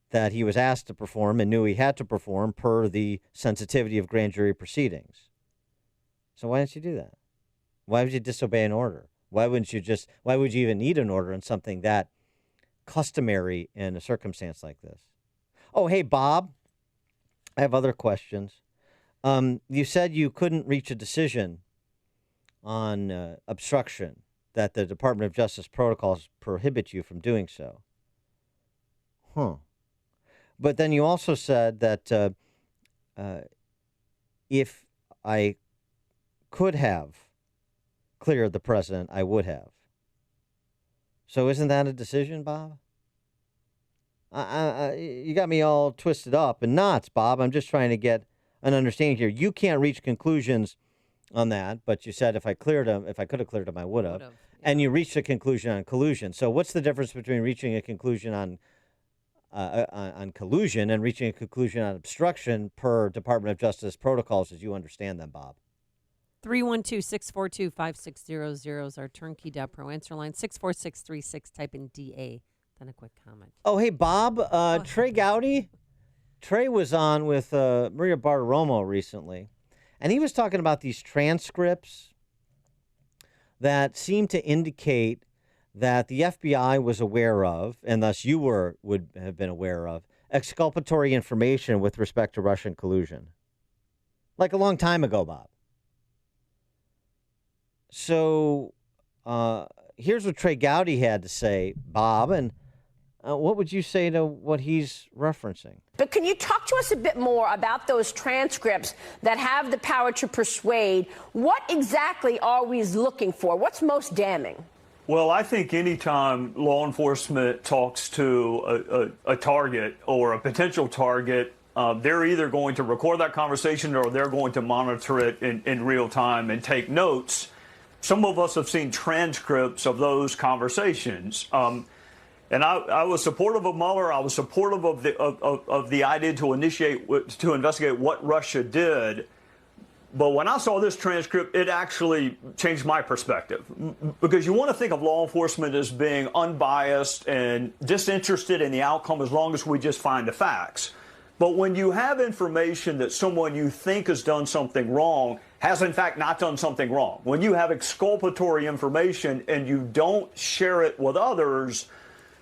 that he was asked to perform and knew he had to perform per the sensitivity of grand jury proceedings. So why didn't you do that? Why would you disobey an order? Why would you even need an order on something that customary in a circumstance like this? Oh, hey, Bob, I have other questions. You said you couldn't reach a decision on obstruction, that the Department of Justice protocols prohibit you from doing so. But then you also said that if I could have cleared the president, I would have. So isn't that a decision, Bob? You got me all twisted up in knots, Bob. I'm just trying to get an understanding here. You can't reach conclusions on that, but you said if I could have cleared him, I would have. And you reached a conclusion on collusion. So what's the difference between reaching a conclusion on collusion and reaching a conclusion on obstruction per Department of Justice protocols as you understand them, Bob? 312-642-5600 is our turnkey .pro answer line. 64636, type in DA, then a quick comment. Oh, hey, Bob, Trey Gowdy. Trey was on with Maria Bartiromo recently, and he was talking about these transcripts that seem to indicate that the FBI was aware of, and thus you would have been aware of, exculpatory information with respect to Russian collusion. Like a long time ago, Bob. So here's what Trey Gowdy had to say, Bob, and what would you say to what he's referencing? But can you talk to us a bit more about those transcripts that have the power to persuade? What exactly are we looking for? What's most damning? Well, I think anytime law enforcement talks to a target or a potential target, they're either going to record that conversation or they're going to monitor it in real time and take notes. Some of us have seen transcripts of those conversations. And I was supportive of Mueller. I was supportive of the idea to investigate what Russia did. But when I saw this transcript, it actually changed my perspective. Because you want to think of law enforcement as being unbiased and disinterested in the outcome as long as we just find the facts. But when you have information that someone you think has done something wrong has in fact not done something wrong, when you have exculpatory information and you don't share it with others,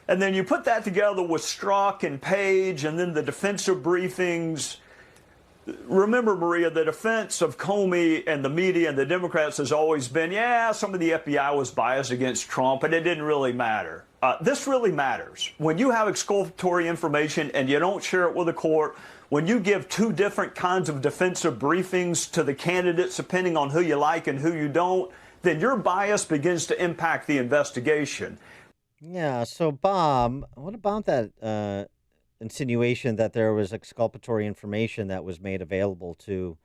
and then you put that together with Strzok and Page and then the defensive briefings. Remember, Maria, the defense of Comey and the media and the Democrats has always been, some of the FBI was biased against Trump and it didn't really matter. This really matters. When you have exculpatory information and you don't share it with the court, when you give two different kinds of defensive briefings to the candidates, depending on who you like and who you don't, then your bias begins to impact the investigation. Yeah, so Bob, what about that insinuation that there was exculpatory information that was made available to,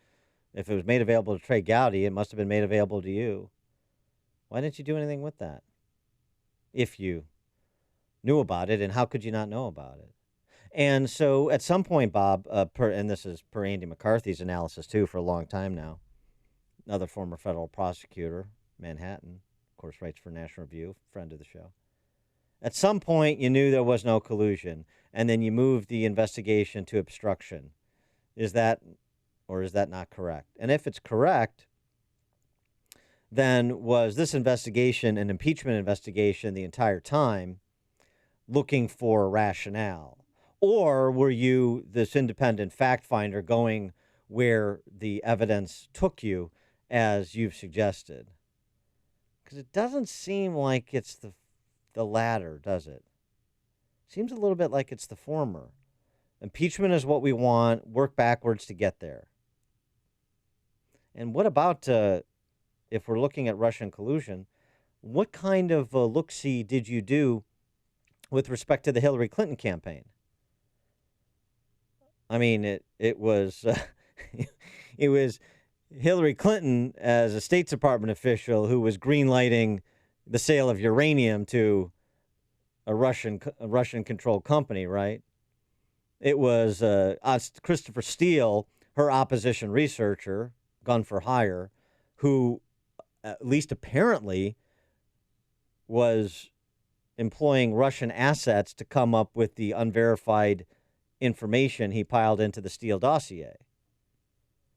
if it was made available to Trey Gowdy, it must have been made available to you. Why didn't you do anything with that? If you knew about it, and how could you not know about it? And so at some point, Bob, and this is per Andy McCarthy's analysis too for a long time now, another former federal prosecutor, Manhattan, of course writes for National Review, friend of the show. At some point, you knew there was no collusion, and then you moved the investigation to obstruction. Is that not correct? And if it's correct, then was this investigation an impeachment investigation the entire time, looking for a rationale? Or were you this independent fact finder going where the evidence took you, as you've suggested? Because it doesn't seem like it's the latter, does it? Seems a little bit like it's the former. Impeachment is what we want, work backwards to get there. And what about, if we're looking at Russian collusion, what kind of look-see did you do with respect to the Hillary Clinton campaign? I mean, it was it was Hillary Clinton as a State Department official who was greenlighting the sale of uranium to a Russian-controlled company, right? It was Christopher Steele, her opposition researcher, gun for hire, who at least apparently was employing Russian assets to come up with the unverified information he piled into the Steele dossier.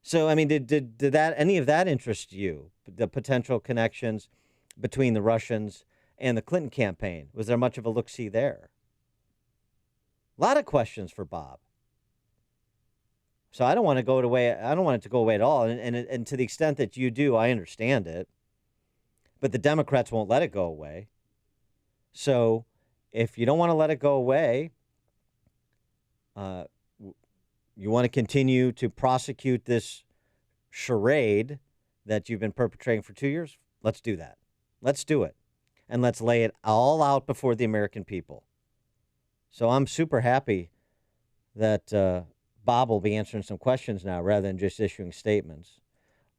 So, I mean, did that any of that interest you? The potential connections between the Russians and the Clinton campaign? Was there much of a look-see there? A lot of questions for Bob. So I don't want it to go away at all. And to the extent that you do, I understand it. but the Democrats won't let it go away. So if you don't want to let it go away, you want to continue to prosecute this charade that you've been perpetrating for 2 years, let's do that. Let's do it. And let's lay it all out before the American people. So I'm super happy that Bob will be answering some questions now rather than just issuing statements.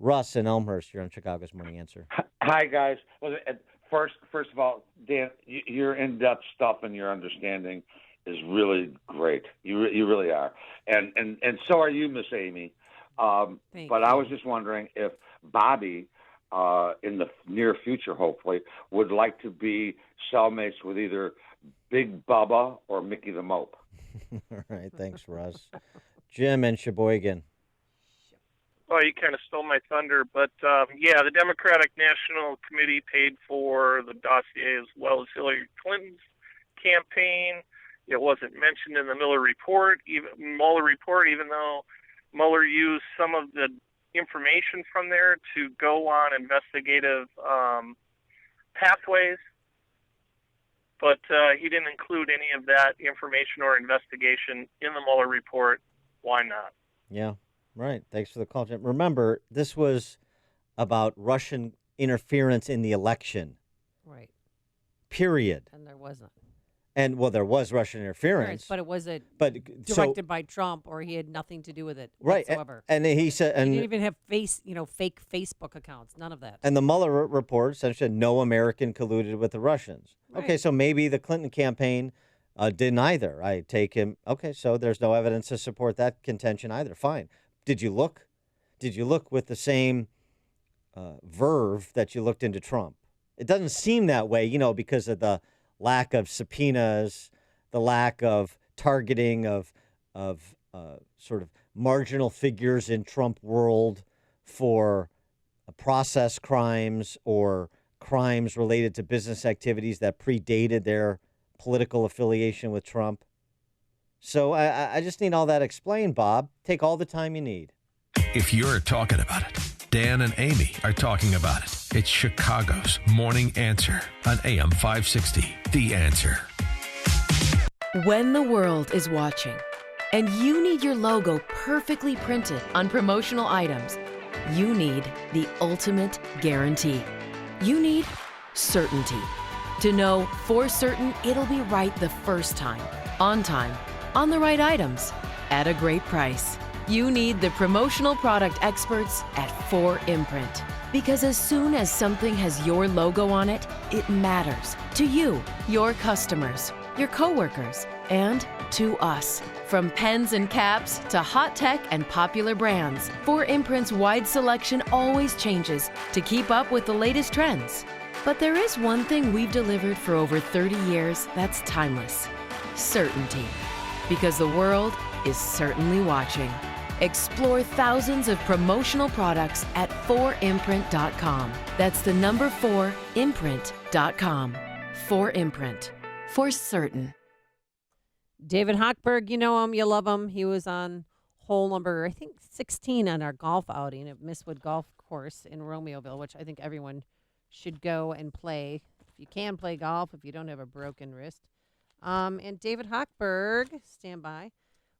Russ in Elmhurst, you're on Chicago's Morning Answer. Hi, guys. Well, first of all, Dan, your in-depth stuff and your understanding is really great. You really are, and so are you, Miss Amy. But I was just wondering if Bobby, in the near future, hopefully, would like to be cellmates with either Big Bubba or Mickey the Mope. All right, thanks, Russ. Jim in Sheboygan. Well, you kind of stole my thunder, but yeah, the Democratic National Committee paid for the dossier as well as Hillary Clinton's campaign. It wasn't mentioned in the Mueller report, even though Mueller used some of the information from there to go on investigative pathways. But he didn't include any of that information or investigation in the Mueller report. Why not? Yeah, right. Thanks for the call, Jim. Remember, this was about Russian interference in the election. Right. Period. And there wasn't. And, well, there was Russian interference. But it wasn't directed by Trump, or he had nothing to do with it right. whatsoever. And he said, and he didn't even have fake Facebook accounts. None of that. And the Mueller report essentially said no American colluded with the Russians. Right. Okay, so maybe the Clinton campaign didn't either. I take him. Okay, so there's no evidence to support that contention either. Fine. Did you look? Did you look with the same verve that you looked into Trump? It doesn't seem that way, because of the lack of subpoenas, the lack of targeting of sort of marginal figures in Trump world for process crimes or crimes related to business activities that predated their political affiliation with Trump. So I just need all that explained, Bob. Take all the time you need. If you're talking about it, Dan and Amy are talking about it. It's Chicago's Morning Answer on AM 560. The Answer. When the world is watching and you need your logo perfectly printed on promotional items, you need the ultimate guarantee. You need certainty. To know for certain it'll be right the first time, on the right items, at a great price. You need the promotional product experts at 4imprint. Because as soon as something has your logo on it, it matters to you, your customers, your coworkers, and to us. From pens and caps to hot tech and popular brands, 4imprint's wide selection always changes to keep up with the latest trends. But there is one thing we've delivered for over 30 years that's timeless: certainty. Because the world is certainly watching. Explore thousands of promotional products at 4imprint.com. That's the number 4imprint.com. 4imprint. For certain. David Hochberg, you know him, you love him. He was on hole number, I think, 16 on our golf outing at Mistwood Golf Course in Romeoville, which I think everyone should go and play. If you can play golf, if you don't have a broken wrist. And David Hochberg, stand by,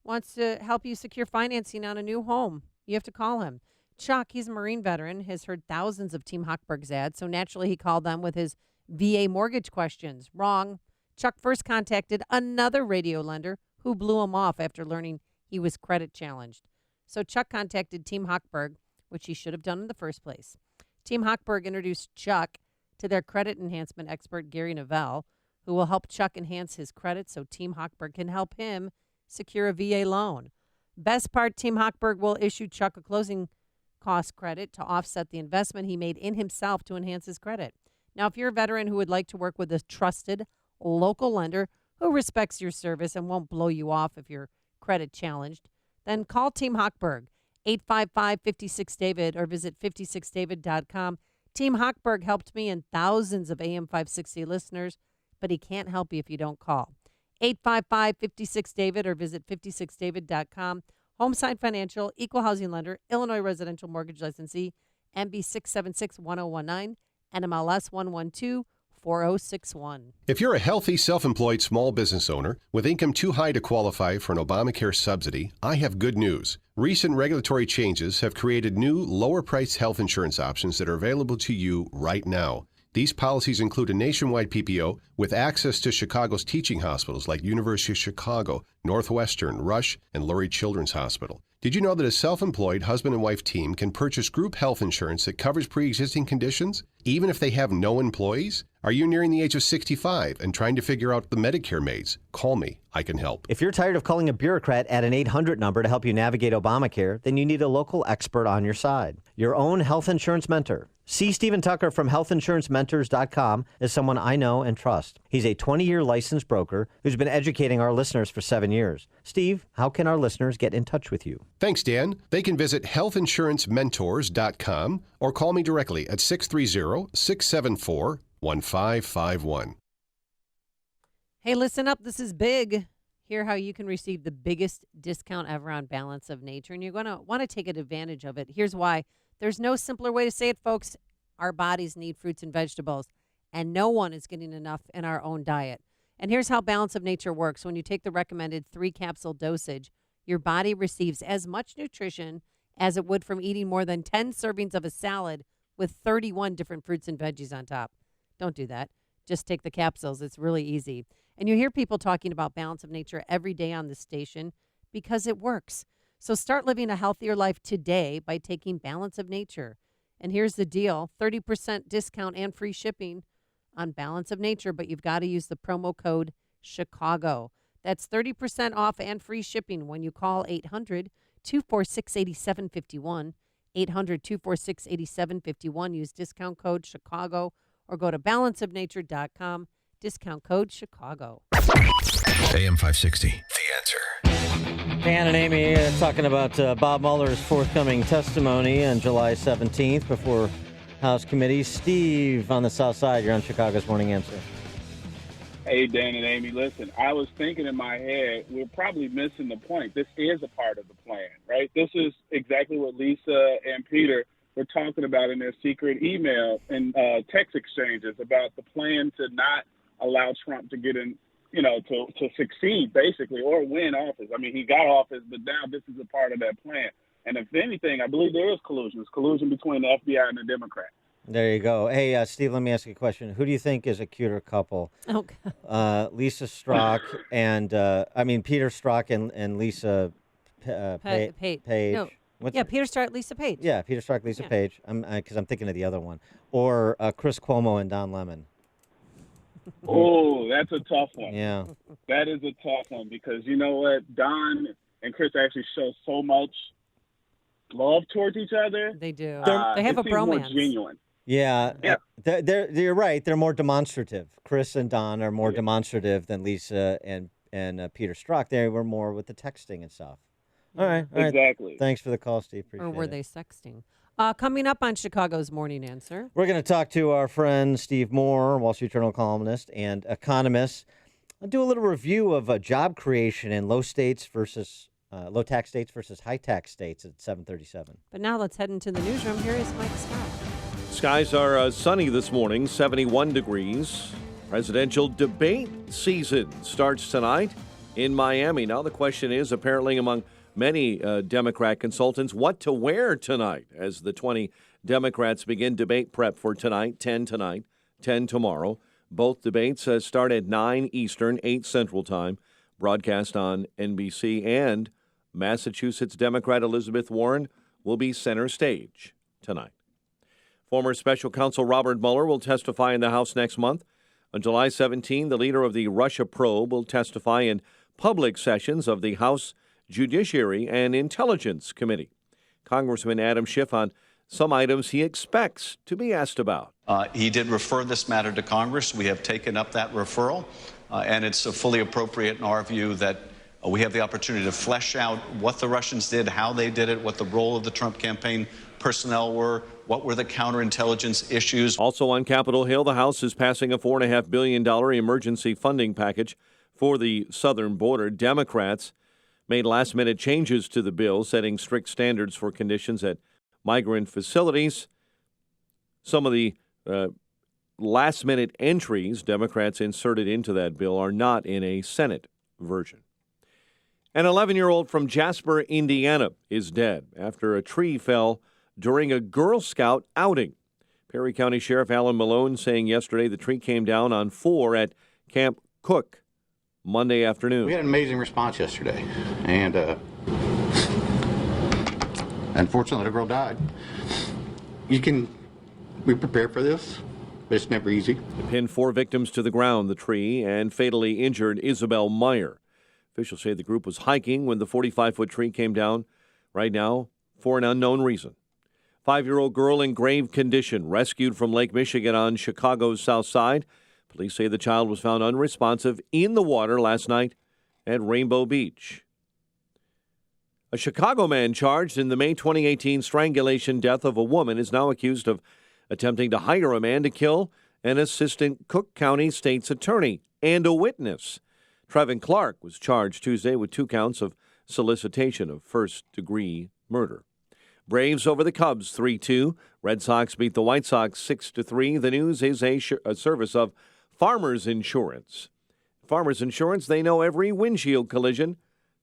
wants to help you secure financing on a new home. You have to call him. Chuck, he's a Marine veteran, has heard thousands of Team Hochberg's ads, so naturally he called them with his VA mortgage questions. Wrong. Chuck first contacted another radio lender who blew him off after learning he was credit challenged. So Chuck contacted Team Hochberg, which he should have done in the first place. Team Hochberg introduced Chuck to their credit enhancement expert, Gary Novell, who will help Chuck enhance his credit so Team Hochberg can help him secure a VA loan. Best part, Team Hochberg will issue Chuck a closing cost credit to offset the investment he made in himself to enhance his credit. Now, if you're a veteran who would like to work with a trusted local lender who respects your service and won't blow you off if you're credit challenged, then call Team Hochberg, 855-56-DAVID, or visit 56david.com. Team Hochberg helped me and thousands of AM 560 listeners, but he can't help you if you don't call. 855-56-DAVID or visit 56david.com. Homeside Financial, Equal Housing Lender, Illinois Residential Mortgage Licensee, MB 6761019, NMLS 1124061. If you're a healthy, self-employed small business owner with income too high to qualify for an Obamacare subsidy, I have good news. Recent regulatory changes have created new, lower-priced health insurance options that are available to you right now. These policies include a nationwide PPO with access to Chicago's teaching hospitals like University of Chicago, Northwestern, Rush, and Lurie Children's Hospital. Did you know that a self-employed husband and wife team can purchase group health insurance that covers pre-existing conditions, even if they have no employees? Are you nearing the age of 65 and trying to figure out the Medicare maze? Call me. I can help. If you're tired of calling a bureaucrat at an 800 number to help you navigate Obamacare, then you need a local expert on your side. Your own health insurance mentor. See Stephen Tucker from healthinsurancementors.com as someone I know and trust. He's a 20-year licensed broker who's been educating our listeners for 7 years. Steve, how can our listeners get in touch with you? Thanks, Dan. They can visit healthinsurancementors.com or call me directly at 630-674-1551. Hey, listen up. This is big. Hear how you can receive the biggest discount ever on Balance of Nature, and you're going to want to take advantage of it. Here's why. There's no simpler way to say it, folks. Our bodies need fruits and vegetables, and no one is getting enough in our own diet. And here's how Balance of Nature works. When you take the recommended 3-capsule dosage, your body receives as much nutrition as it would from eating more than 10 servings of a salad with 31 different fruits and veggies on top. Don't do that. Just take the capsules. It's really easy. And you hear people talking about Balance of Nature every day on the station because it works. So start living a healthier life today by taking Balance of Nature. And here's the deal, 30% discount and free shipping on Balance of Nature, but you've got to use the promo code Chicago. That's 30% off and free shipping when you call 800-246-8751. 800-246-8751. Use discount code Chicago or go to balanceofnature.com. Discount code Chicago. AM 560, The Answer. Dan and Amy talking about Bob Mueller's forthcoming testimony on July 17th before House Committee. Steve on the South Side, you're on Chicago's Morning Answer. Hey, Dan and Amy, listen, I was thinking in my head, we're probably missing the point. This is a part of the plan, right? This is exactly what Lisa and Peter were talking about in their secret email and text exchanges about the plan to not allow Trump to get in, to succeed, basically, or win office. I mean, he got office, but now this is a part of that plan. And if anything, I believe there is collusion. It's collusion between the FBI and the Democrats. There you go. Hey, Steve, let me ask you a question. Who do you think is a cuter couple? Oh, Lisa Strzok and, Peter Strzok and Lisa Page. No. Peter Strzok, Lisa Page. Yeah, Peter Strzok, Lisa Page. Because I'm thinking of the other one. Or Chris Cuomo and Don Lemon. Oh, that's a tough one. Yeah. That is a tough one because you know what? Don and Chris actually show so much love towards each other. They do. They have a bromance. More genuine. Yeah. You're right. They're more demonstrative. Chris and Don are more demonstrative than Lisa and Peter Strzok. They were more with the texting and stuff. All right. Exactly. Thanks for the call, Steve. Appreciate it. Or were they sexting? Coming up on Chicago's Morning Answer. We're going to talk to our friend Steve Moore, Wall Street Journal columnist and economist. I'll do a little review of job creation in low tax states versus high tax states at 7:37. But now let's head into the newsroom. Here is Mike Scott. Skies are sunny this morning, 71 degrees. Presidential debate season starts tonight in Miami. Now the question is, apparently among many Democrat consultants, what to wear tonight as the 20 Democrats begin debate prep for tonight, 10 tonight, 10 tomorrow. Both debates start at 9 Eastern, 8 Central Time, broadcast on NBC, and Massachusetts Democrat Elizabeth Warren will be center stage tonight. Former Special Counsel Robert Mueller will testify in the House next month. On July 17, the leader of the Russia probe will testify in public sessions of the House Judiciary and Intelligence Committee. Congressman Adam Schiff on some items he expects to be asked about. He did refer this matter to Congress. We have taken up that referral, and it's fully appropriate in our view that we have the opportunity to flesh out what the Russians did, how they did it, what the role of the Trump campaign personnel were, what were the counterintelligence issues. Also on Capitol Hill, the House is passing a $4.5 billion emergency funding package for the southern border. Democrats made last-minute changes to the bill, setting strict standards for conditions at migrant facilities. Some of the last-minute entries Democrats inserted into that bill are not in a Senate version. An 11-year-old from Jasper, Indiana, is dead after a tree fell during a Girl Scout outing. Perry County Sheriff Alan Malone saying yesterday the tree came down on 4 at Camp Cook Monday afternoon. We had an amazing response yesterday, and unfortunately, the girl died. We prepare for this, but it's never easy. It pinned 4 victims to the ground, the tree, and fatally injured Isabel Meyer. Officials say the group was hiking when the 45-foot tree came down, right now, for an unknown reason. 5-year-old girl in grave condition, rescued from Lake Michigan on Chicago's south side. Police say the child was found unresponsive in the water last night at Rainbow Beach. A Chicago man charged in the May 2018 strangulation death of a woman is now accused of attempting to hire a man to kill an assistant Cook County state's attorney and a witness. Trevin Clark was charged Tuesday with 2 counts of solicitation of first-degree murder. Braves over the Cubs 3-2. Red Sox beat the White Sox 6-3. The news is a service of Farmers Insurance. Farmers Insurance, they know every windshield collision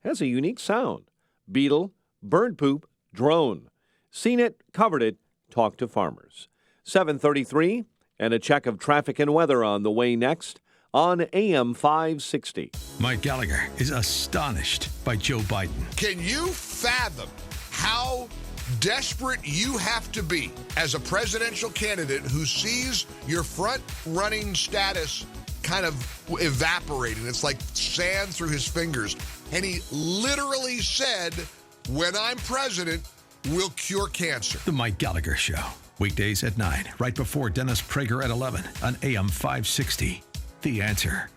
has a unique sound. Beetle, bird poop, drone. Seen it, covered it, talk to farmers. 7:33, and a check of traffic and weather on the way next on AM 560. Mike Gallagher is astonished by Joe Biden. Can you fathom how desperate you have to be as a presidential candidate who sees your front-running status kind of evaporating? It's like sand through his fingers. And he literally said, when I'm president, we'll cure cancer. The Mike Gallagher Show. Weekdays at 9, right before Dennis Prager at 11 on AM 560. The Answer.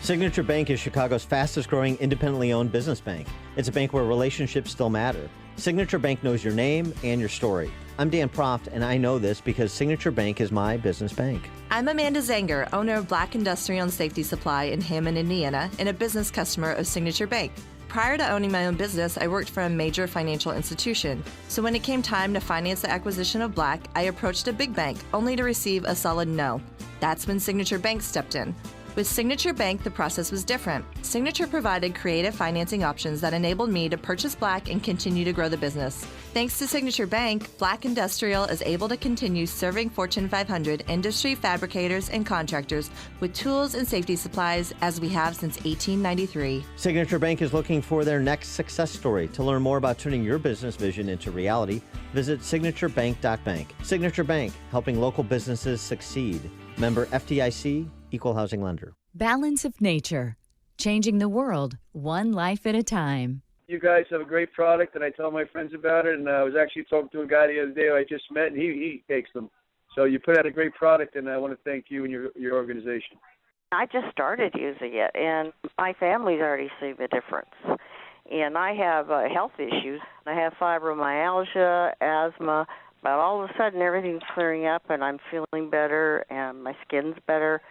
Signature Bank is Chicago's fastest-growing independently owned business bank. It's a bank where relationships still matter. Signature Bank knows your name and your story. I'm Dan Proft, and I know this because Signature Bank is my business bank. I'm Amanda Zanger, owner of Black Industrial and Safety Supply in Hammond, Indiana, and a business customer of Signature Bank. Prior to owning my own business, I worked for a major financial institution. So when it came time to finance the acquisition of Black, I approached a big bank, only to receive a solid no. That's when Signature Bank stepped in. With Signature Bank, the process was different. Signature provided creative financing options that enabled me to purchase Black and continue to grow the business. Thanks to Signature Bank, Black Industrial is able to continue serving Fortune 500 industry fabricators and contractors with tools and safety supplies as we have since 1893. Signature Bank is looking for their next success story. To learn more about turning your business vision into reality, visit signaturebank.bank. Signature Bank, helping local businesses succeed. Member FDIC, Equal Housing Lender. Balance of Nature, changing the world one life at a time. You guys have a great product, and I tell my friends about it. And I was actually talking to a guy the other day who I just met, and he takes them. So you put out a great product, and I want to thank you and your organization. I just started using it, and my family's already seen the difference. And I have health issues. I have fibromyalgia, asthma, but all of a sudden everything's clearing up, and I'm feeling better, and my skin's better.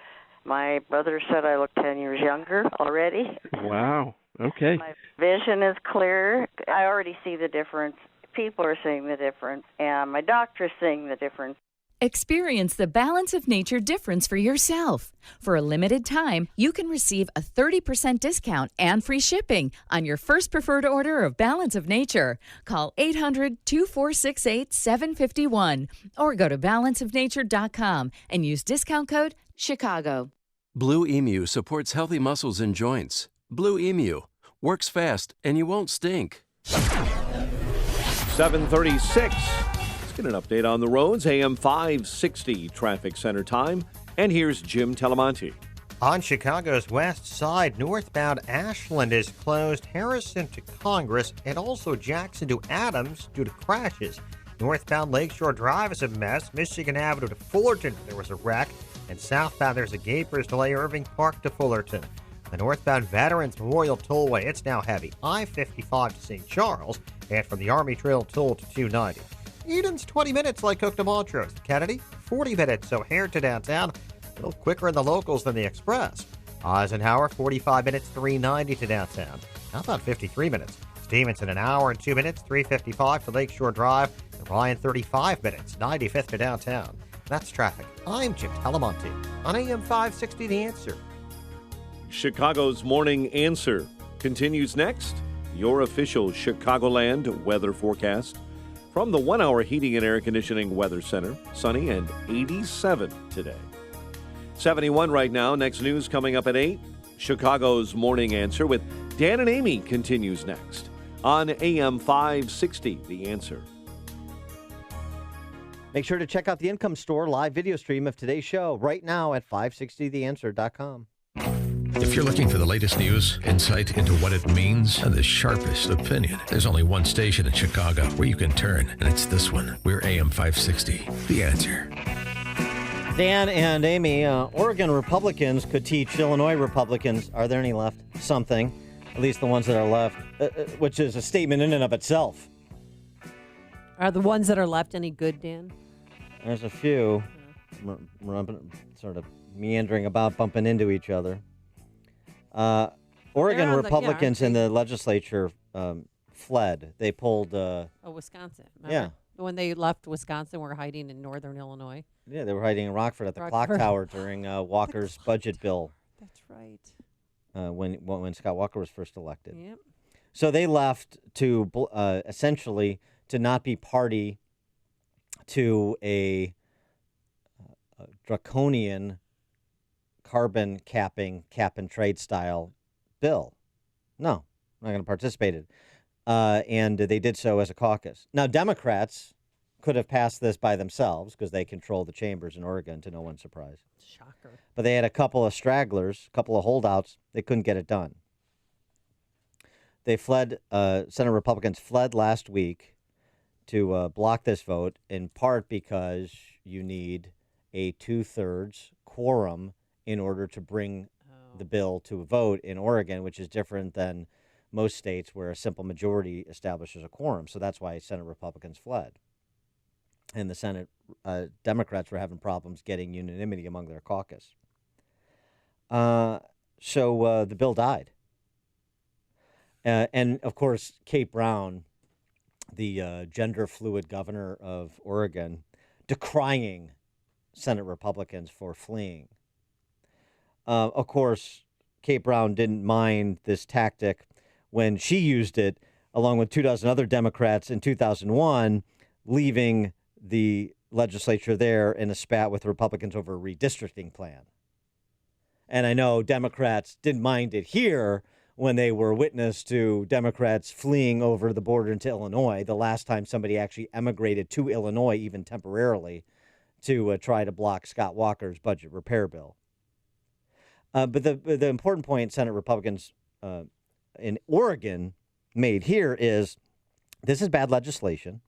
My brother said I look 10 years younger already. Wow. Okay. My vision is clearer. I already see the difference. People are seeing the difference, and my doctor's seeing the difference. Experience the Balance of Nature difference for yourself. For a limited time, you can receive a 30% discount and free shipping on your first preferred order of Balance of Nature. Call 800-2468-751 or go to balanceofnature.com and use discount code CHICAGO. Blue Emu supports healthy muscles and joints. Blue Emu works fast and you won't stink. 7:36. Let's get an update on the roads. AM 560 traffic center time. And here's Jim Telemonti. On Chicago's west side, northbound Ashland is closed, Harrison to Congress, and also Jackson to Adams due to crashes. Northbound Lakeshore Drive is a mess. Michigan Avenue to Fullerton, there was a wreck. And southbound, there's a Gapers delay, Irving Park to Fullerton. The northbound Veterans Memorial Tollway, it's now heavy. I-55 to St. Charles, and from the Army Trail Toll to 290. Eden's 20 minutes like Cook to Montrose. Kennedy, 40 minutes, so O'Hare to downtown. A little quicker in the locals than the Express. Eisenhower, 45 minutes, 390 to downtown. How about 53 minutes? Stevenson, an hour and 2 minutes, 355 to Lakeshore Drive. And Ryan, 35 minutes, 95th to downtown. That's traffic. I'm Chip Talamonte on AM 560 The Answer. Chicago's Morning Answer continues next. Your official Chicagoland weather forecast from the 1 Hour Heating and Air Conditioning Weather Center. Sunny and 87 today. 71 right now. Next news coming up at 8. Chicago's Morning Answer with Dan and Amy continues next on AM 560 The Answer. Make sure to check out the Income Store live video stream of today's show right now at 560theanswer.com. If you're looking for the latest news, insight into what it means, and the sharpest opinion, there's only one station in Chicago where you can turn, and it's this one. We're AM 560, The Answer. Dan and Amy, Oregon Republicans could teach Illinois Republicans, are there any left? Something, at least the ones that are left, which is a statement in and of itself. Are the ones that are left any good, Dan? There's a few sort of meandering about, bumping into each other. Oregon Republicans in the legislature fled. They pulled... Wisconsin. Remember? Yeah. When they left Wisconsin, were hiding in northern Illinois. Yeah, they were hiding in Rockford at the clock tower during Walker's budget bill. That's right. When Scott Walker was first elected. Yep. So they left to essentially to not be party to a draconian carbon capping, cap and trade style bill. No, I'm not going to participate in it. And they did so as a caucus. Now, Democrats could have passed this by themselves because they control the chambers in Oregon, to no one's surprise. Shocker. But they had a couple of stragglers, a couple of holdouts. They couldn't get it done. They fled, Senate Republicans fled last week to block this vote, in part because you need a 2/3 quorum in order to bring the bill to a vote in Oregon, which is different than most states where a simple majority establishes a quorum. So that's why Senate Republicans fled. And the Senate Democrats were having problems getting unanimity among their caucus. So the bill died. And, of course, Kate Brown, the gender-fluid governor of Oregon, decrying Senate Republicans for fleeing. Of course, Kate Brown didn't mind this tactic when she used it, along with 24 other Democrats in 2001, leaving the legislature there in a spat with the Republicans over a redistricting plan. And I know Democrats didn't mind it here when they were witness to Democrats fleeing over the border into Illinois, the last time somebody actually emigrated to Illinois, even temporarily, to try to block Scott Walker's budget repair bill. But the important point Senate Republicans in Oregon made here is this is bad legislation.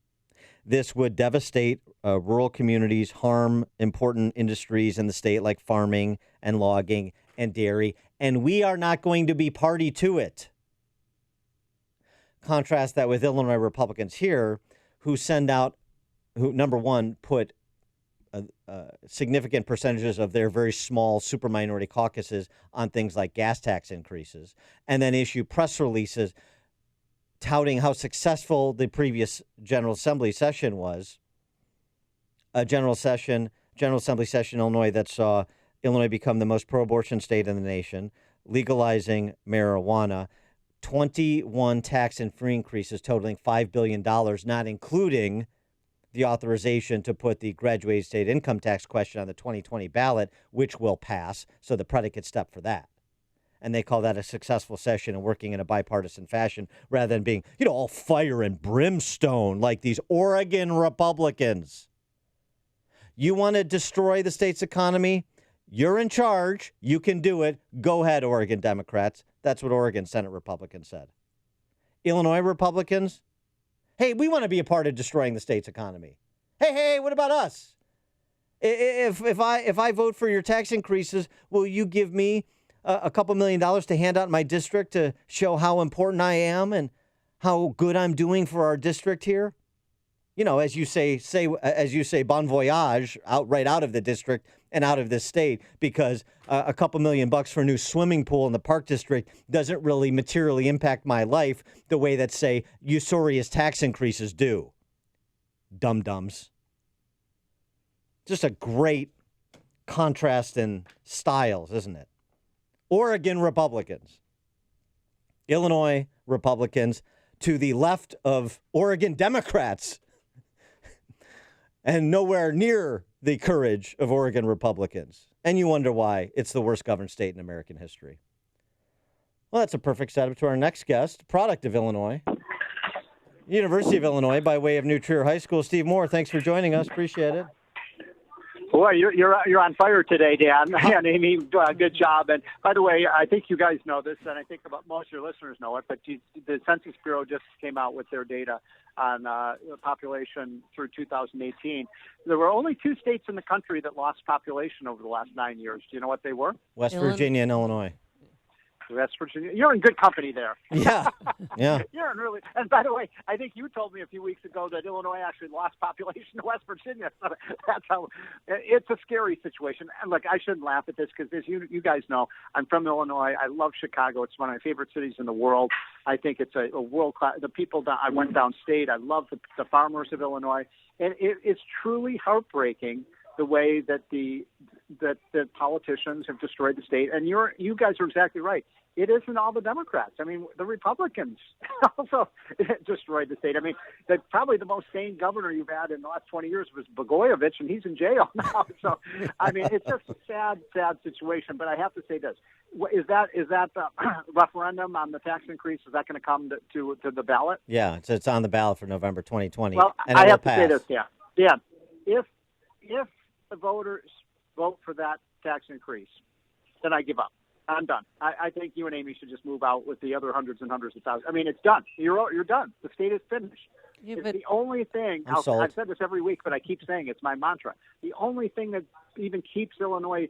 This would devastate rural communities, harm important industries in the state like farming and logging and dairy, and we are not going to be party to it. Contrast that with Illinois Republicans here who number one, put significant percentages of their very small super minority caucuses on things like gas tax increases, and then issue press releases touting how successful the previous General Assembly session was. A General Assembly session in Illinois that saw Illinois become the most pro-abortion state in the nation, legalizing marijuana, 21 tax and free increases totaling $5 billion, not including the authorization to put the graduated state income tax question on the 2020 ballot, which will pass, so the predicate step for that. And they call that a successful session and working in a bipartisan fashion rather than being, all fire and brimstone like these Oregon Republicans. You want to destroy the state's economy? You're in charge. You can do it. Go ahead, Oregon Democrats. That's what Oregon Senate Republicans said. Illinois Republicans, hey, we want to be a part of destroying the state's economy. Hey, what about us? If I vote for your tax increases, will you give me a couple $1 million to hand out in my district to show how important I am and how good I'm doing for our district here? As you say bon voyage right out of the district and out of this state, because a couple $1 million for a new swimming pool in the Park District doesn't really materially impact my life the way that, say, usurious tax increases do. Dum-dums. Just a great contrast in styles, isn't it? Oregon Republicans, Illinois Republicans to the left of Oregon Democrats, and nowhere near the courage of Oregon Republicans. And you wonder why it's the worst governed state in American history. Well, that's a perfect setup to our next guest, product of Illinois, University of Illinois, by way of New Trier High School. Steve Moore, thanks for joining us. Appreciate it. Boy, you're on fire today, Dan. And Amy, good job. And by the way, I think you guys know this, and I think about most of your listeners know it, but the Census Bureau just came out with their data on the population through 2018. There were only 2 states in the country that lost population over the last 9 years. Do you know what they were? West Virginia and Illinois. West Virginia. You're in good company there. Yeah. Yeah. You're in really. And by the way, I think you told me a few weeks ago that Illinois actually lost population to West Virginia. So that's how. It's a scary situation. And look, I shouldn't laugh at this because, as you guys know, I'm from Illinois. I love Chicago. It's one of my favorite cities in the world. I think it's a world class. The people that I went downstate. I love the farmers of Illinois, and it's truly heartbreaking the way that the politicians have destroyed the state. And you guys are exactly right. It isn't all the Democrats. I mean, the Republicans also destroyed the state. I mean, probably the most sane governor you've had in the last 20 years was Blagojevich, and he's in jail now. So, I mean, it's just a sad, sad situation. But I have to say this. Is that the referendum on the tax increase, is that going to come to the ballot? Yeah, it's on the ballot for November 2020. Well, and I have pass. to say this, Dan. If the voters vote for that tax increase, then I give up. I'm done. I think you and Amy should just move out with the other hundreds and hundreds of thousands. I mean, it's done. You're done. The state is finished. Yeah, it's the only thing. I've said this every week, but I keep saying it's my mantra. The only thing that even keeps Illinois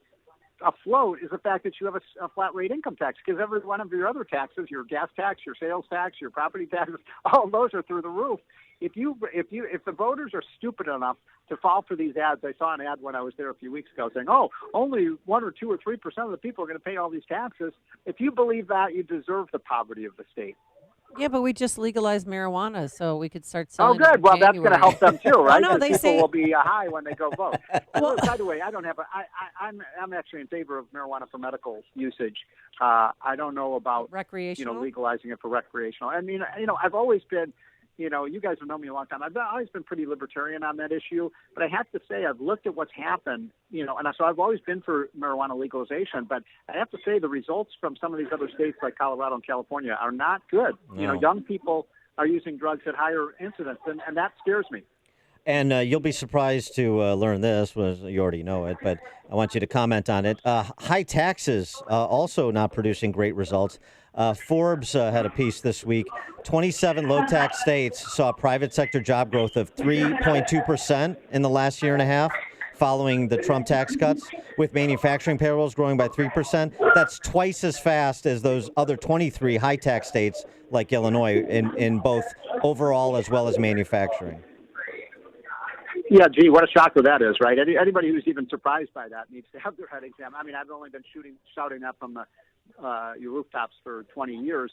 afloat is the fact that you have a flat rate income tax, because every one of your other taxes, your gas tax, your sales tax, your property taxes, all those are through the roof. If the voters are stupid enough to fall for these ads, I saw an ad when I was there a few weeks ago saying, "Oh, only 1 or 2 or 3% of the people are going to pay all these taxes." If you believe that, you deserve the poverty of the state. Yeah, but we just legalized marijuana, so we could start selling. Oh, good. Well, that's going to help them too, right? Oh, no, they people say will be high when they go vote. Well, by the way, I don't have I'm actually in favor of marijuana for medical usage. I don't know about recreational, legalizing it for recreational. I mean, I've always been. You guys have known me a long time. I've always been pretty libertarian on that issue, but I have to say I've looked at what's happened, and so I've always been for marijuana legalization, but I have to say the results from some of these other states like Colorado and California are not good. No. Young people are using drugs at higher incidence, and that scares me. And you'll be surprised to learn this, you already know it, but I want you to comment on it. High taxes also not producing great results. Forbes had a piece this week. 27 low-tax states saw private sector job growth of 3.2% in the last year and a half following the Trump tax cuts, with manufacturing payrolls growing by 3%. That's twice as fast as those other 23 high-tax states like Illinois in both overall as well as manufacturing. Yeah, gee, what a shocker that is, right? Anybody who's even surprised by that needs to have their head examined. I mean, I've only been shouting that from your rooftops for 20 years.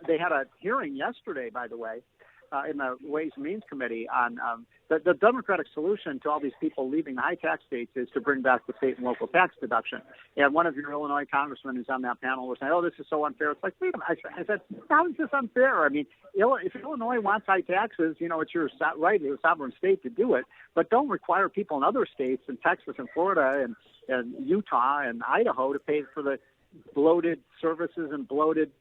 They had a hearing yesterday, by the way, in the Ways and Means Committee on the Democratic solution to all these people leaving the high tax states is to bring back the state and local tax deduction. And one of your Illinois congressmen who's on that panel was saying, "Oh, this is so unfair." It's like, wait a minute. I said, how is this unfair? I mean, if Illinois wants high taxes, it's your right, it's a sovereign state to do it, but don't require people in other states, in Texas and Florida and Utah and Idaho, to pay for the bloated services and bloated,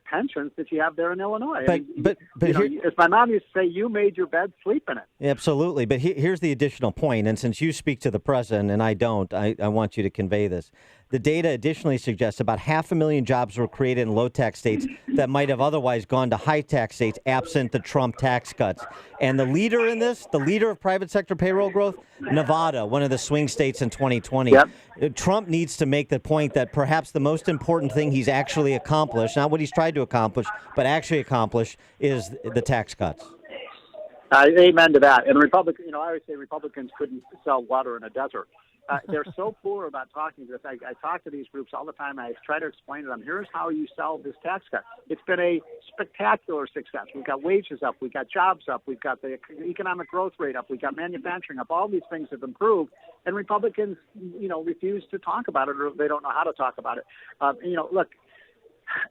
pensions that you have there in Illinois. But as my mom used to say, you made your bed, sleep in it. Absolutely. But here's the additional point, and since you speak to the president and I don't, I want you to convey this. The data additionally suggests about 500,000 jobs were created in low-tax states that might have otherwise gone to high-tax states absent the Trump tax cuts. And the leader in this, the leader of private sector payroll growth, Nevada, one of the swing states in 2020. Yep. Trump needs to make the point that perhaps the most important thing he's actually accomplished, not what he's tried to accomplish, but actually accomplish, is the tax cuts. Amen to that. And I always say Republicans couldn't sell water in a desert. They're so poor about talking to this. I talk to these groups all the time. I try to explain to them, here's how you solve this tax cut. It's been a spectacular success. We've got wages up. We've got jobs up. We've got the economic growth rate up. We've got manufacturing up. All these things have improved. And Republicans, refuse to talk about it, or they don't know how to talk about it. Look,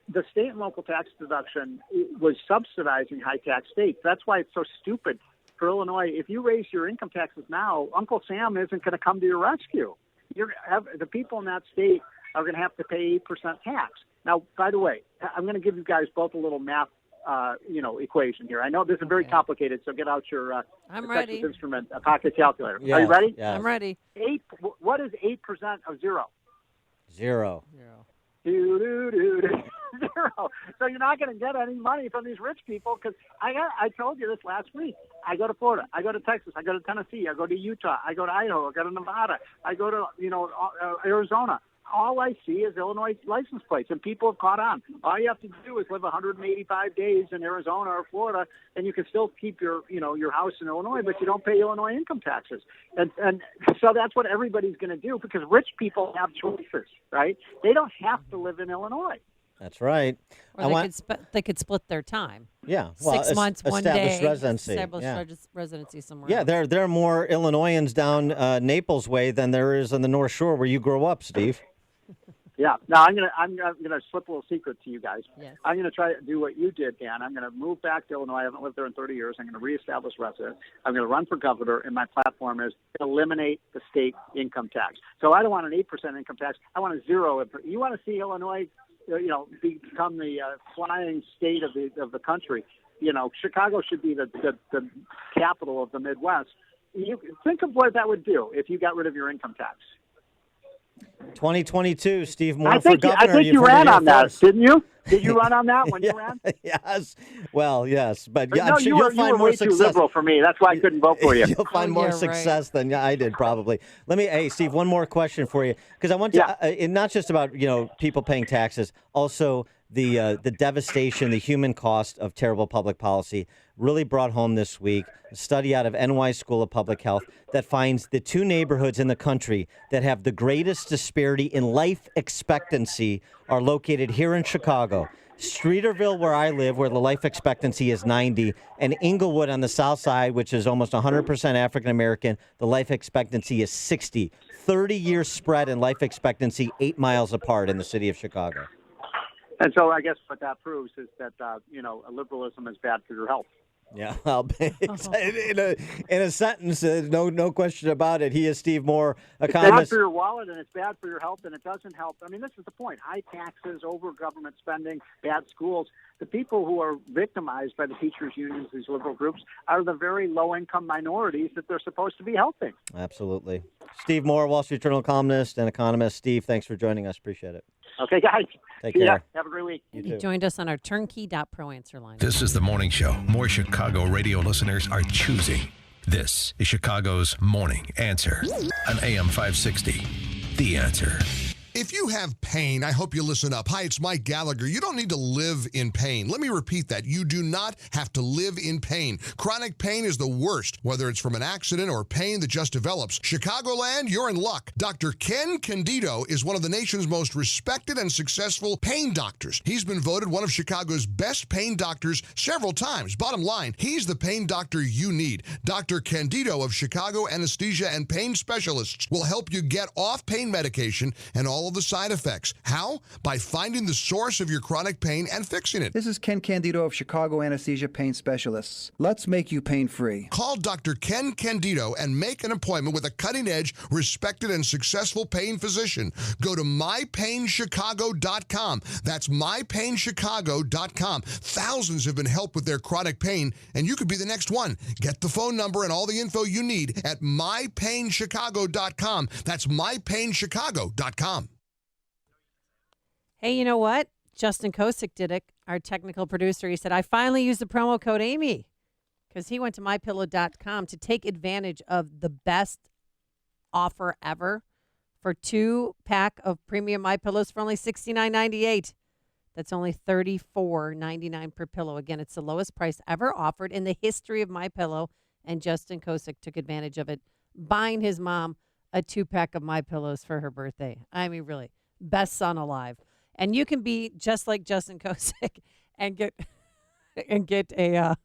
the state and local tax deduction was subsidizing high-tax states. That's why it's so stupid. For Illinois, if you raise your income taxes now, Uncle Sam isn't going to come to your rescue. The people in that state are going to have to pay 8% tax. Now, by the way, I'm going to give you guys both a little math, equation here. I know this is very complicated, so get out your I'm Texas ready. Instrument pocket calculator. Yes, Are you ready? yes. I'm ready. What is 8% of zero? 0. Zero. So you're not going to get any money from these rich people because I told you this last week. I go to Florida. I go to Texas. I go to Tennessee. I go to Utah. I go to Idaho. I go to Nevada. I go to, Arizona. All I see is Illinois license plates, and people have caught on. All you have to do is live 185 days in Arizona or Florida, and you can still keep your house in Illinois, but you don't pay Illinois income taxes. And so that's what everybody's going to do because rich people have choices, right? They don't have to live in Illinois. That's right. Or they could split their time. Yeah, 6 months, one day. Established residency. Established residency somewhere. Yeah, else. there are more Illinoisans down Naples way than there is on the North Shore where you grew up, Steve. Yeah. Now I'm gonna slip a little secret to you guys. Yes. I'm gonna try to do what you did, Dan. I'm gonna move back to Illinois. I haven't lived there in 30 years. I'm gonna reestablish residence. I'm gonna run for governor, and my platform is eliminate the state income tax. So I don't want an 8% income tax. I want a 0. You want to see Illinois, become the flying state of the country. Chicago should be the capital of the Midwest. You think of what that would do if you got rid of your income tax. 2022, Steve Moore I for think governor. you ran on that, didn't you? Did you run on that when you ran? Yes. Well, yes, but No, I'm sure you'll find you were more way success. too liberal for me. That's why I couldn't vote for you. You'll find more success than I did, probably. Hey, Steve, one more question for you, because I want to, and not just about people paying taxes, also the devastation, the human cost of terrible public policy. Really brought home this week a study out of NY School of Public Health that finds the 2 neighborhoods in the country that have the greatest disparity in life expectancy are located here in Chicago. Streeterville, where I live, where the life expectancy is 90, and Inglewood on the south side, which is almost 100% African American, the life expectancy is 60. 30-year spread in life expectancy 8 miles apart in the city of Chicago. And so I guess what that proves is that, liberalism is bad for your health. Yeah, well, in a sentence, no question about it. He is Steve Moore, It's economist. bad for your wallet, and it's bad for your health, and it doesn't help. I mean, this is the point. High taxes, over government spending, bad schools. The people who are victimized by the teachers' unions, these liberal groups, are the very low-income minorities that they're supposed to be helping. Absolutely. Steve Moore, Wall Street Journal columnist and economist. Steve, thanks for joining us. Appreciate it. Okay, guys. Take See ya. care. Have a great week. You He too. joined us on our turnkey.pro answer line. This is the morning show more Chicago radio listeners are choosing. This is Chicago's Morning Answer on AM 560. The Answer. If you have pain, I hope you listen up. Hi, it's Mike Gallagher. You don't need to live in pain. Let me repeat that. You do not have to live in pain. Chronic pain is the worst, whether it's from an accident or pain that just develops. Chicagoland, you're in luck. Dr. Ken Candido is one of the nation's most respected and successful pain doctors. He's been voted one of Chicago's best pain doctors several times. Bottom line, he's the pain doctor you need. Dr. Candido of Chicago Anesthesia and Pain Specialists will help you get off pain medication and all of the side effects. How? By finding the source of your chronic pain and fixing it. This is Ken Candido of Chicago Anesthesia Pain Specialists. Let's make you pain-free. Call Dr. Ken Candido and make an appointment with a cutting-edge, respected, and successful pain physician. Go to mypainchicago.com. That's mypainchicago.com. Thousands have been helped with their chronic pain, and you could be the next one. Get the phone number and all the info you need at mypainchicago.com. That's mypainchicago.com. Hey, you know what? Justin Kosick did it, our technical producer. He said, I finally used the promo code Amy because he went to mypillow.com to take advantage of the best offer ever for 2-pack of premium MyPillows for only $69.98. That's only $34.99 per pillow. Again, it's the lowest price ever offered in the history of MyPillow, and Justin Kosick took advantage of it, buying his mom a 2-pack of My Pillows for her birthday. I mean, really, best son alive. And you can be just like Justin Kosick and get a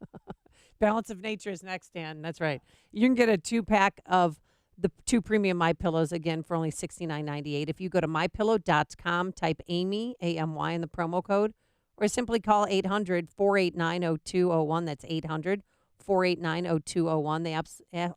Balance of Nature is next, Dan. That's right. You can get a 2-pack of the 2 premium My Pillows again for only $69.98. If you go to mypillow.com, type Amy, AMY in the promo code, or simply call 800-489-0201. That's 800-489-0201. They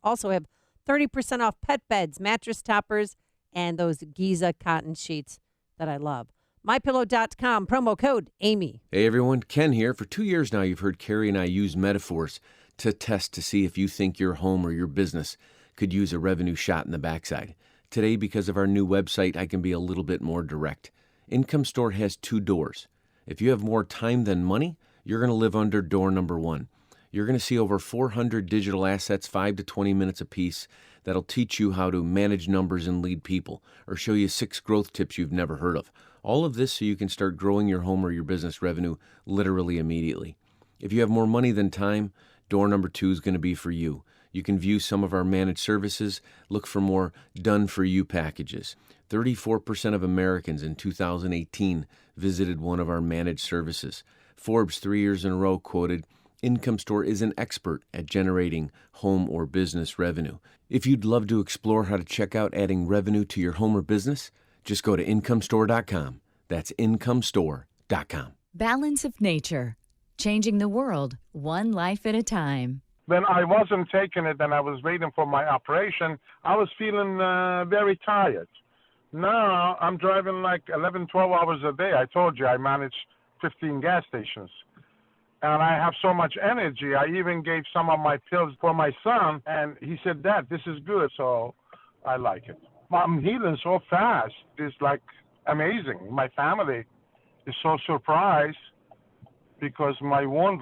also have 30% off pet beds, mattress toppers, and those Giza cotton sheets that I love. MyPillow.com, promo code Amy. Hey everyone, Ken here. For 2 years now, you've heard Carrie and I use metaphors to test to see if you think your home or your business could use a revenue shot in the backside. Today, because of our new website, I can be a little bit more direct. Income Store has 2 doors. If you have more time than money, you're going to live under door number 1. You're going to see over 400 digital assets, 5 to 20 minutes apiece, that'll teach you how to manage numbers and lead people, or show you 6 growth tips you've never heard of. All of this so you can start growing your home or your business revenue literally immediately. If you have more money than time, door number 2 is going to be for you. You can view some of our managed services, look for more done-for-you packages. 34% of Americans in 2018 visited one of our managed services. Forbes 3 years in a row quoted, Income Store is an expert at generating home or business revenue. If you'd love to explore how to check out adding revenue to your home or business, just go to incomestore.com. That's incomestore.com. Balance of Nature. Changing the world, one life at a time. When I wasn't taking it and I was waiting for my operation, I was feeling very tired. Now I'm driving like 11, 12 hours a day. I told you I manage 15 gas stations. And I have so much energy. I even gave some of my pills for my son, and he said, Dad, this is good, so I like it. I'm healing so fast. It's like amazing. My family is so surprised because my wound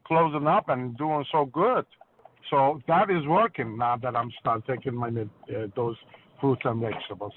closing up and doing so good. So that is working now that I'm start taking my those fruits and vegetables.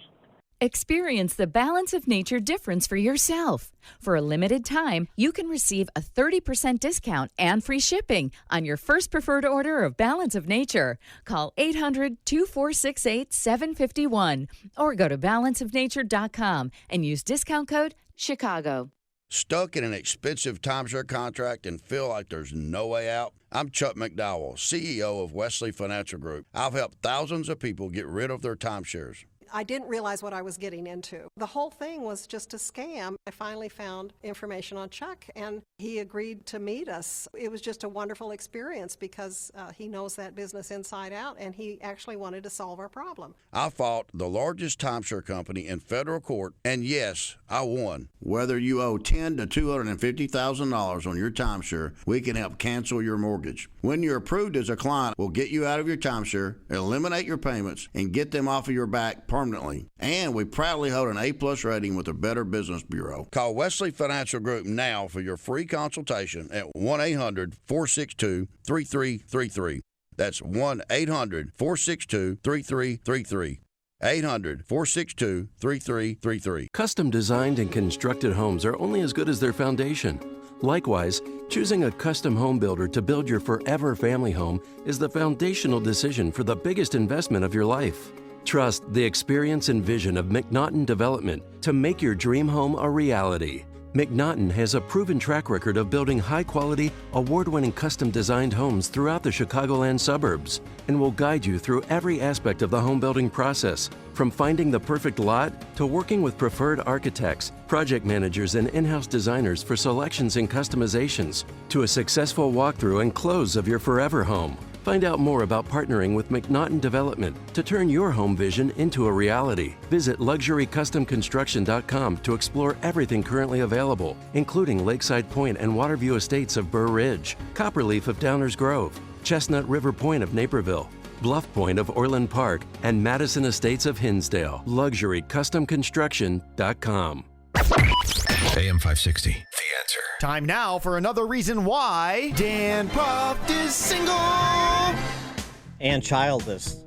Experience the Balance of Nature difference for yourself. For a limited time, you can receive a 30% discount and free shipping on your first preferred order of Balance of Nature. Call 800-2468-751 or go to balanceofnature.com and use discount code CHICAGO. Stuck in an expensive timeshare contract and feel like there's no way out? I'm Chuck McDowell, CEO of Wesley Financial Group. I've helped thousands of people get rid of their timeshares. I didn't realize what I was getting into. The whole thing was just a scam. I finally found information on Chuck, and he agreed to meet us. It was just a wonderful experience because he knows that business inside out, and he actually wanted to solve our problem. I fought the largest timeshare company in federal court, and yes, I won. Whether you owe $10,000 to $250,000 on your timeshare, we can help cancel your mortgage. When you're approved as a client, we'll get you out of your timeshare, eliminate your payments, and get them off of your back permanently. And we proudly hold an A+ rating with the Better Business Bureau. Call Wesley Financial Group now for your free consultation at 1-800-462-3333. That's 1-800-462-3333. 800-462-3333. Custom designed and constructed homes are only as good as their foundation. Likewise, choosing a custom home builder to build your forever family home is the foundational decision for the biggest investment of your life. Trust the experience and vision of McNaughton Development to make your dream home a reality. McNaughton has a proven track record of building high-quality, award-winning custom-designed homes throughout the Chicagoland suburbs and will guide you through every aspect of the home building process, from finding the perfect lot to working with preferred architects, project managers, and in-house designers for selections and customizations, to a successful walkthrough and close of your forever home. Find out more about partnering with McNaughton Development to turn your home vision into a reality. Visit LuxuryCustomConstruction.com to explore everything currently available, including Lakeside Point and Waterview Estates of Burr Ridge, Copperleaf of Downers Grove, Chestnut River Point of Naperville, Bluff Point of Orland Park, and Madison Estates of Hinsdale. LuxuryCustomConstruction.com. AM 560. The Answer. Time now for another reason why Dan Proft is single. And childless.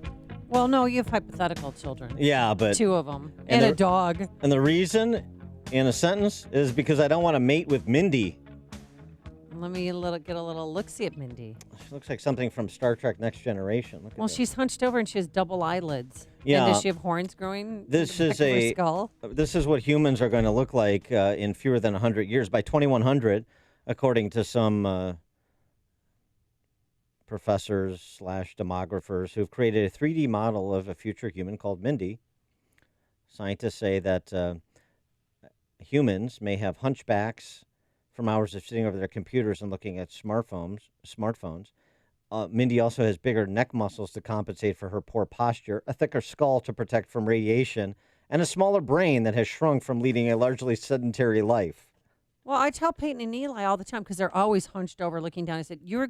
Well, no, you have hypothetical children. Yeah, but 2 of them. And a dog. And the reason, in a sentence, is because I don't want to mate with Mindy. Let me get a little look-see at Mindy. She looks like something from Star Trek Next Generation. Look at Well, this. she's hunched over and she has double eyelids. Yeah. And does she have horns growing? This in the is back of her skull? This is what humans are going to look like in fewer than 100 years. By 2100, according to some professors / demographers who've created a 3D model of a future human called Mindy. Scientists say that humans may have hunchbacks from hours of sitting over their computers and looking at smartphones. Mindy also has bigger neck muscles to compensate for her poor posture, a thicker skull to protect from radiation, and a smaller brain that has shrunk from leading a largely sedentary life. Well, I tell Peyton and Eli all the time because they're always hunched over looking down. I said, your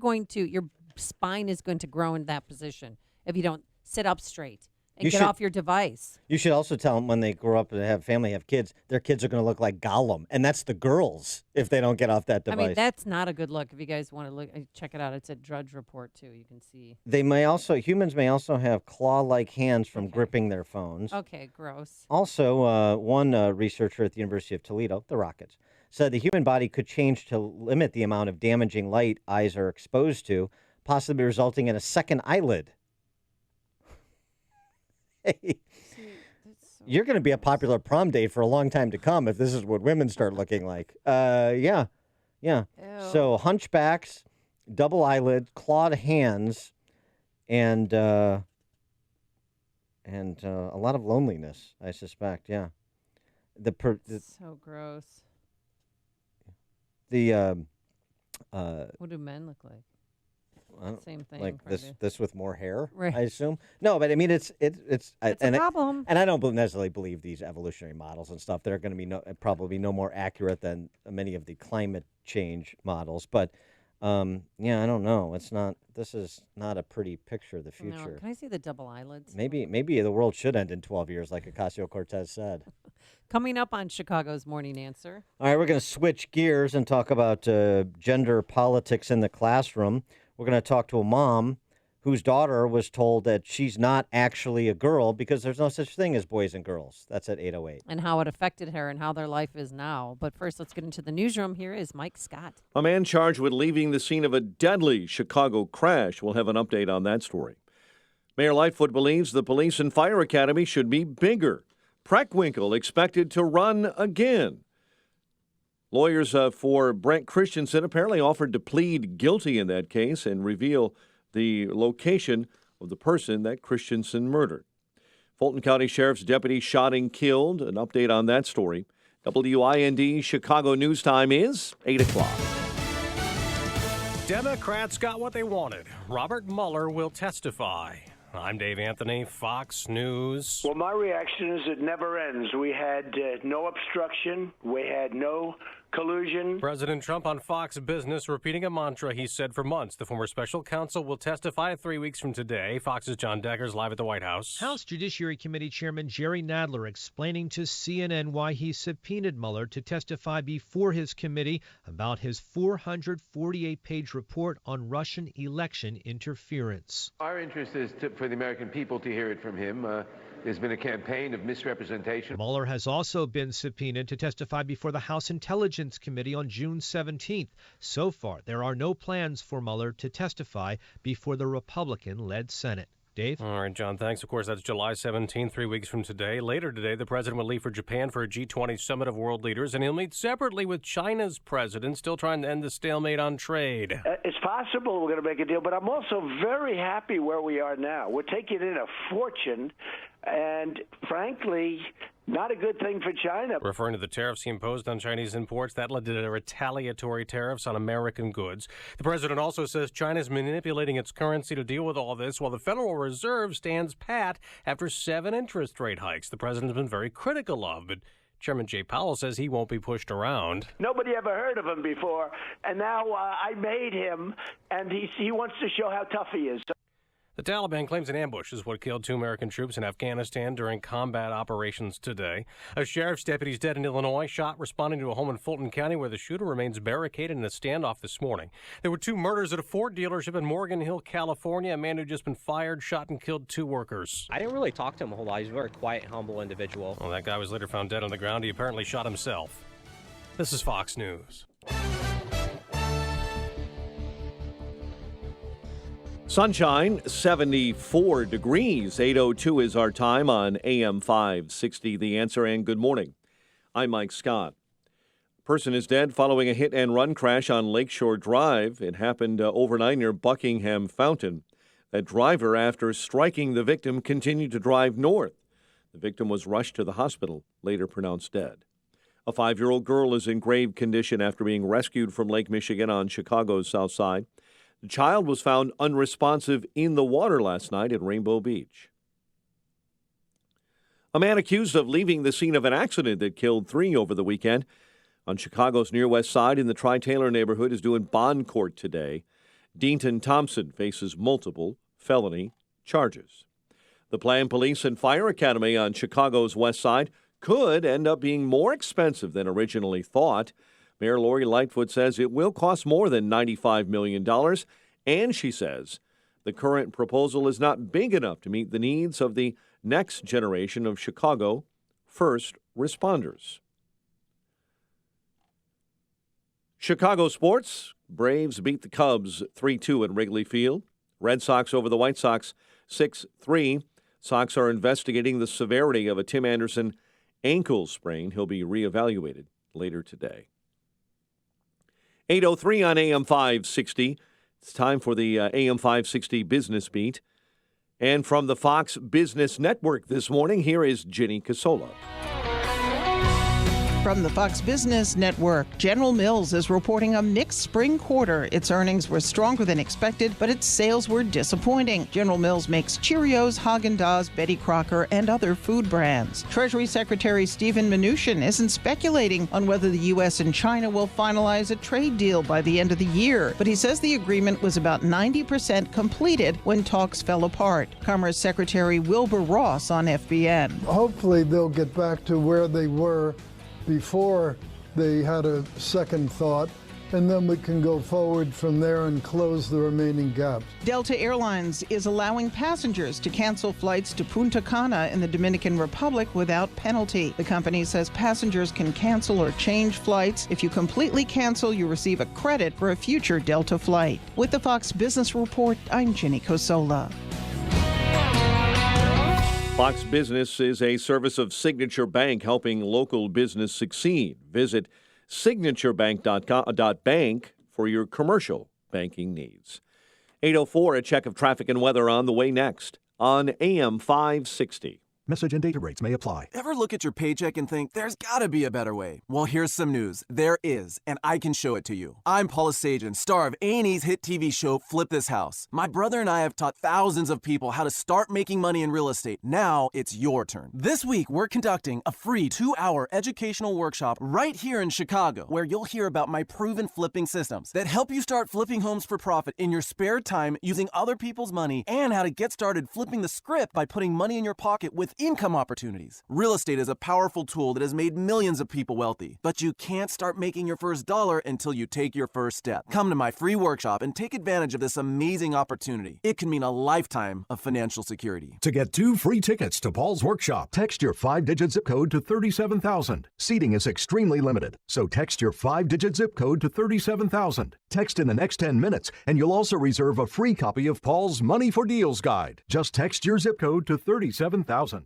spine is going to grow in that position if you don't sit up straight and get off your device. You should also tell them when they grow up and have kids, their kids are going to look like Gollum. And that's the girls if they don't get off that device. I mean, that's not a good look. If you guys want to look, check it out. It's a Drudge Report, too. You can see. Humans may also have claw-like hands from gripping their phones. Okay, gross. Also, one researcher at the University of Toledo, the Rockets, said the human body could change to limit the amount of damaging light eyes are exposed to, possibly resulting in a second eyelid. Hey, you're going to be a popular prom date for a long time to come if this is what women start looking like. Yeah. Ew. So hunchbacks, double eyelids, clawed hands, and a lot of loneliness, I suspect. Yeah. So gross. What do men look like? Same thing. Like probably. this with more hair, Right. I assume. No, but I mean it's a problem. And I don't necessarily believe these evolutionary models and stuff. They're going to be probably no more accurate than many of the climate change models. But yeah, I don't know. This is not a pretty picture of the future. No. Can I see the double eyelids? Maybe the world should end in 12 years, like Ocasio-Cortez said. Coming up on Chicago's Morning Answer. All right, we're going to switch gears and talk about gender politics in the classroom. We're going to talk to a mom whose daughter was told that she's not actually a girl because there's no such thing as boys and girls. That's at 8:08. And how it affected her and how their life is now. But first, let's get into the newsroom. Here is Mike Scott. A man charged with leaving the scene of a deadly Chicago crash. We'll have an update on that story. Mayor Lightfoot believes the police and fire academy should be bigger. Preckwinkle expected to run again. Lawyers for Brent Christensen apparently offered to plead guilty in that case and reveal the location of the person that Christensen murdered. Fulton County Sheriff's deputy shot and killed. An update on that story. WIND Chicago News Time is 8 o'clock. Democrats got what they wanted. Robert Mueller will testify. I'm Dave Anthony, Fox News. Well, my reaction is it never ends. We had no obstruction. We had no collusion. President Trump on Fox Business repeating a mantra he said for months. The former special counsel will testify 3 weeks from today. Fox's John Decker's live at the White House. House Judiciary Committee Chairman Jerry Nadler explaining to CNN why he subpoenaed Mueller to testify before his committee about his 448-page report on Russian election interference. Our interest is for the American people to hear it from him. There's been a campaign of misrepresentation. Mueller has also been subpoenaed to testify before the House Intelligence Committee on June 17th. So far, there are no plans for Mueller to testify before the Republican-led Senate. Dave? All right, John, thanks. Of course, that's July 17th, 3 weeks from today. Later today, the president will leave for Japan for a G20 summit of world leaders, and he'll meet separately with China's president, still trying to end the stalemate on trade. It's possible we're going to make a deal, but I'm also very happy where we are now. We're taking in a fortune, and frankly, not a good thing for China. Referring to the tariffs he imposed on Chinese imports, that led to retaliatory tariffs on American goods. The president also says China is manipulating its currency to deal with all this, while the Federal Reserve stands pat after 7 interest rate hikes. The president has been very critical of, but Chairman Jay Powell says he won't be pushed around. Nobody ever heard of him before, and now I made him, and he wants to show how tough he is. The Taliban claims an ambush is what killed 2 American troops in Afghanistan during combat operations today. A sheriff's deputy is dead in Illinois, shot responding to a home in Fulton County where the shooter remains barricaded in a standoff this morning. There were 2 murders at a Ford dealership in Morgan Hill, California. A man who'd just been fired, shot, and killed 2 workers. I didn't really talk to him a whole lot. He's a very quiet, humble individual. Well, that guy was later found dead on the ground. He apparently shot himself. This is Fox News. Sunshine, 74 degrees. 8:02 is our time on AM 560. The Answer, and good morning. I'm Mike Scott. Person is dead following a hit-and-run crash on Lakeshore Drive. It happened overnight near Buckingham Fountain. That driver, after striking the victim, continued to drive north. The victim was rushed to the hospital, later pronounced dead. A 5-year-old girl is in grave condition after being rescued from Lake Michigan on Chicago's south side. The child was found unresponsive in the water last night at Rainbow Beach. A man accused of leaving the scene of an accident that killed 3 over the weekend on Chicago's near west side in the Tri-Taylor neighborhood is due in bond court today. Deanton Thompson faces multiple felony charges. The planned police and fire academy on Chicago's west side could end up being more expensive than originally thought. Mayor Lori Lightfoot says it will cost more than $95 million, and she says the current proposal is not big enough to meet the needs of the next generation of Chicago first responders. Chicago sports. Braves beat the Cubs 3-2 at Wrigley Field. Red Sox over the White Sox 6-3. Sox are investigating the severity of a Tim Anderson ankle sprain. He'll be reevaluated later today. 8:03 on AM 560. It's time for the AM 560 Business Beat. And from the Fox Business Network this morning, here is Ginny Casola. From the Fox Business Network, General Mills is reporting a mixed spring quarter. Its earnings were stronger than expected, but its sales were disappointing. General Mills makes Cheerios, Haagen-Dazs, Betty Crocker, and other food brands. Treasury Secretary Steven Mnuchin isn't speculating on whether the U.S. and China will finalize a trade deal by the end of the year, but he says the agreement was about 90% completed when talks fell apart. Commerce Secretary Wilbur Ross on FBN. Hopefully they'll get back to where they were before they had a second thought, and then we can go forward from there and close the remaining gaps. Delta Airlines is allowing passengers to cancel flights to Punta Cana in the Dominican Republic without penalty. The company says passengers can cancel or change flights. If you completely cancel, you receive a credit for a future Delta flight. With the Fox Business Report, I'm Ginny Cosola. Fox Business is a service of Signature Bank, helping local business succeed. Visit signaturebank.bank for your commercial banking needs. 8:04, a check of traffic and weather on the way next on AM 560. Message and data rates may apply. Ever look at your paycheck and think, there's gotta be a better way? Well, here's some news. There is, and I can show it to you. I'm Paula Sajan, star of A&E's hit TV show, Flip This House. My brother and I have taught thousands of people how to start making money in real estate. Now it's your turn. This week, we're conducting a free 2-hour educational workshop right here in Chicago, where you'll hear about my proven flipping systems that help you start flipping homes for profit in your spare time using other people's money, and how to get started flipping the script by putting money in your pocket with income opportunities. Real estate is a powerful tool that has made millions of people wealthy, but you can't start making your first dollar until you take your first step. Come to my free workshop and take advantage of this amazing opportunity. It can mean a lifetime of financial security. To get 2 free tickets to Paul's workshop, text your 5-digit zip code to 37,000. Seating is extremely limited, so text your 5-digit zip code to 37,000. Text in the next 10 minutes, and you'll also reserve a free copy of Paul's Money for Deals guide. Just text your zip code to 37,000.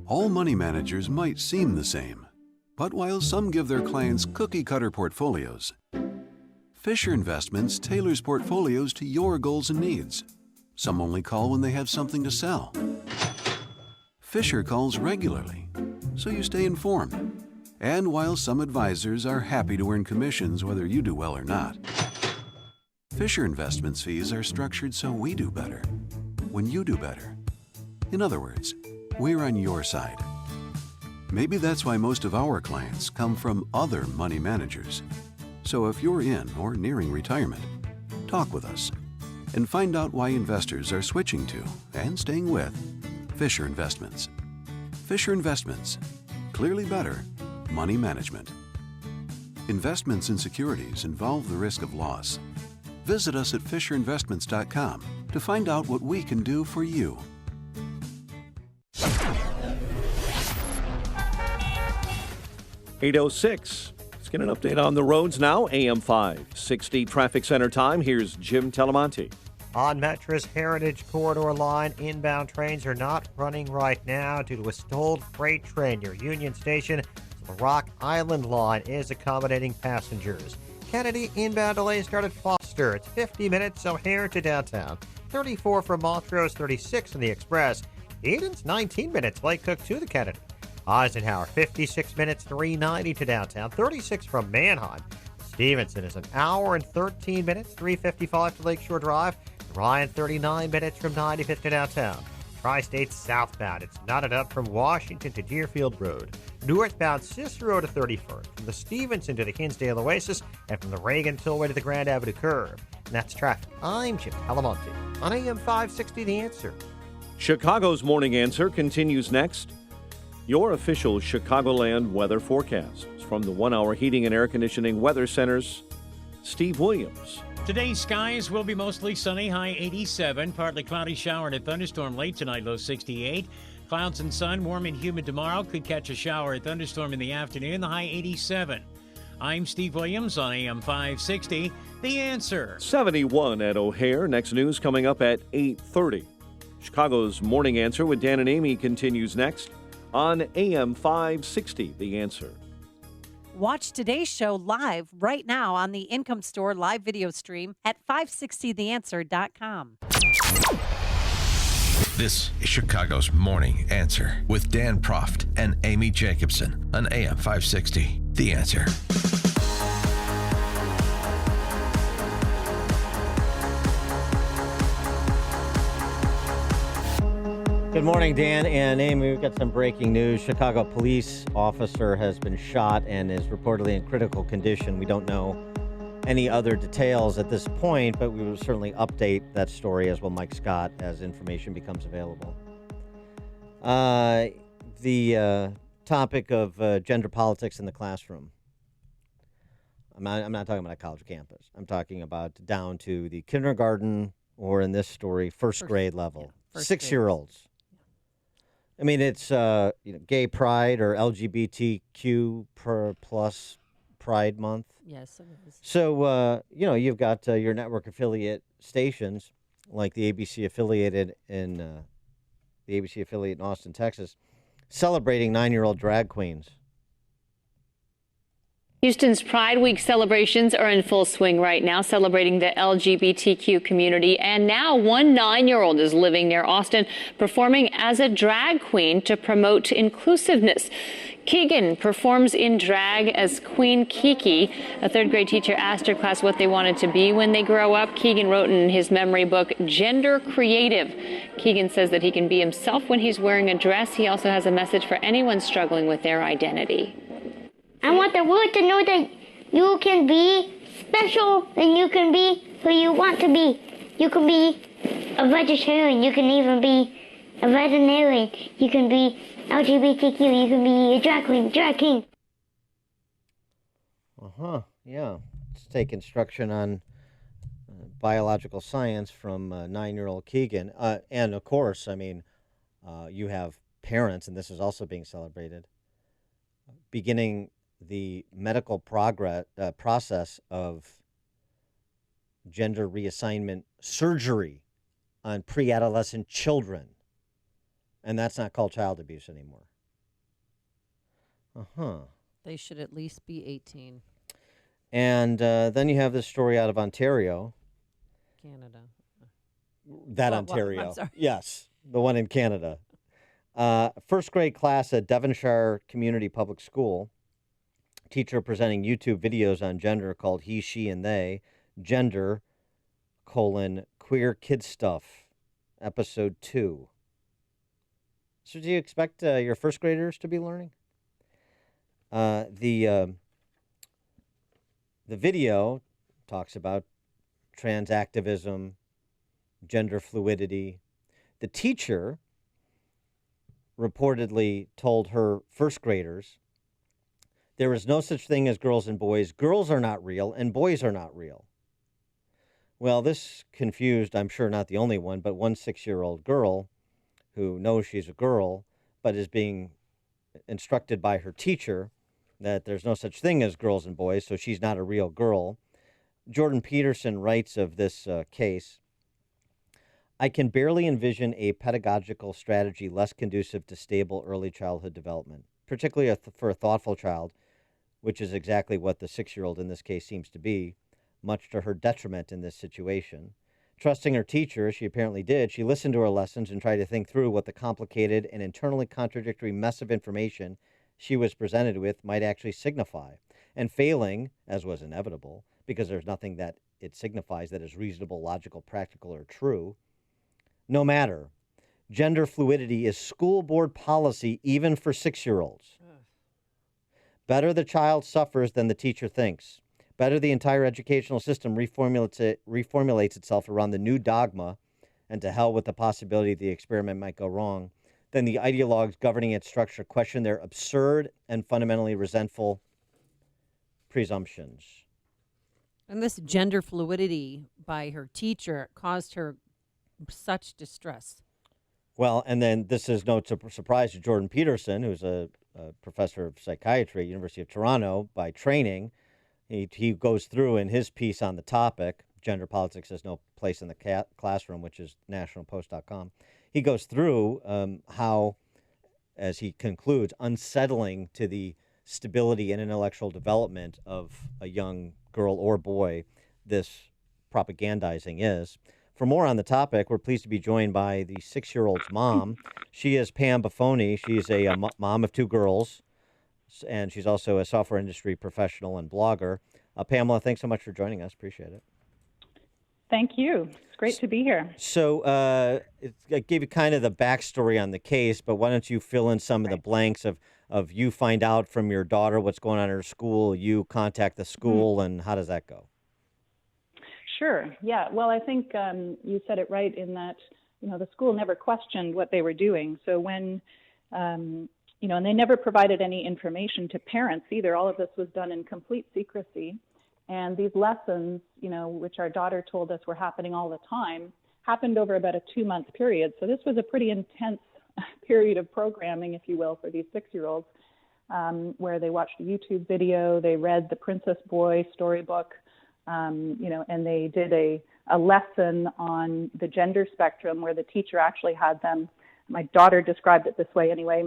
All money managers might seem the same, but while some give their clients cookie-cutter portfolios, Fisher Investments tailors portfolios to your goals and needs. Some only call when they have something to sell. Fisher calls regularly, so you stay informed. And while some advisors are happy to earn commissions whether you do well or not, Fisher Investments fees are structured so we do better when you do better. In other words, we're on your side. Maybe that's why most of our clients come from other money managers. So if you're in or nearing retirement, talk with us and find out why investors are switching to and staying with Fisher Investments. Fisher Investments, clearly better money management. Investments in securities involve the risk of loss. Visit us at FisherInvestments.com to find out what we can do for you. 8:06. Let's get an update on the roads now. AM 560 Traffic Center time. Here's Jim Telemonte. On Metra's Heritage Corridor line, inbound trains are not running right now due to a stalled freight train near Union Station. So the Rock Island line is accommodating passengers. Kennedy inbound delay started Foster. It's 50 minutes O'Hare to downtown. 34 from Montrose, 36 in the Express. Eden's 19 minutes Lake Cook to the Kennedy. Eisenhower, 56 minutes, 390 to downtown. 36 from Manheim. Stevenson is an hour and 13 minutes, 355 to Lakeshore Drive. Ryan, 39 minutes from 95th to downtown. Tri-State southbound, it's knotted up from Washington to Deerfield Road. Northbound Cicero to 31st, from the Stevenson to the Hinsdale Oasis, and from the Reagan Tollway to the Grand Avenue Curve. And that's traffic. I'm Jim Talamonte on AM 560 The Answer. Chicago's Morning Answer continues next. Your official Chicagoland weather forecast is from the 1 Hour Heating and Air Conditioning Weather Center's Steve Williams. Today's skies will be mostly sunny, high 87. Partly cloudy shower and a thunderstorm late tonight, low 68. Clouds and sun, warm and humid tomorrow. Could catch a shower or thunderstorm in the afternoon, the high 87. I'm Steve Williams on AM 560. The Answer. 71 at O'Hare. Next news coming up at 8:30. Chicago's Morning Answer with Dan and Amy continues next on AM 560. The Answer. Watch today's show live right now on the Income Store live video stream at 560theanswer.com. This is Chicago's Morning Answer with Dan Proft and Amy Jacobson on AM 560. The Answer. Good morning, Dan and Amy. We've got some breaking news. Chicago police officer has been shot and is reportedly in critical condition. We don't know any other details at this point, but we will certainly update that story, as will Mike Scott, as information becomes available. The topic of gender politics in the classroom. I'm not talking about a college campus. I'm talking about down to the kindergarten, or in this story, first grade level. Yeah, 6-year-olds. I mean, it's Gay Pride or LGBTQ plus Pride Month. Yes, it is. So, you've got your network affiliate stations, like the ABC affiliate in Austin, Texas, celebrating 9-year-old drag queens. Houston's Pride Week celebrations are in full swing right now, celebrating the LGBTQ community. And now one 9-year-old is living near Austin, performing as a drag queen to promote inclusiveness. Keegan performs in drag as Queen Kiki. A third-grade teacher asked her class what they wanted to be when they grow up. Keegan wrote in his memory book, Gender Creative. Keegan says that he can be himself when he's wearing a dress. He also has a message for anyone struggling with their identity. I want the world to know that you can be special and you can be who you want to be. You can be a vegetarian, you can even be a veterinarian, you can be LGBTQ, you can be a drag queen, drag king. Yeah. Let's take instruction on biological science from 9-year-old Keegan. And of course, you have parents, and this is also being celebrated, beginning the medical process of gender reassignment surgery on pre-adolescent children. And that's not called child abuse anymore. They should at least be 18. And then you have this story out of Ontario. Canada. Ontario. I'm sorry. Yes, the one in Canada. First grade class at Devonshire Community Public School. Teacher presenting YouTube videos on gender called He, She, and They. Gender, queer kid stuff, episode 2. So do you expect your first graders to be learning? The video talks about trans activism, gender fluidity. The teacher reportedly told her first graders, there is no such thing as girls and boys. Girls are not real, and boys are not real. Well, this confused, I'm sure not the only one, but one 6-year-old girl who knows she's a girl, but is being instructed by her teacher that there's no such thing as girls and boys, so she's not a real girl. Jordan Peterson writes of this case. I can barely envision a pedagogical strategy less conducive to stable early childhood development, particularly for a thoughtful child, which is exactly what the 6-year-old in this case seems to be, much to her detriment in this situation. Trusting her teacher, as she apparently did, she listened to her lessons and tried to think through what the complicated and internally contradictory mess of information she was presented with might actually signify. And failing, as was inevitable, because there's nothing that it signifies that is reasonable, logical, practical, or true, no matter. Gender fluidity is school board policy even for 6-year-olds. Better the child suffers than the teacher thinks. Better the entire educational system reformulates itself around the new dogma, and to hell with the possibility the experiment might go wrong, than the ideologues governing its structure question their absurd and fundamentally resentful presumptions. And this gender fluidity by her teacher caused her such distress. Well, and then this is no surprise to Jordan Peterson, who's a professor of psychiatry at University of Toronto by training. He goes through in his piece on the topic, Gender Politics Has No Place in the Classroom, which is nationalpost.com. He goes through how, as he concludes, unsettling to the stability and intellectual development of a young girl or boy this propagandizing is. For more on the topic, we're pleased to be joined by the 6-year-old's mom. She is Pam Buffoni. She's a mom of 2 girls, and she's also a software industry professional and blogger. Pamela, thanks so much for joining us. Appreciate it. Thank you. It's great to be here. So I gave you kind of the backstory on the case, but why don't you fill in some of the blanks of you find out from your daughter what's going on in her school, you contact the school, and how does that go? Sure. Yeah. Well, I think you said it right in that, the school never questioned what they were doing. So when, and they never provided any information to parents either. All of this was done in complete secrecy. And these lessons, which our daughter told us were happening all the time, happened over about a 2-month period. So this was a pretty intense period of programming, if you will, for these 6-year-olds, where they watched a YouTube video, they read the Princess Boy storybook, and they did a lesson on the gender spectrum where the teacher actually had them, my daughter described it this way anyway,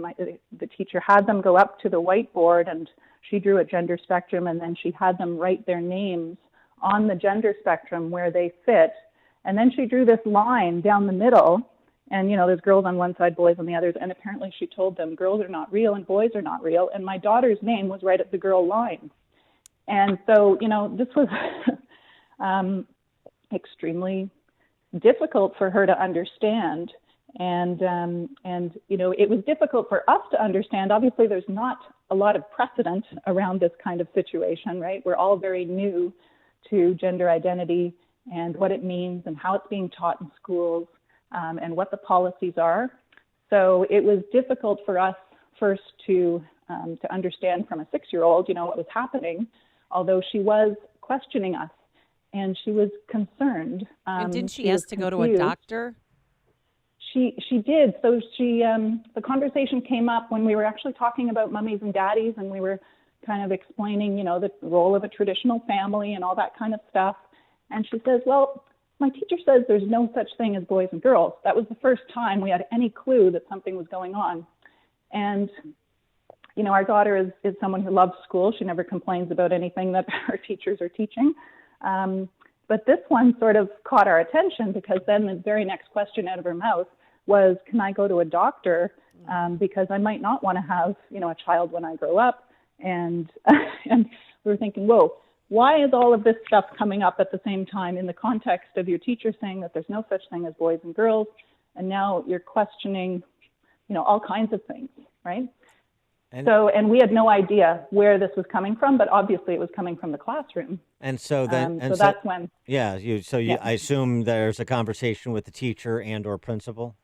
the teacher had them go up to the whiteboard and she drew a gender spectrum, and then she had them write their names on the gender spectrum where they fit. And then she drew this line down the middle, and, there's girls on one side, boys on the others, and apparently she told them girls are not real and boys are not real, and my daughter's name was right at the girl line. And so, this was extremely difficult for her to understand. And it was difficult for us to understand. Obviously, there's not a lot of precedent around this kind of situation, right? We're all very new to gender identity and what it means and how it's being taught in schools, and what the policies are. So it was difficult for us first to understand from a 6-year-old, what was happening, although she was questioning us and she was concerned. And didn't she ask to go to a doctor? She did. So the conversation came up when we were actually talking about mummies and daddies, and we were kind of explaining, the role of a traditional family and all that kind of stuff. And she says, well, my teacher says there's no such thing as boys and girls. That was the first time we had any clue that something was going on. And, our daughter is someone who loves school. She never complains about anything that her teachers are teaching. But this one sort of caught our attention because then the very next question out of her mouth was, can I go to a doctor? Because I might not want to have, a child when I grow up. And we were thinking, whoa, why is all of this stuff coming up at the same time in the context of your teacher saying that there's no such thing as boys and girls? And now you're questioning, all kinds of things, right? And we had no idea where this was coming from, but obviously it was coming from the classroom. And so then, so that's when. Yeah. I assume there's a conversation with the teacher and or principal.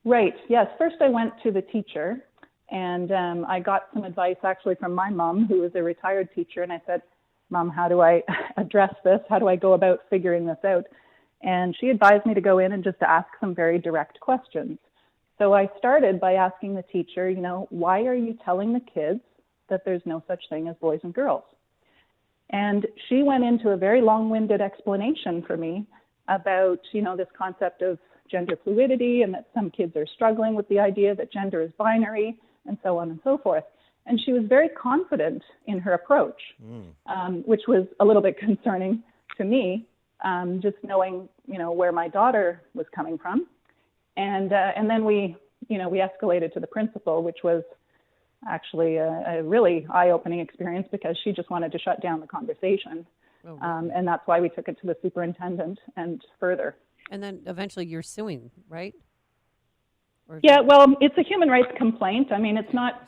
Right. Yes. First, I went to the teacher, and I got some advice actually from my mom, who is a retired teacher, and I said, Mom, how do I address this? How do I go about figuring this out? And she advised me to go in and just to ask some very direct questions. So I started by asking the teacher, why are you telling the kids that there's no such thing as boys and girls? And she went into a very long-winded explanation for me about, this concept of gender fluidity and that some kids are struggling with the idea that gender is binary and so on and so forth. And she was very confident in her approach, which was a little bit concerning to me, just knowing, where my daughter was coming from. And then we escalated to the principal, which was actually a really eye-opening experience because she just wanted to shut down the conversation. Oh, really? And that's why we took it to the superintendent and further. And then eventually you're suing, right? Yeah, well, it's a human rights complaint. I mean, it's not,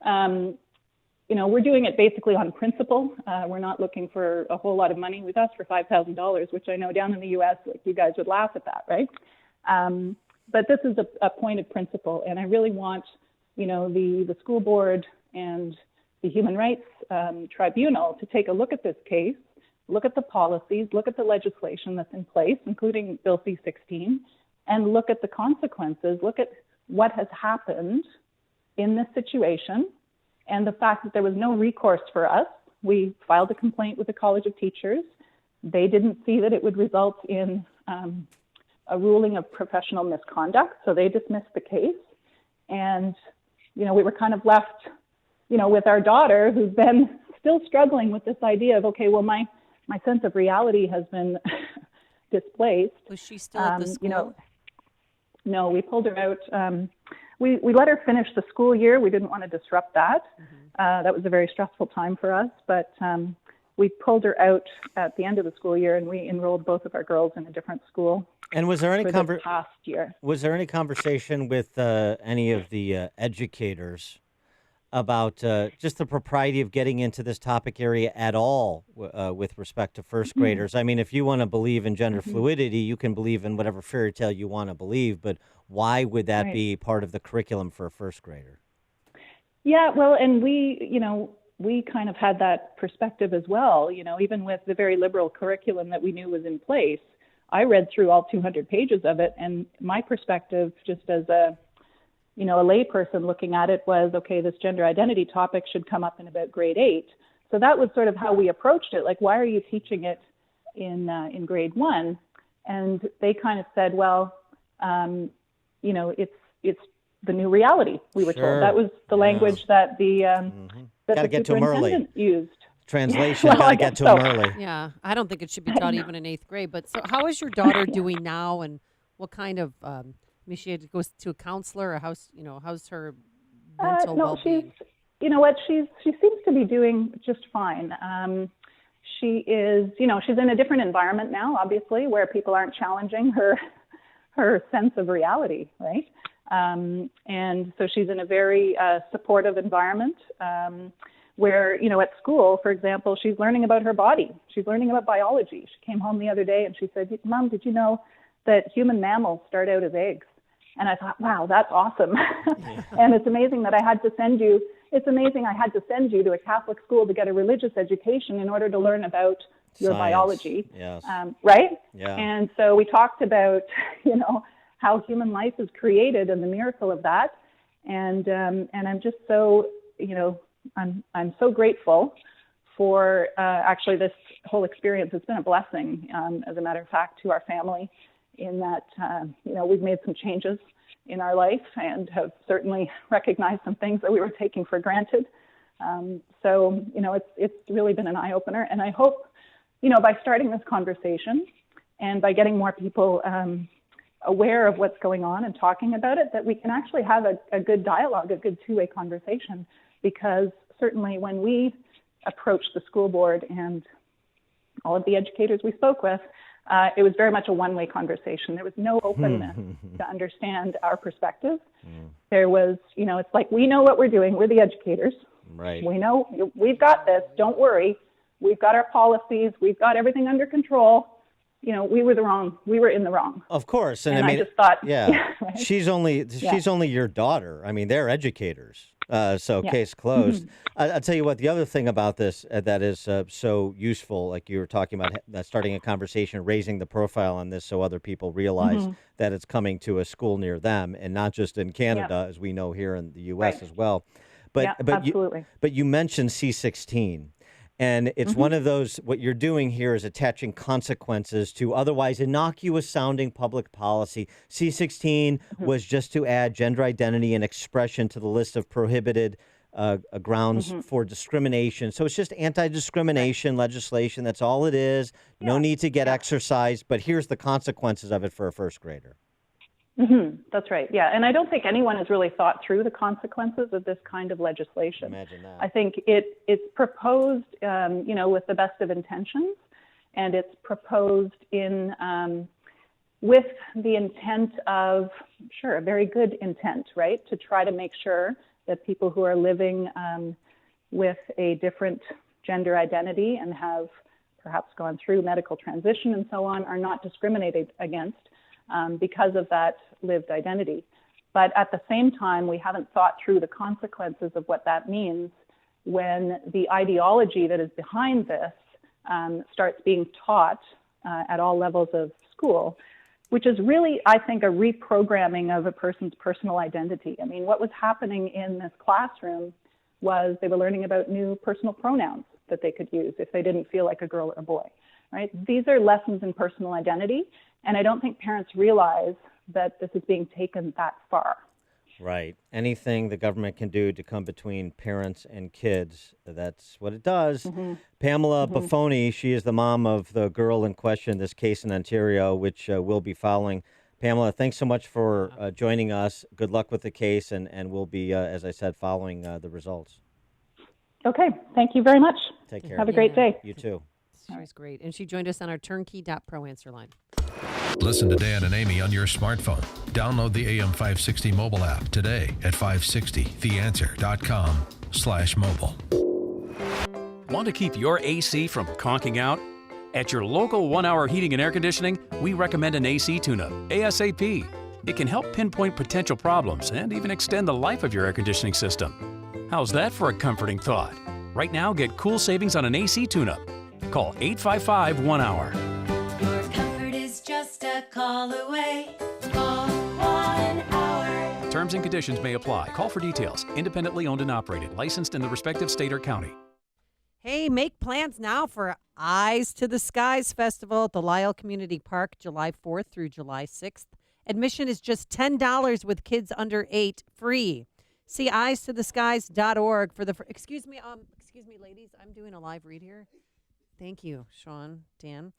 we're doing it basically on principle. We're not looking for a whole lot of money. We've asked for $5,000, which I know down in the U.S., like, you guys would laugh at that, right? But this is a point of principle, and I really want, the school board and the Human Rights Tribunal to take a look at this case, look at the policies, look at the legislation that's in place, including Bill C-16, and look at the consequences, look at what has happened in this situation, and the fact that there was no recourse for us. We filed a complaint with the College of Teachers. They didn't see that it would result in a ruling of professional misconduct, so they dismissed the case. And, we were kind of left, with our daughter, who's been still struggling with this idea of, okay, well, my sense of reality has been displaced. Was she still at the school? No, we pulled her out. We let her finish the school year. We didn't want to disrupt that. That was a very stressful time for us, but we pulled her out at the end of the school year, and we enrolled both of our girls in a different school. And was there any past year? Was there any conversation with any of the educators about just the propriety of getting into this topic area at all with respect to first graders? I mean, if you want to believe in gender fluidity, you can believe in whatever fairy tale you want to believe, but why would that be part of the curriculum for a first grader? Yeah, well, and we kind of had that perspective as well, even with the very liberal curriculum that we knew was in place. I read through all 200 pages of it, and my perspective, just as a layperson looking at it, was, okay, this gender identity topic should come up in about grade 8. So that was sort of how we approached it. Like, why are you teaching it in grade 1? And they kind of said, well, it's the new reality. We were told that was the language that the superintendent used. Translation, got to get to them early. Yeah, I don't think it should be taught even in 8th grade. But so how is your daughter doing now, and what kind of, she had to go to a counselor, or how's her mental well-being? She seems to be doing just fine. She is, she's in a different environment now, obviously, where people aren't challenging her sense of reality, right? And so she's in a very supportive environment. Where, at school, for example, she's learning about her body. She's learning about biology. She came home the other day and she said, Mom, did you know that human mammals start out as eggs? And I thought, wow, that's awesome. And it's amazing that I had to send you to a Catholic school to get a religious education in order to learn about your biology. Yes. Right? Yeah. And so we talked about, how human life is created and the miracle of that. And I'm just so, I'm so grateful for actually this whole experience. It's been a blessing, as a matter of fact, to our family, in that we've made some changes in our life and have certainly recognized some things that we were taking for granted. So it's really been an eye opener, and I hope by starting this conversation and by getting more people aware of what's going on and talking about it, that we can actually have a good dialogue, a good two-way conversation. Because certainly when we approached the school board and all of the educators we spoke with, it was very much a one-way conversation. There was no openness to understand our perspective. There was, it's like, we know what we're doing. We're the educators. Right. We know, we've got this. Don't worry. We've got our policies. We've got everything under control. We were in the wrong. Of course. And I just thought, right? she's only your daughter. I mean, they're educators. Case closed. I'll tell you what, the other thing about this that is so useful, like you were talking about, starting a conversation, raising the profile on this so other people realize that it's coming to a school near them, and not just in Canada, as we know here in the U.S. as well. But absolutely. But you mentioned C-16. And it's one of those, what you're doing here is attaching consequences to otherwise innocuous sounding public policy. C-16 was just to add gender identity and expression to the list of prohibited grounds for discrimination. So it's just anti-discrimination legislation. That's all it is. No need to get exercised, but here's the consequences of it for a first grader. That's right. Yeah. And I don't think anyone has really thought through the consequences of this kind of legislation. Imagine that. I think it's proposed, with the best of intentions, and it's proposed with the intent of, a very good intent, right? To try to make sure that people who are living with a different gender identity and have perhaps gone through medical transition and so on are not discriminated against because of that lived identity. But at the same time, we haven't thought through the consequences of what that means when the ideology that is behind this starts being taught at all levels of school, which is really, I think, a reprogramming of a person's personal identity. I mean, what was happening in this classroom was they were learning about new personal pronouns that they could use if they didn't feel like a girl or a boy, right? These are lessons in personal identity, and I don't think parents realize that this is being taken that far. Right. Anything the government can do to come between parents and kids, that's what it does. Pamela Buffoni, she is the mom of the girl in question, this case in Ontario, which we'll be following. Pamela, thanks so much for joining us. Good luck with the case, and we'll be, as I said, following the results. Okay. Thank you very much. Take care. Have a great day. You too. She's great. And she joined us on our turnkey.pro answer line. Listen to Dan and Amy on your smartphone. Download the AM 560 mobile app today at 560theanswer.com/mobile. Want to keep your AC from conking out? At your local 1 Hour Heating and Air Conditioning, we recommend an AC tune-up, ASAP. It can help pinpoint potential problems and even extend the life of your air conditioning system. How's that for a comforting thought? Right now, get cool savings on an AC tune-up. Call 855-1-HOUR. Your comfort is just a call away. Call 1 Hour. Terms and conditions may apply. Call for details. Independently owned and operated. Licensed in the respective state or county. Hey, make plans now for Eyes to the Skies Festival at the Lisle Community Park, July 4th through July 6th. Admission is just $10 with kids under 8 free. See eyes-to-the-skies.org for the excuse me, ladies, I'm doing a live read here. Thank you, Sean, Dan.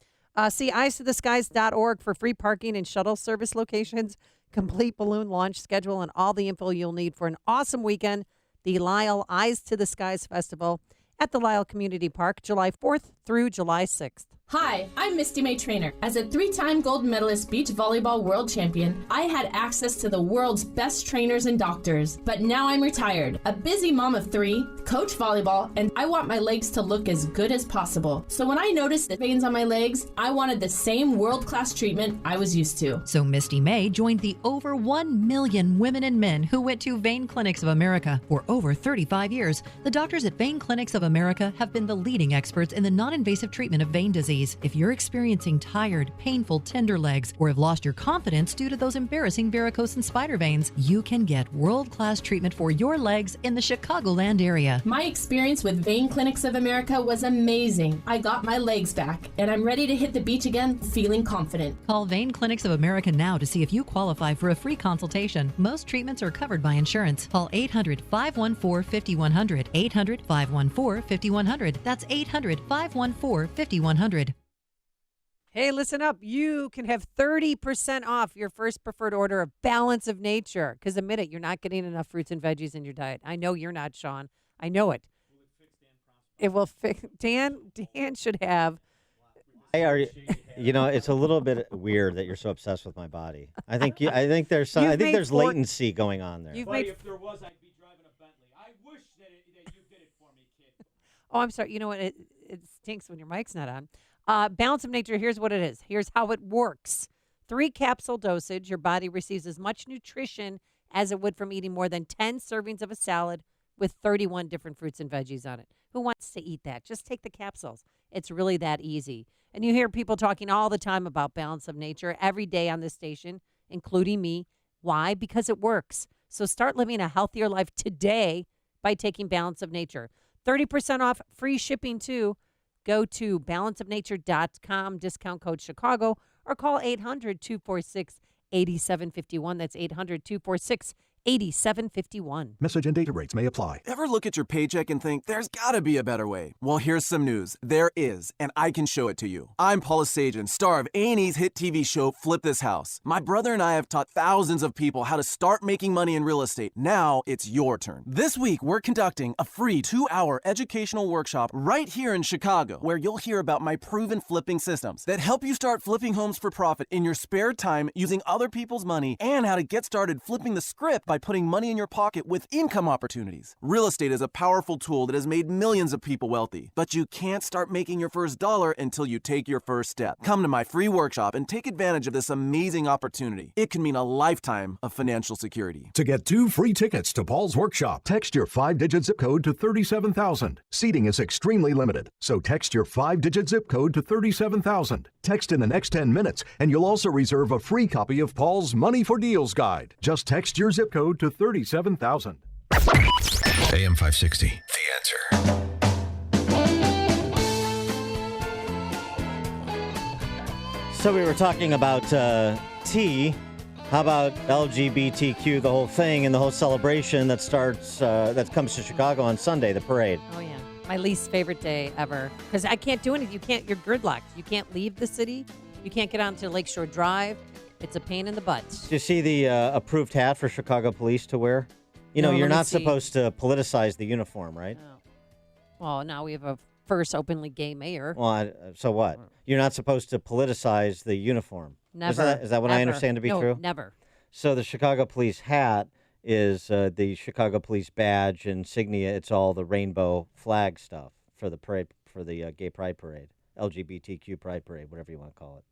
See eyes-to-the-skies.org for free parking and shuttle service locations, complete balloon launch schedule, and all the info you'll need for an awesome weekend. The Lisle Eyes to the Skies Festival at the Lisle Community Park, July 4th through July 6th. Hi, I'm Misty May Trainer. As a 3-time gold medalist beach volleyball world champion, I had access to the world's best trainers and doctors. But now I'm retired, a busy mom of 3, coach volleyball, and I want my legs to look as good as possible. So when I noticed the veins on my legs, I wanted the same world-class treatment I was used to. So Misty May joined the over 1 million women and men who went to Vein Clinics of America for over 35 years. The doctors at Vein Clinics of America have been the leading experts in the non-invasive treatment of vein disease. If you're experiencing tired, painful, tender legs, or have lost your confidence due to those embarrassing varicose and spider veins, you can get world-class treatment for your legs in the Chicagoland area. My experience with Vein Clinics of America was amazing. I got my legs back, and I'm ready to hit the beach again, feeling confident. Call Vein Clinics of America now to see if you qualify for a free consultation. Most treatments are covered by insurance. Call 800-514-5100. 800-514-5100. That's 800-514-5100. Hey, listen up. You can have 30% off your first preferred order of Balance of Nature. Because admit it, you're not getting enough fruits and veggies in your diet. I know you're not, Sean. I know it. It will fix Dan should have. It's a little bit weird that you're so obsessed with my body. I think there's latency going on there. If there was, I'd be driving a Bentley. I wish that you did it for me, kid. Oh, I'm sorry. You know what? It stinks when your mic's not on. Balance of Nature, here's what it is. Here's how it works. 3 capsule dosage. Your body receives as much nutrition as it would from eating more than 10 servings of a salad with 31 different fruits and veggies on it. Who wants to eat that? Just take the capsules. It's really that easy. And you hear people talking all the time about Balance of Nature every day on this station, including me. Why? Because it works. So start living a healthier life today by taking Balance of Nature. 30% off, free shipping too. Go to balanceofnature.com, discount code Chicago, or call 800-246-8751. That's 800-246-8751. Message and data rates may apply. Ever look at your paycheck and think, there's gotta be a better way? Well, here's some news. There is, and I can show it to you. I'm Paula Sajan, star of A&E's hit TV show, Flip This House. My brother and I have taught thousands of people how to start making money in real estate. Now it's your turn. This week, we're conducting a free 2-hour educational workshop right here in Chicago, where you'll hear about my proven flipping systems that help you start flipping homes for profit in your spare time using other people's money, and how to get started flipping the script by putting money in your pocket with income opportunities. Real estate is a powerful tool that has made millions of people wealthy, but you can't start making your first dollar until you take your first step. Come to my free workshop and take advantage of this amazing opportunity. It can mean a lifetime of financial security. To get 2 free tickets to Paul's Workshop, text your 5-digit zip code to 37,000. Seating is extremely limited, so text your 5-digit zip code to 37,000. Text in the next 10 minutes, and you'll also reserve a free copy of Paul's Money for Deals Guide. Just text your zip code to 37,000. AM 560, The Answer. So we were talking about T. How about LGBTQ, the whole thing, and the whole celebration that starts, that comes to Chicago on Sunday, the parade? Oh, yeah. My least favorite day ever. Because I can't do anything. You're gridlocked. You can't leave the city. You can't get onto Lakeshore Drive. It's a pain in the butt. Do you see the approved hat for Chicago police to wear? You know, No, you're let me not see. supposed to politicize the uniform, right? Well, now we have a first openly gay mayor. Well, so what? You're not supposed to politicize the uniform. Never. Is that what I Ever. understand to be No, true? never. So the Chicago police hat is the Chicago police badge insignia. It's all the rainbow flag stuff for the parade, for the gay pride parade, LGBTQ pride parade, whatever you want to call it.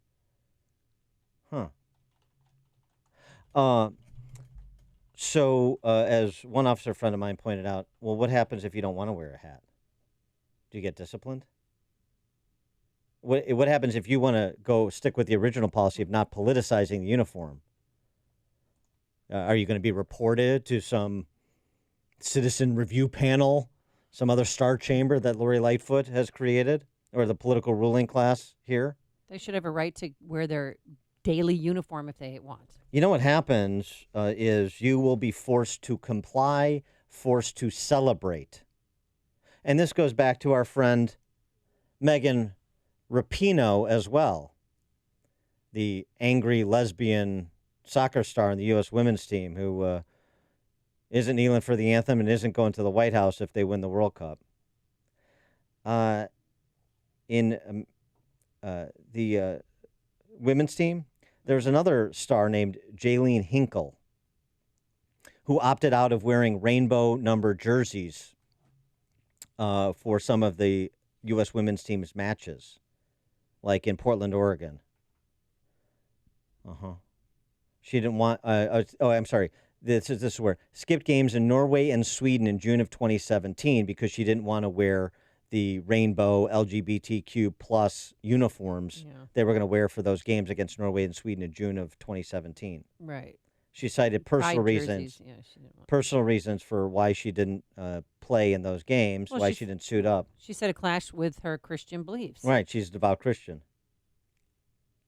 So as one officer friend of mine pointed out, well, what happens if you don't want to wear a hat? Do you get disciplined? What happens if you want to go stick with the original policy of not politicizing the uniform? Are you going to be reported to some citizen review panel, some other star chamber that Lori Lightfoot has created, or the political ruling class here? They should have a right to wear their daily uniform if they want. You know what happens is you will be forced to comply, forced to celebrate. And this goes back to our friend Megan Rapinoe as well, the angry lesbian soccer star in the U.S. women's team who isn't kneeling for the anthem and isn't going to the White House if they win the World Cup. In the women's team, there's another star named Jaylene Hinkle who opted out of wearing rainbow number jerseys for some of the U.S. women's team's matches, like in Portland, Oregon. She didn't want. I'm sorry. This is where skipped games in Norway and Sweden in June of 2017 because she didn't want to wear the rainbow LGBTQ plus uniforms they were going to wear for those games against Norway and Sweden in June of 2017. Right. She cited personal Pride reasons. jerseys. Yeah, she didn't want. Personal reasons for why she didn't play in those games, Well, why she didn't suit up. She said it clashed with her Christian beliefs. Right, she's a devout Christian.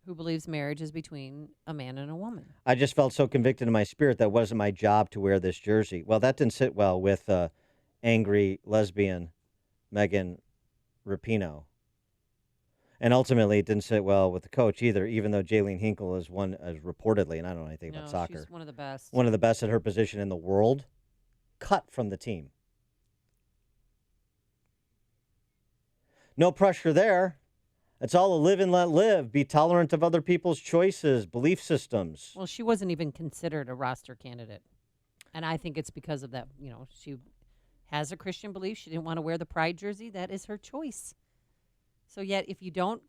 Who believes marriage is between a man and a woman. I just felt so convicted in my spirit that it wasn't my job to wear this jersey. Well, that didn't sit well with angry lesbian Megan Rapinoe. And ultimately, it didn't sit well with the coach either, even though Jaylene Hinkle is one, as reportedly, and I don't know anything about soccer. She's one of the best. One of the best at her position in the world, cut from the team. No pressure there. It's all a live and let live. Be tolerant of other people's choices, belief systems. Well, she wasn't even considered a roster candidate. And I think it's because of that. You know, she has a Christian belief. She didn't want to wear the pride jersey. That is her choice. So yet, if you don't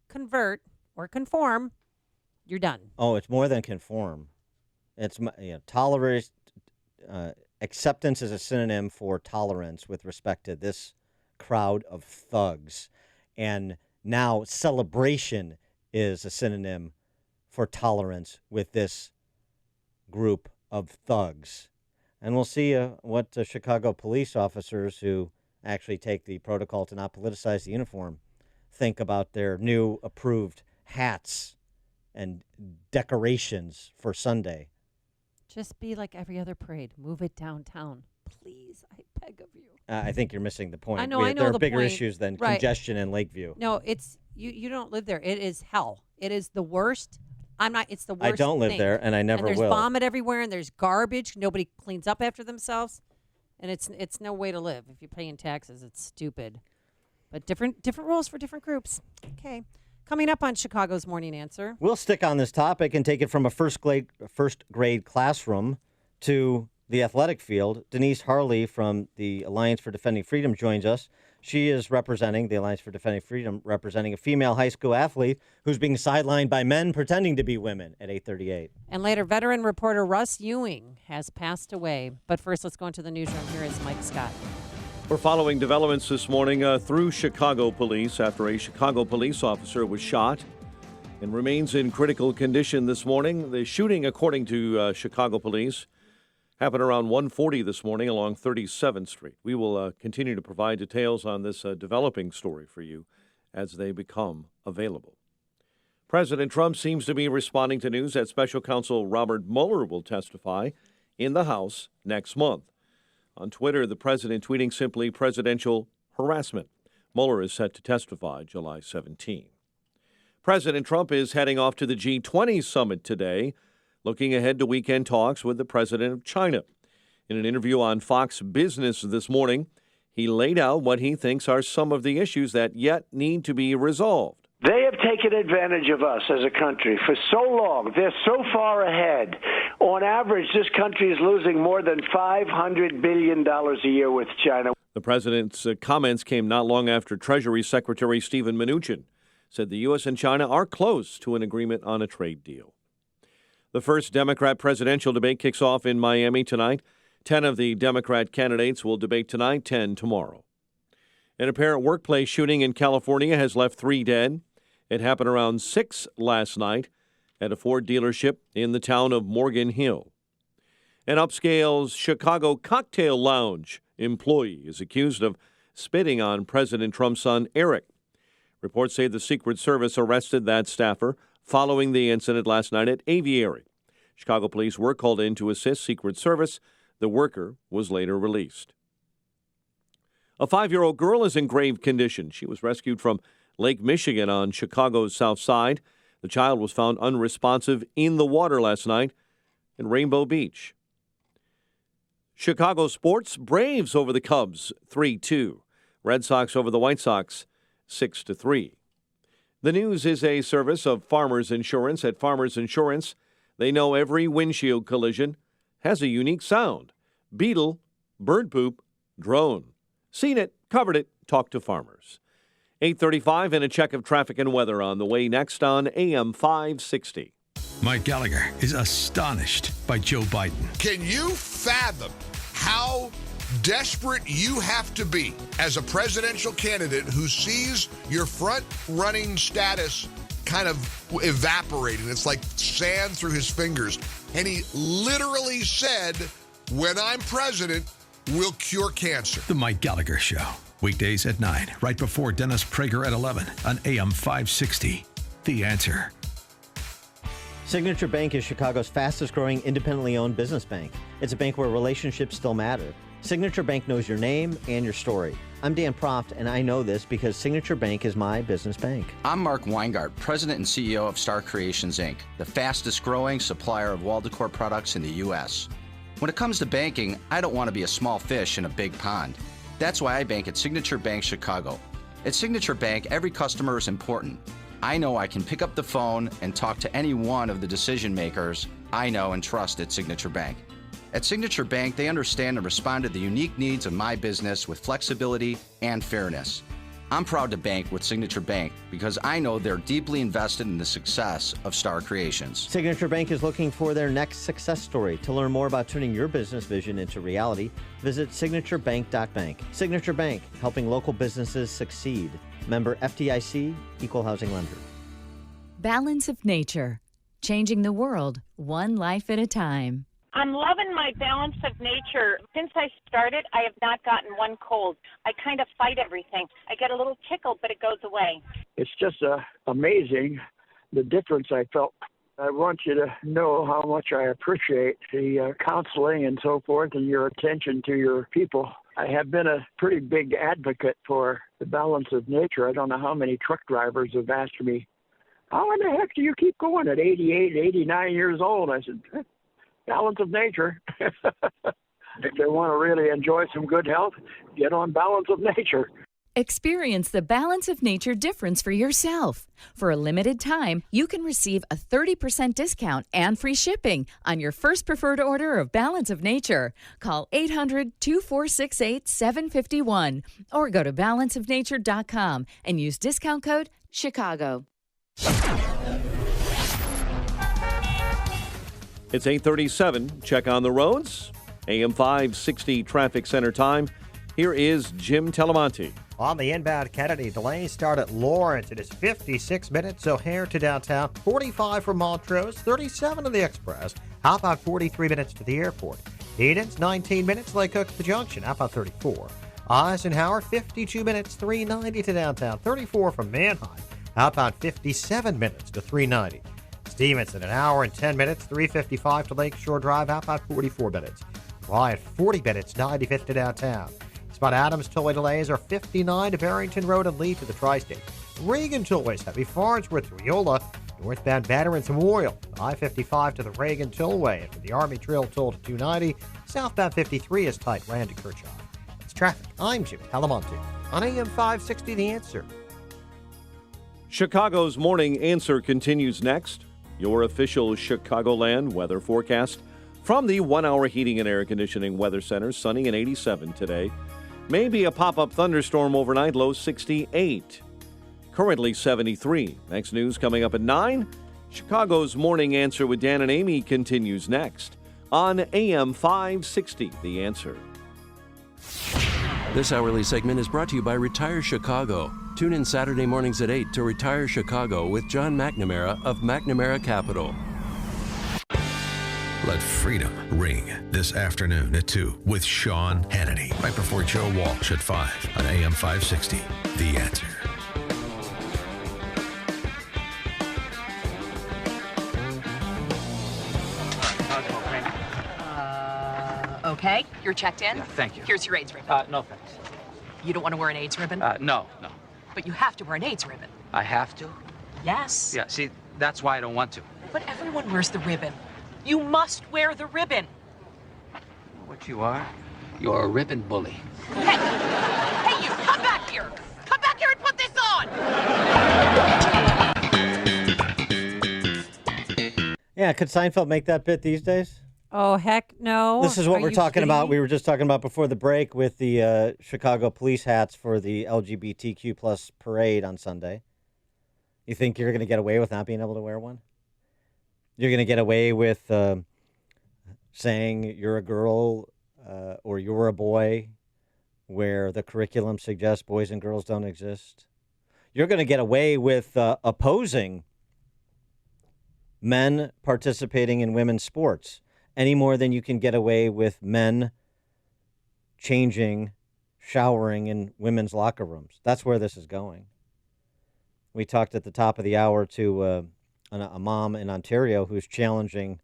convert or conform, you're done. Oh, it's more than conform. It's tolerance. Acceptance is a synonym for tolerance with respect to this crowd of thugs, and now celebration is a synonym for tolerance with this group of thugs. And we'll see what Chicago police officers who actually take the protocol to not politicize the uniform think about their new approved hats and decorations for Sunday. Just be like every other parade. Move it downtown. Please, I beg of you. I think you're missing the point. I know There are the bigger point. issues than Right. congestion in Lakeview. No, it's you don't live there. It is hell. It is the worst. It's the worst I don't live thing. there, and I never there's will. vomit everywhere, and there's garbage. Nobody cleans up after themselves, and it's no way to live. If you're paying taxes, it's stupid. But different rules for different groups. Okay. Coming up on Chicago's Morning Answer. We'll stick on this topic and take it from a first grade classroom to the athletic field. Denise Harley from the Alliance for Defending Freedom joins us. She is representing the Alliance for Defending Freedom, representing a female high school athlete who's being sidelined by men pretending to be women at 8:38. And later, veteran reporter Russ Ewing has passed away. But first, let's go into the newsroom. Here is Mike Scott. We're following developments this morning through Chicago police after a Chicago police officer was shot and remains in critical condition this morning. The shooting, according to Chicago police, happened around 1:40 this morning along 37th Street. We will continue to provide details on this developing story for you as they become available. President Trump seems to be responding to news that Special Counsel Robert Mueller will testify in the House next month. On Twitter, the president tweeting simply presidential harassment. Mueller is set to testify July 17. President Trump is heading off to the G20 summit today, looking ahead to weekend talks with the president of China. In an interview on Fox Business this morning, he laid out what he thinks are some of the issues that yet need to be resolved. They have taken advantage of us as a country for so long. They're so far ahead. On average, this country is losing more than $500 billion a year with China. The president's comments came not long after Treasury Secretary Steven Mnuchin said the U.S. and China are close to an agreement on a trade deal. The first Democrat presidential debate kicks off in Miami tonight. 10 of the Democrat candidates will debate tonight, 10 tomorrow. An apparent workplace shooting in California has left 3 dead. It happened around 6 last night at a Ford dealership in the town of Morgan Hill. An upscale Chicago cocktail lounge employee is accused of spitting on President Trump's son, Eric. Reports say the Secret Service arrested that staffer following the incident last night at Aviary. Chicago police were called in to assist Secret Service. The worker was later released. A 5-year-old girl is in grave condition. She was rescued from Lake Michigan on Chicago's south side. The child was found unresponsive in the water last night in Rainbow Beach. Chicago sports, Braves over the Cubs 3-2. Red Sox over the White Sox 6-3. The news is a service of Farmers Insurance. At Farmers Insurance, they know every windshield collision has a unique sound. Beetle, bird poop, drone. Seen it, covered it, talked to farmers. 8:35 and a check of traffic and weather on the way next on AM 560. Mike Gallagher is astonished by Joe Biden. Can you fathom how desperate you have to be as a presidential candidate who sees your front-running status kind of evaporating? It's like sand through his fingers. And he literally said, when I'm president, we'll cure cancer. The Mike Gallagher Show. Weekdays at 9, right before Dennis Prager at 11 on AM 560. The Answer. Signature Bank is Chicago's fastest-growing independently owned business bank. It's a bank where relationships still matter. Signature Bank knows your name and your story. I'm Dan Proft, and I know this because Signature Bank is my business bank. I'm Mark Weingart, President and CEO of Star Creations, Inc., the fastest-growing supplier of wall decor products in the U.S. When it comes to banking, I don't want to be a small fish in a big pond. That's why I bank at Signature Bank Chicago. At Signature Bank, every customer is important. I know I can pick up the phone and talk to any one of the decision makers I know and trust at Signature Bank. At Signature Bank, they understand and respond to the unique needs of my business with flexibility and fairness. I'm proud to bank with Signature Bank because I know they're deeply invested in the success of Star Creations. Signature Bank is looking for their next success story. To learn more about turning your business vision into reality, visit signaturebank.bank. Signature Bank, helping local businesses succeed. Member FDIC, Equal Housing Lender. Balance of Nature, changing the world one life at a time. I'm loving my Balance of Nature. Since I started, I have not gotten one cold. I kind of fight everything. I get a little tickle, but it goes away. It's just amazing the difference I felt. I want you to know how much I appreciate the counseling and so forth and your attention to your people. I have been a pretty big advocate for the Balance of Nature. I don't know how many truck drivers have asked me, how in the heck do you keep going at 88, 89 years old? I said, Balance of Nature. If they want to really enjoy some good health, get on Balance of Nature. Experience the Balance of Nature difference for yourself. For a limited time, you can receive a 30% discount and free shipping on your first preferred order of Balance of Nature. Call 800-2468-751 or go to balanceofnature.com and use discount code Chicago. It's 8:37. Check on the roads. AM 560 traffic center time. Here is Jim Telemonte. On the inbound Kennedy, delays start at Lawrence. It is 56 minutes O'Hare to downtown, 45 from Montrose, 37 on the Express. How about 43 minutes to the airport? Edens, 19 minutes, Lake Cook to the junction. How about 34? Eisenhower, 52 minutes, 390 to downtown, 34 from Manheim. How about 57 minutes to 390? Stevenson, an hour and 10 minutes, 355 to Lakeshore Drive. How about 44 minutes? Bryant, 40 minutes, 95th to downtown. Spot Adams tollway delays are 59 to Barrington Road and Lee to the Tri-State. Reagan tollways heavy Farnsworth to Riola, northbound Veterans Memorial, I-55 to the Reagan tollway, and for the Army Trail toll to 290, southbound 53 is tight Rand to Kirchhoff. It's traffic. I'm Jim Talamonte on AM 560 The Answer. Chicago's Morning Answer continues next. Your official Chicagoland weather forecast from the 1 Hour Heating and Air Conditioning Weather Center. Sunny and 87 today. Maybe a pop-up thunderstorm overnight, low 68. Currently 73. Next news coming up at 9. Chicago's Morning Answer with Dan and Amy continues next on AM 560, The Answer. This hourly segment is brought to you by Retire Chicago. Tune in Saturday mornings at 8 to Retire Chicago with John McNamara of McNamara Capital. Let freedom ring this afternoon at 2 with Sean Hannity, right before Joe Walsh at 5 on AM 560, The Answer. Okay, you're checked in? Yeah, thank you. Here's your AIDS ribbon. No thanks. You don't want to wear an AIDS ribbon? No. But you have to wear an AIDS ribbon. I have to? Yes. Yeah, see, that's why I don't want to. But everyone wears the ribbon. You must wear the ribbon. What you are? You're a ribbon bully. Hey, you, come back here. Come back here and put this on. Yeah, could Seinfeld make that bit these days? Oh, heck no. This is what Are we're you talking kidding about. me? We were just talking about before the break with the Chicago police hats for the LGBTQ plus parade on Sunday. You think you're going to get away with not being able to wear one? You're going to get away with saying you're a girl or you're a boy where the curriculum suggests boys and girls don't exist? You're going to get away with opposing men participating in women's sports any more than you can get away with men showering in women's locker rooms. That's where this is going. We talked at the top of the hour to a mom in Ontario who's challenging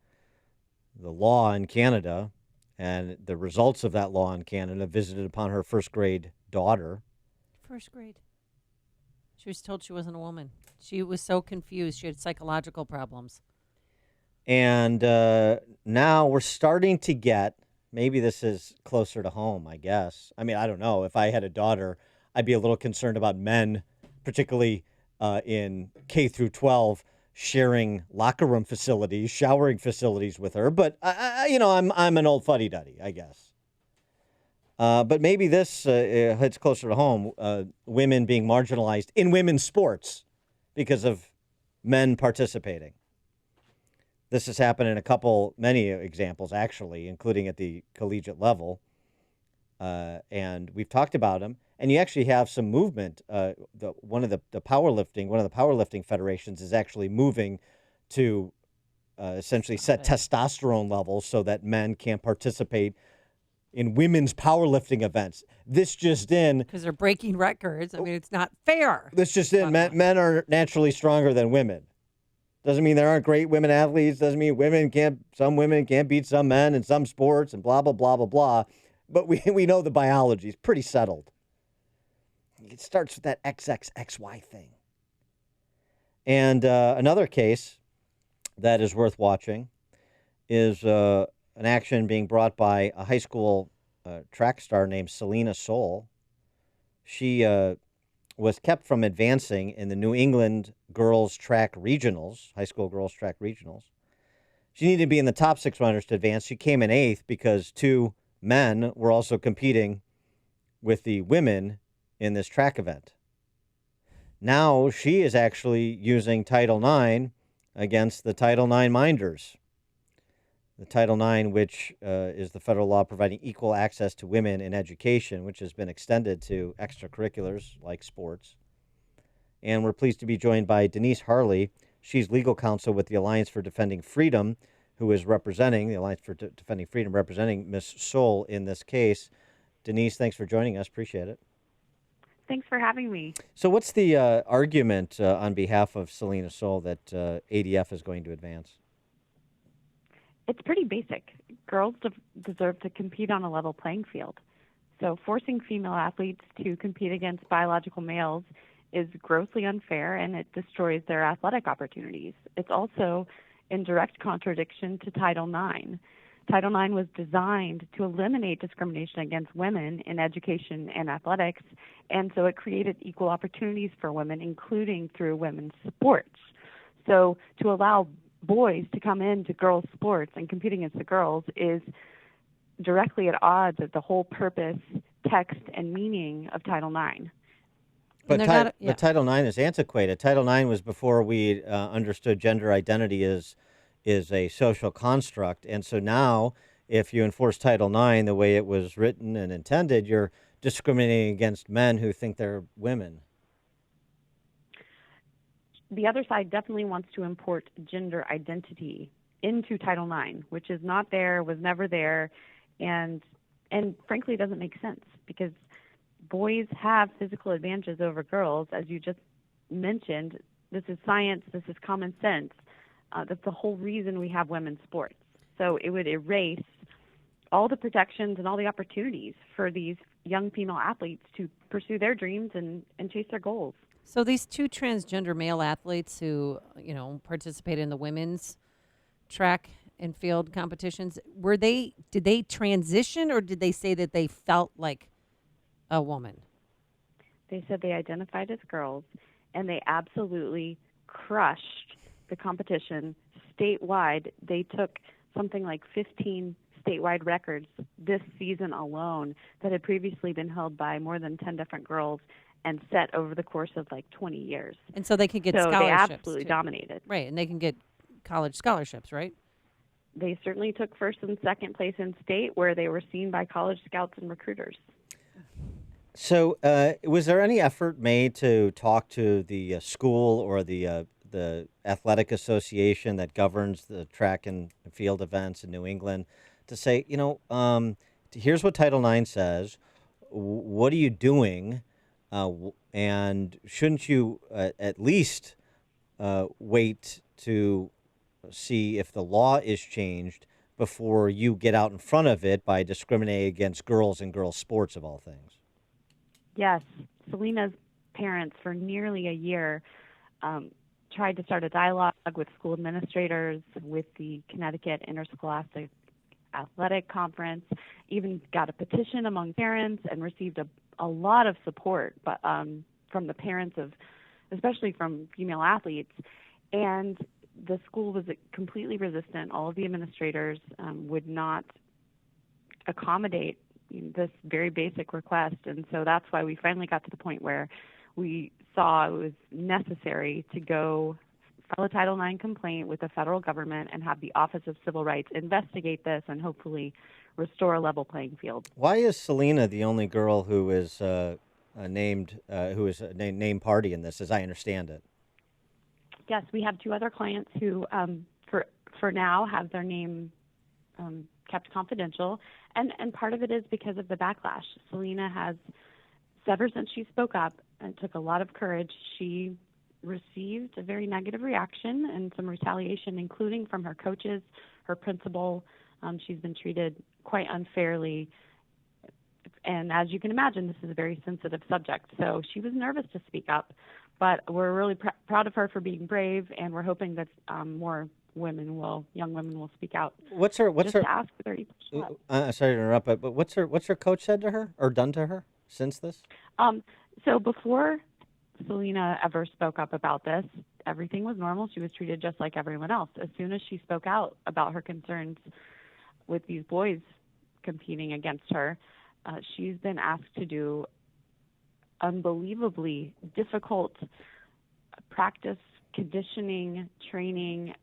the law in Canada and the results of that law in Canada, visited upon her first grade daughter. First grade. She was told she wasn't a woman. She was so confused. She had psychological problems. And now we're starting to get, maybe this is closer to home, I guess. I mean, I don't know. If I had a daughter, I'd be a little concerned about men, particularly in K through 12, sharing locker room facilities, showering facilities with her. But, I'm an old fuddy-duddy, I guess. But maybe this hits closer to home, women being marginalized in women's sports because of men participating. This has happened in many examples, actually, including at the collegiate level. And we've talked about them. And you actually have some movement. One of the powerlifting federations is actually moving to essentially set testosterone levels so that men can't participate in women's powerlifting events. This just in. Because they're breaking records. I mean, it's not fair. This just in. Men are naturally stronger than women. Doesn't mean there aren't great women athletes. Doesn't mean some women can't beat some men in some sports and blah, blah, blah, blah, blah. But we know the biology is pretty settled. It starts with that XXXY thing. And another case that is worth watching is an action being brought by a high school track star named Selena Soule. She was kept from advancing in the New England girls track regionals, high school girls track regionals. She needed to be in the top 6 runners to advance. She came in 8th because 2 men were also competing with the women in this track event. Now she is actually using Title IX against the Title IX minders. The Title IX, which is the federal law providing equal access to women in education, which has been extended to extracurriculars like sports. And we're pleased to be joined by Denise Harley. She's legal counsel with the Alliance for Defending Freedom, who is representing the Alliance for Defending Freedom, representing Ms. Soule in this case. Denise, thanks for joining us. Appreciate it. Thanks for having me. So what's the argument on behalf of Selena Soule that ADF is going to advance? It's pretty basic. Girls deserve to compete on a level playing field. So forcing female athletes to compete against biological males is grossly unfair, and it destroys their athletic opportunities. It's also in direct contradiction to Title IX. Title IX was designed to eliminate discrimination against women in education and athletics, and so it created equal opportunities for women, including through women's sports. So to allow boys to come into girls' sports and compete against the girls is directly at odds with the whole purpose, text, and meaning of Title IX. But Title IX is antiquated. Title IX was before we understood gender identity is a social construct. And so now, if you enforce Title IX the way it was written and intended, you're discriminating against men who think they're women. The other side definitely wants to import gender identity into Title IX, which is not there, was never there, and frankly doesn't make sense because boys have physical advantages over girls, as you just mentioned. This is science. This is common sense. That's the whole reason we have women's sports. So it would erase all the protections and all the opportunities for these young female athletes to pursue their dreams and chase their goals. So these 2 transgender male athletes who, participate in the women's track and field competitions, did they transition or did they say that they felt like a woman? They said they identified as girls, and they absolutely crushed the competition statewide. They took something like 15 statewide records this season alone that had previously been held by more than 10 different girls and set over the course of like 20 years. And so they could get so scholarships. They absolutely too. Dominated. Right, and they can get college scholarships, right? They certainly took first and second place in state, where they were seen by college scouts and recruiters. So was there any effort made to talk to the school or the athletic association that governs the track and field events in New England to say, here's what Title IX says. What are you doing? And shouldn't you at least wait to see if the law is changed before you get out in front of it by discriminating against girls and girls' sports of all things? Yes. Selena's parents, for nearly a year, tried to start a dialogue with school administrators, with the Connecticut Interscholastic Athletic Conference, even got a petition among parents and received a lot of support from the parents of, especially from female athletes. And the school was completely resistant. All of the administrators would not accommodate this very basic request. And so that's why we finally got to the point where we saw it was necessary to go file a Title IX complaint with the federal government and have the Office of Civil Rights investigate this and hopefully restore a level playing field. Why is Selena the only girl who is named party in this, as I understand it? Yes, we have 2 other clients who, for for now, have their name kept confidential. And part of it is because of the backlash. Selena has, ever since she spoke up, and took a lot of courage, she received a very negative reaction and some retaliation, including from her coaches, her principal. She's been treated quite unfairly. And as you can imagine, this is a very sensitive subject. So she was nervous to speak up, but we're really proud of her for being brave, and we're hoping that more young women will speak out. What's her to ask for their equal shot. Sorry to interrupt, but what's her coach said to her or done to her since this? So before Selena ever spoke up about this, everything was normal. She was treated just like everyone else. As soon as she spoke out about her concerns with these boys competing against her, she's been asked to do unbelievably difficult practice, conditioning, training.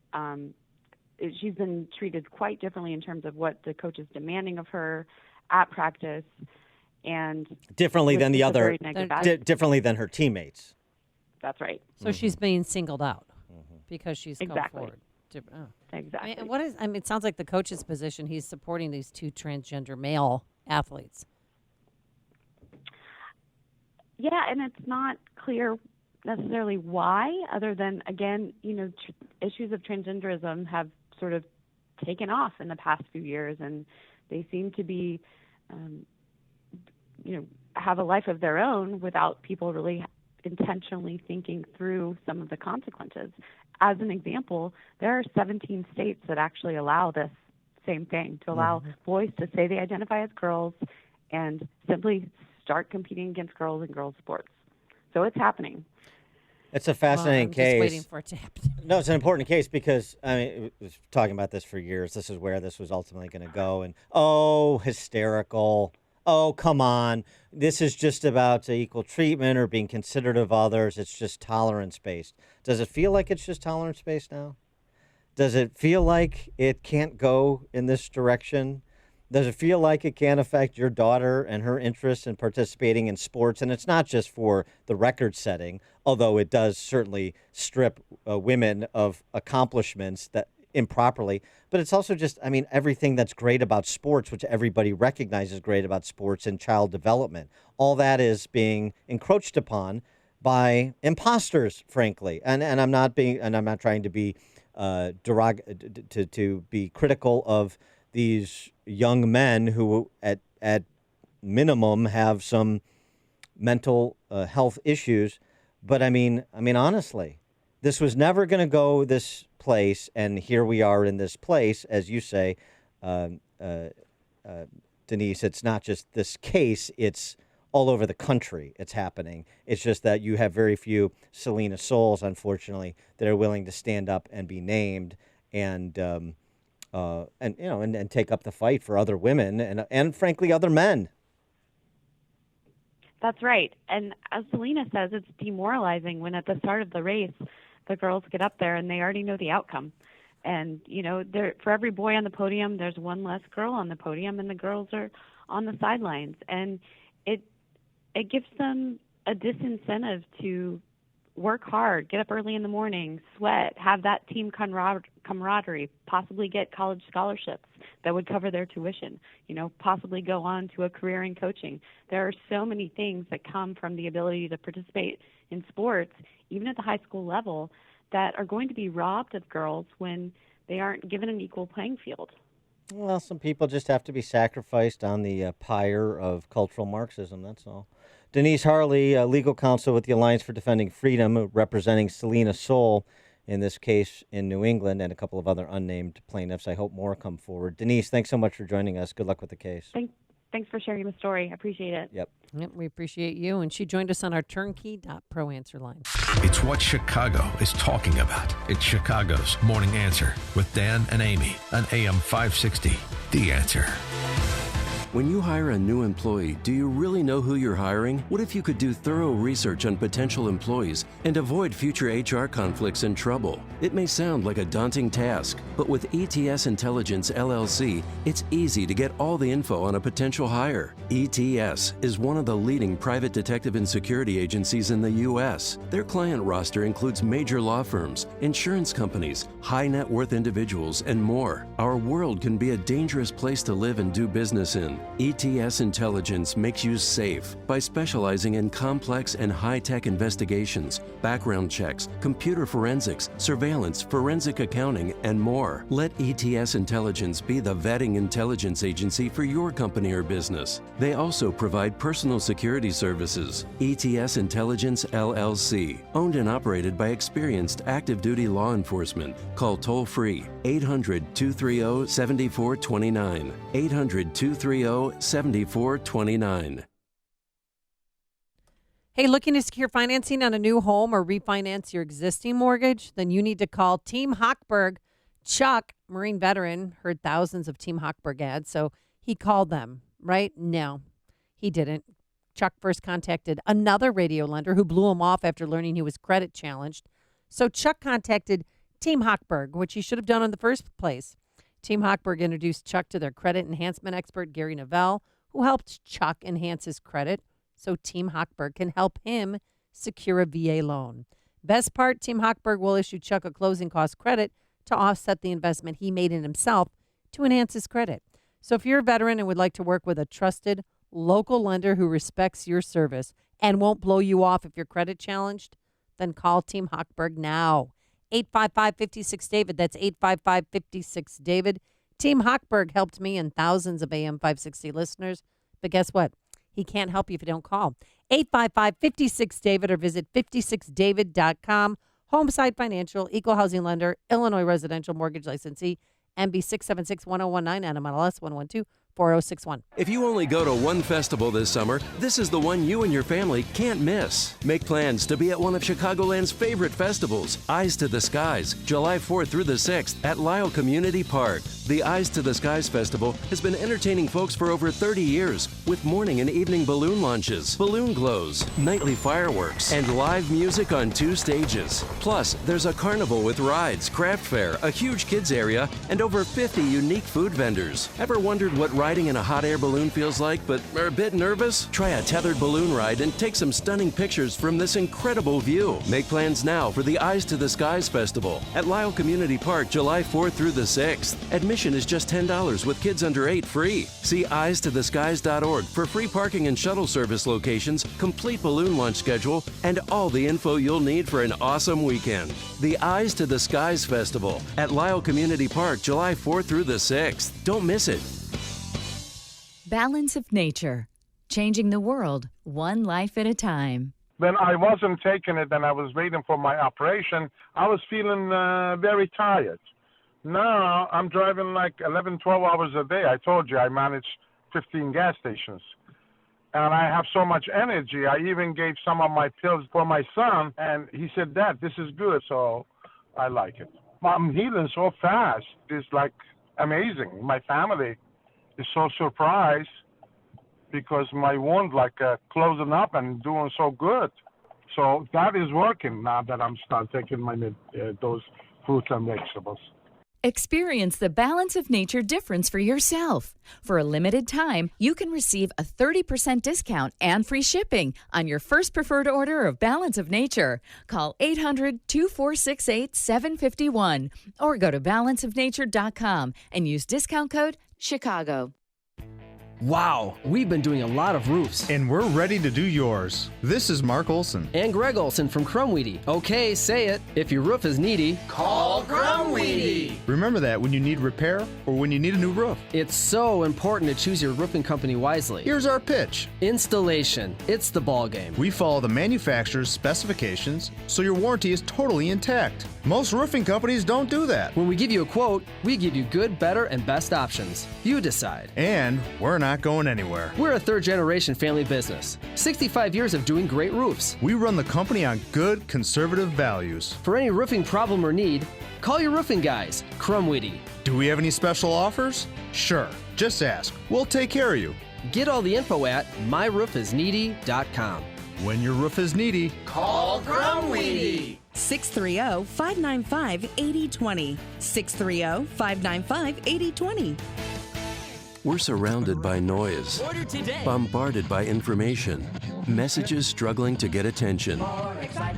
She's been treated quite differently in terms of what the coach is demanding of her at practice. And differently than the other, differently than her teammates. That's right. So she's being singled out because she's come Exactly. forward. Exactly. It sounds like the coach's position. He's supporting these two transgender male athletes. Yeah, and it's not clear necessarily why, other than, again, issues of transgenderism have sort of taken off in the past few years, and they seem to be, have a life of their own without people really intentionally thinking through some of the consequences. As an example, there are 17 states that actually allow this same thing, to allow boys to say they identify as girls and simply start competing against girls in girls' sports. So it's happening. It's a fascinating I'm case. just waiting for it to happen. No, it's an important case because, I was talking about this for years. This is where this was ultimately going to go. And, hysterical. Oh, come on. This is just about equal treatment or being considerate of others. It's just tolerance-based. Does it feel like it's just tolerance-based now? Does it feel like it can't go in this direction? Does it feel like it can't affect your daughter and her interest in participating in sports? And it's not just for the record setting, although it does certainly strip women of accomplishments that improperly, but it's also just, everything that's great about sports, which everybody recognizes great about sports and child development. All that is being encroached upon by imposters, frankly. And I'm not trying to be to be critical of these young men who at minimum have some mental health issues. But honestly, this was never going to go this place, and here we are in this place, as you say, Denise. It's not just this case; it's all over the country. It's happening. It's just that you have very few Selena Souls, unfortunately, that are willing to stand up and be named and take up the fight for other women and frankly other men. That's right. And as Selena says, it's demoralizing when at the start of the race, the girls get up there and they already know the outcome. And, for every boy on the podium, there's one less girl on the podium, and the girls are on the sidelines. And it gives them a disincentive to work hard, get up early in the morning, sweat, have that team camaraderie, possibly get college scholarships that would cover their tuition, possibly go on to a career in coaching. There are so many things that come from the ability to participate in sports, even at the high school level, that are going to be robbed of girls when they aren't given an equal playing field. Well, some people just have to be sacrificed on the pyre of cultural Marxism, that's all. Denise Harley, legal counsel with the Alliance for Defending Freedom, representing Selena Soule in this case in New England and a couple of other unnamed plaintiffs. I hope more come forward. Denise, thanks so much for joining us. Good luck with the case. Thanks for sharing the story. I appreciate it. Yep, we appreciate you. And she joined us on our turnkey.pro answer line. It's what Chicago is talking about. It's Chicago's Morning Answer with Dan and Amy on AM 560. The Answer. When you hire a new employee, do you really know who you're hiring? What if you could do thorough research on potential employees and avoid future HR conflicts and trouble? It may sound like a daunting task, but with ETS Intelligence LLC, it's easy to get all the info on a potential hire. ETS is one of the leading private detective and security agencies in the U.S. Their client roster includes major law firms, insurance companies, high net worth individuals, and more. Our world can be a dangerous place to live and do business in. ETS Intelligence makes you safe by specializing in complex and high-tech investigations, background checks, computer forensics, surveillance, forensic accounting, and more. Let ETS Intelligence be the vetting intelligence agency for your company or business. They also provide personal security services. ETS Intelligence LLC, owned and operated by experienced active duty law enforcement. Call toll-free 800-230-7429. 800-230-7429. Hey, looking to secure financing on a new home or refinance your existing mortgage? Then you need to call Team Hochberg. Chuck, Marine veteran, heard thousands of Team Hochberg ads, so he called them, right? No, he didn't. Chuck first contacted another radio lender who blew him off after learning he was credit challenged. So Chuck contacted Team Hochberg, which he should have done in the first place. Team Hochberg introduced Chuck to their credit enhancement expert, Gary Novell, who helped Chuck enhance his credit so Team Hochberg can help him secure a VA loan. Best part, Team Hochberg will issue Chuck a closing cost credit to offset the investment he made in himself to enhance his credit. So if you're a veteran and would like to work with a trusted local lender who respects your service and won't blow you off if you're credit challenged, then call Team Hochberg now. 855-56-DAVID. That's 855-56-DAVID. Team Hochberg helped me and thousands of AM 560 listeners. But guess what? He can't help you if you don't call. 855-56-DAVID or visit 56david.com. Homeside Financial, Equal Housing Lender, Illinois Residential Mortgage Licensee, MB 676-1019, NMLS 112-4061. If you only go to one festival this summer, this is the one you and your family can't miss. Make plans to be at one of Chicagoland's favorite festivals, Eyes to the Skies, July 4th through the 6th at Lyle Community Park. The Eyes to the Skies Festival has been entertaining folks for over 30 years with morning and evening balloon launches, balloon glows, nightly fireworks, and live music on 2 stages. Plus, there's a carnival with rides, craft fair, a huge kids area, and over 50 unique food vendors. Ever wondered what riding in a hot air balloon feels like, but are a bit nervous? Try a tethered balloon ride and take some stunning pictures from this incredible view. Make plans now for the Eyes to the Skies Festival at Lyle Community Park, July 4th through the 6th. Admission is just $10 with kids under 8 free. See eyes-to-the-skies.org for free parking and shuttle service locations, complete balloon launch schedule, and all the info you'll need for an awesome weekend. The Eyes to the Skies Festival at Lyle Community Park, July 4th through the 6th. Don't miss it. Balance of Nature. Changing the world, one life at a time. When I wasn't taking it and I was waiting for my operation, I was feeling very tired. Now I'm driving like 11, 12 hours a day. I told you I manage 15 gas stations. And I have so much energy. I even gave some of my pills for my son, and he said, "Dad, this is good." So I like it. I'm healing so fast. It's like amazing. My family is so surprised because my wound closing up and doing so good. So that is working now that I'm start taking my those fruits and vegetables. Experience the Balance of Nature difference for yourself. For a limited time, you can receive a 30% discount and free shipping on your first preferred order of Balance of Nature. Call 800-2468-751 or go to balanceofnature.com and use discount code CHICAGO. Wow, we've been doing a lot of roofs. And we're ready to do yours. This is Mark Olson. And Greg Olson from Crumweedy. Okay, say it. If your roof is needy, call Crumweedy. Remember that when you need repair or when you need a new roof. It's so important to choose your roofing company wisely. Here's our pitch. Installation. It's the ballgame. We follow the manufacturer's specifications, so your warranty is totally intact. Most roofing companies don't do that. When we give you a quote, we give you good, better, and best options. You decide. And we're not not going anywhere. We're a third-generation family business. 65 years of doing great roofs. We run the company on good, conservative values. For any roofing problem or need, call your roofing guys, Crumweedy. Do we have any special offers? Sure. Just ask. We'll take care of you. Get all the info at myroofisneedy.com. When your roof is needy, Call Crumweedy. 630-595-8020. 630-595-8020. We're surrounded by noise, bombarded by information, messages struggling to get attention.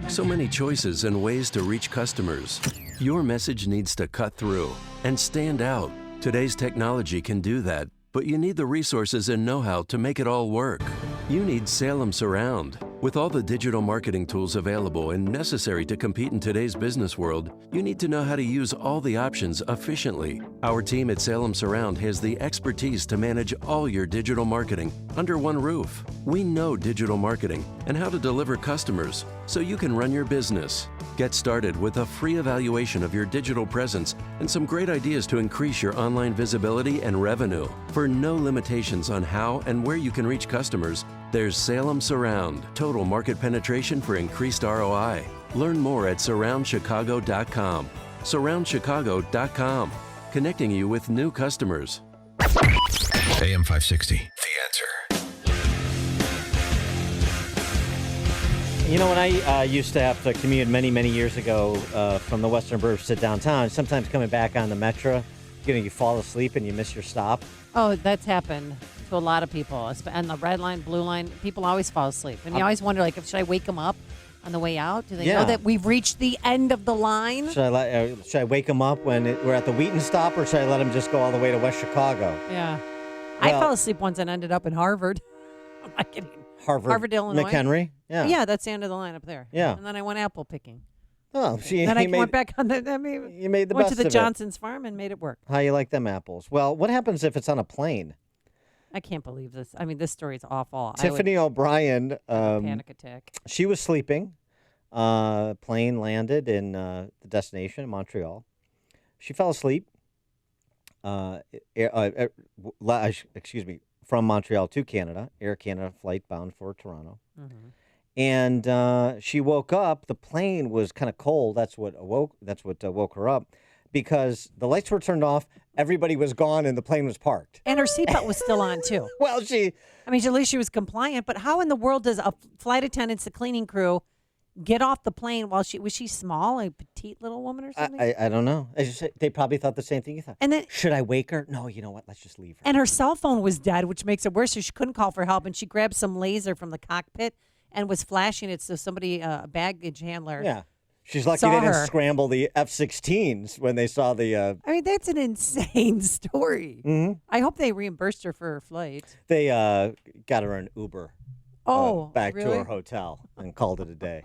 So many choices and ways to reach customers. Your message needs to cut through and stand out. Today's technology can do that, but you need the resources and know-how to make it all work. You need Salem Surround. With all the digital marketing tools available and necessary to compete in today's business world, you need to know how to use all the options efficiently. Our team at Salem Surround has the expertise to manage all your digital marketing under one roof. We know digital marketing and how to deliver customers so you can run your business. Get started with a free evaluation of your digital presence and some great ideas to increase your online visibility and revenue. For no limitations on how and where you can reach customers, there's Salem Surround, total market penetration for increased ROI. Learn more at surroundchicago.com. Surroundchicago.com, connecting you with new customers. AM 560, The Answer. You know, when I used to have to commute many, many years ago from the Western Burbs to downtown, sometimes coming back on the Metro, you fall asleep and you miss your stop. Oh, that's happened to a lot of people. And the red line, blue line, people always fall asleep. And you always wonder, like, should I wake them up on the way out? Do they know that we've reached the end of the line? Should I wake them up when we're at the Wheaton stop, or should I let them just go all the way to West Chicago? Yeah. Well, I fell asleep once and ended up in Harvard. I'm not kidding. Harvard, Illinois. McHenry? Yeah. Yeah, that's the end of the line up there. Yeah. And then I went apple picking. Oh, then I went back on the. You made the went best to the of Johnson's farm and made it work. How you like them apples? Well, what happens if it's on a plane? I can't believe this. I mean, this story is awful. Tiffany O'Brien. Panic attack. She was sleeping. Plane landed in the destination in Montreal. She fell asleep. Excuse me. From Montreal to Canada, Air Canada flight bound for Toronto. Mm-hmm. And she woke up. The plane was kind of cold. That's what woke her up, because the lights were turned off. Everybody was gone, and the plane was parked. And her seatbelt was still on too. Well, at least she was compliant. But how in the world does a flight attendant, the cleaning crew, get off the plane while was she small, a petite little woman or something? I don't know. They probably thought the same thing you thought. And then, should I wake her? No, you know what? Let's just leave her. And her cell phone was dead, which makes it worse. So she couldn't call for help. And she grabbed some laser from the cockpit and was flashing it so somebody, a baggage handler. Yeah. She's lucky they didn't scramble the F-16s when they saw the... I mean, that's an insane story. Mm-hmm. I hope they reimbursed her for her flight. They got her an Uber back to her hotel and called it a day.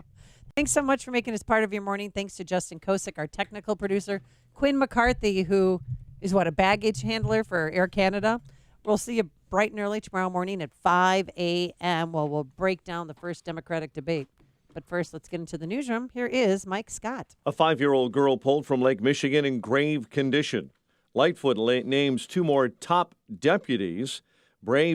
Thanks so much for making us part of your morning. Thanks to Justin Kosick, our technical producer. Quinn McCarthy, who is a baggage handler for Air Canada. We'll see you bright and early tomorrow morning at 5 a.m. We'll break down the first Democratic debate. But first, let's get into the newsroom. Here is Mike Scott. A 5-year-old girl pulled from Lake Michigan in grave condition. Lightfoot names 2 more top deputies. Brave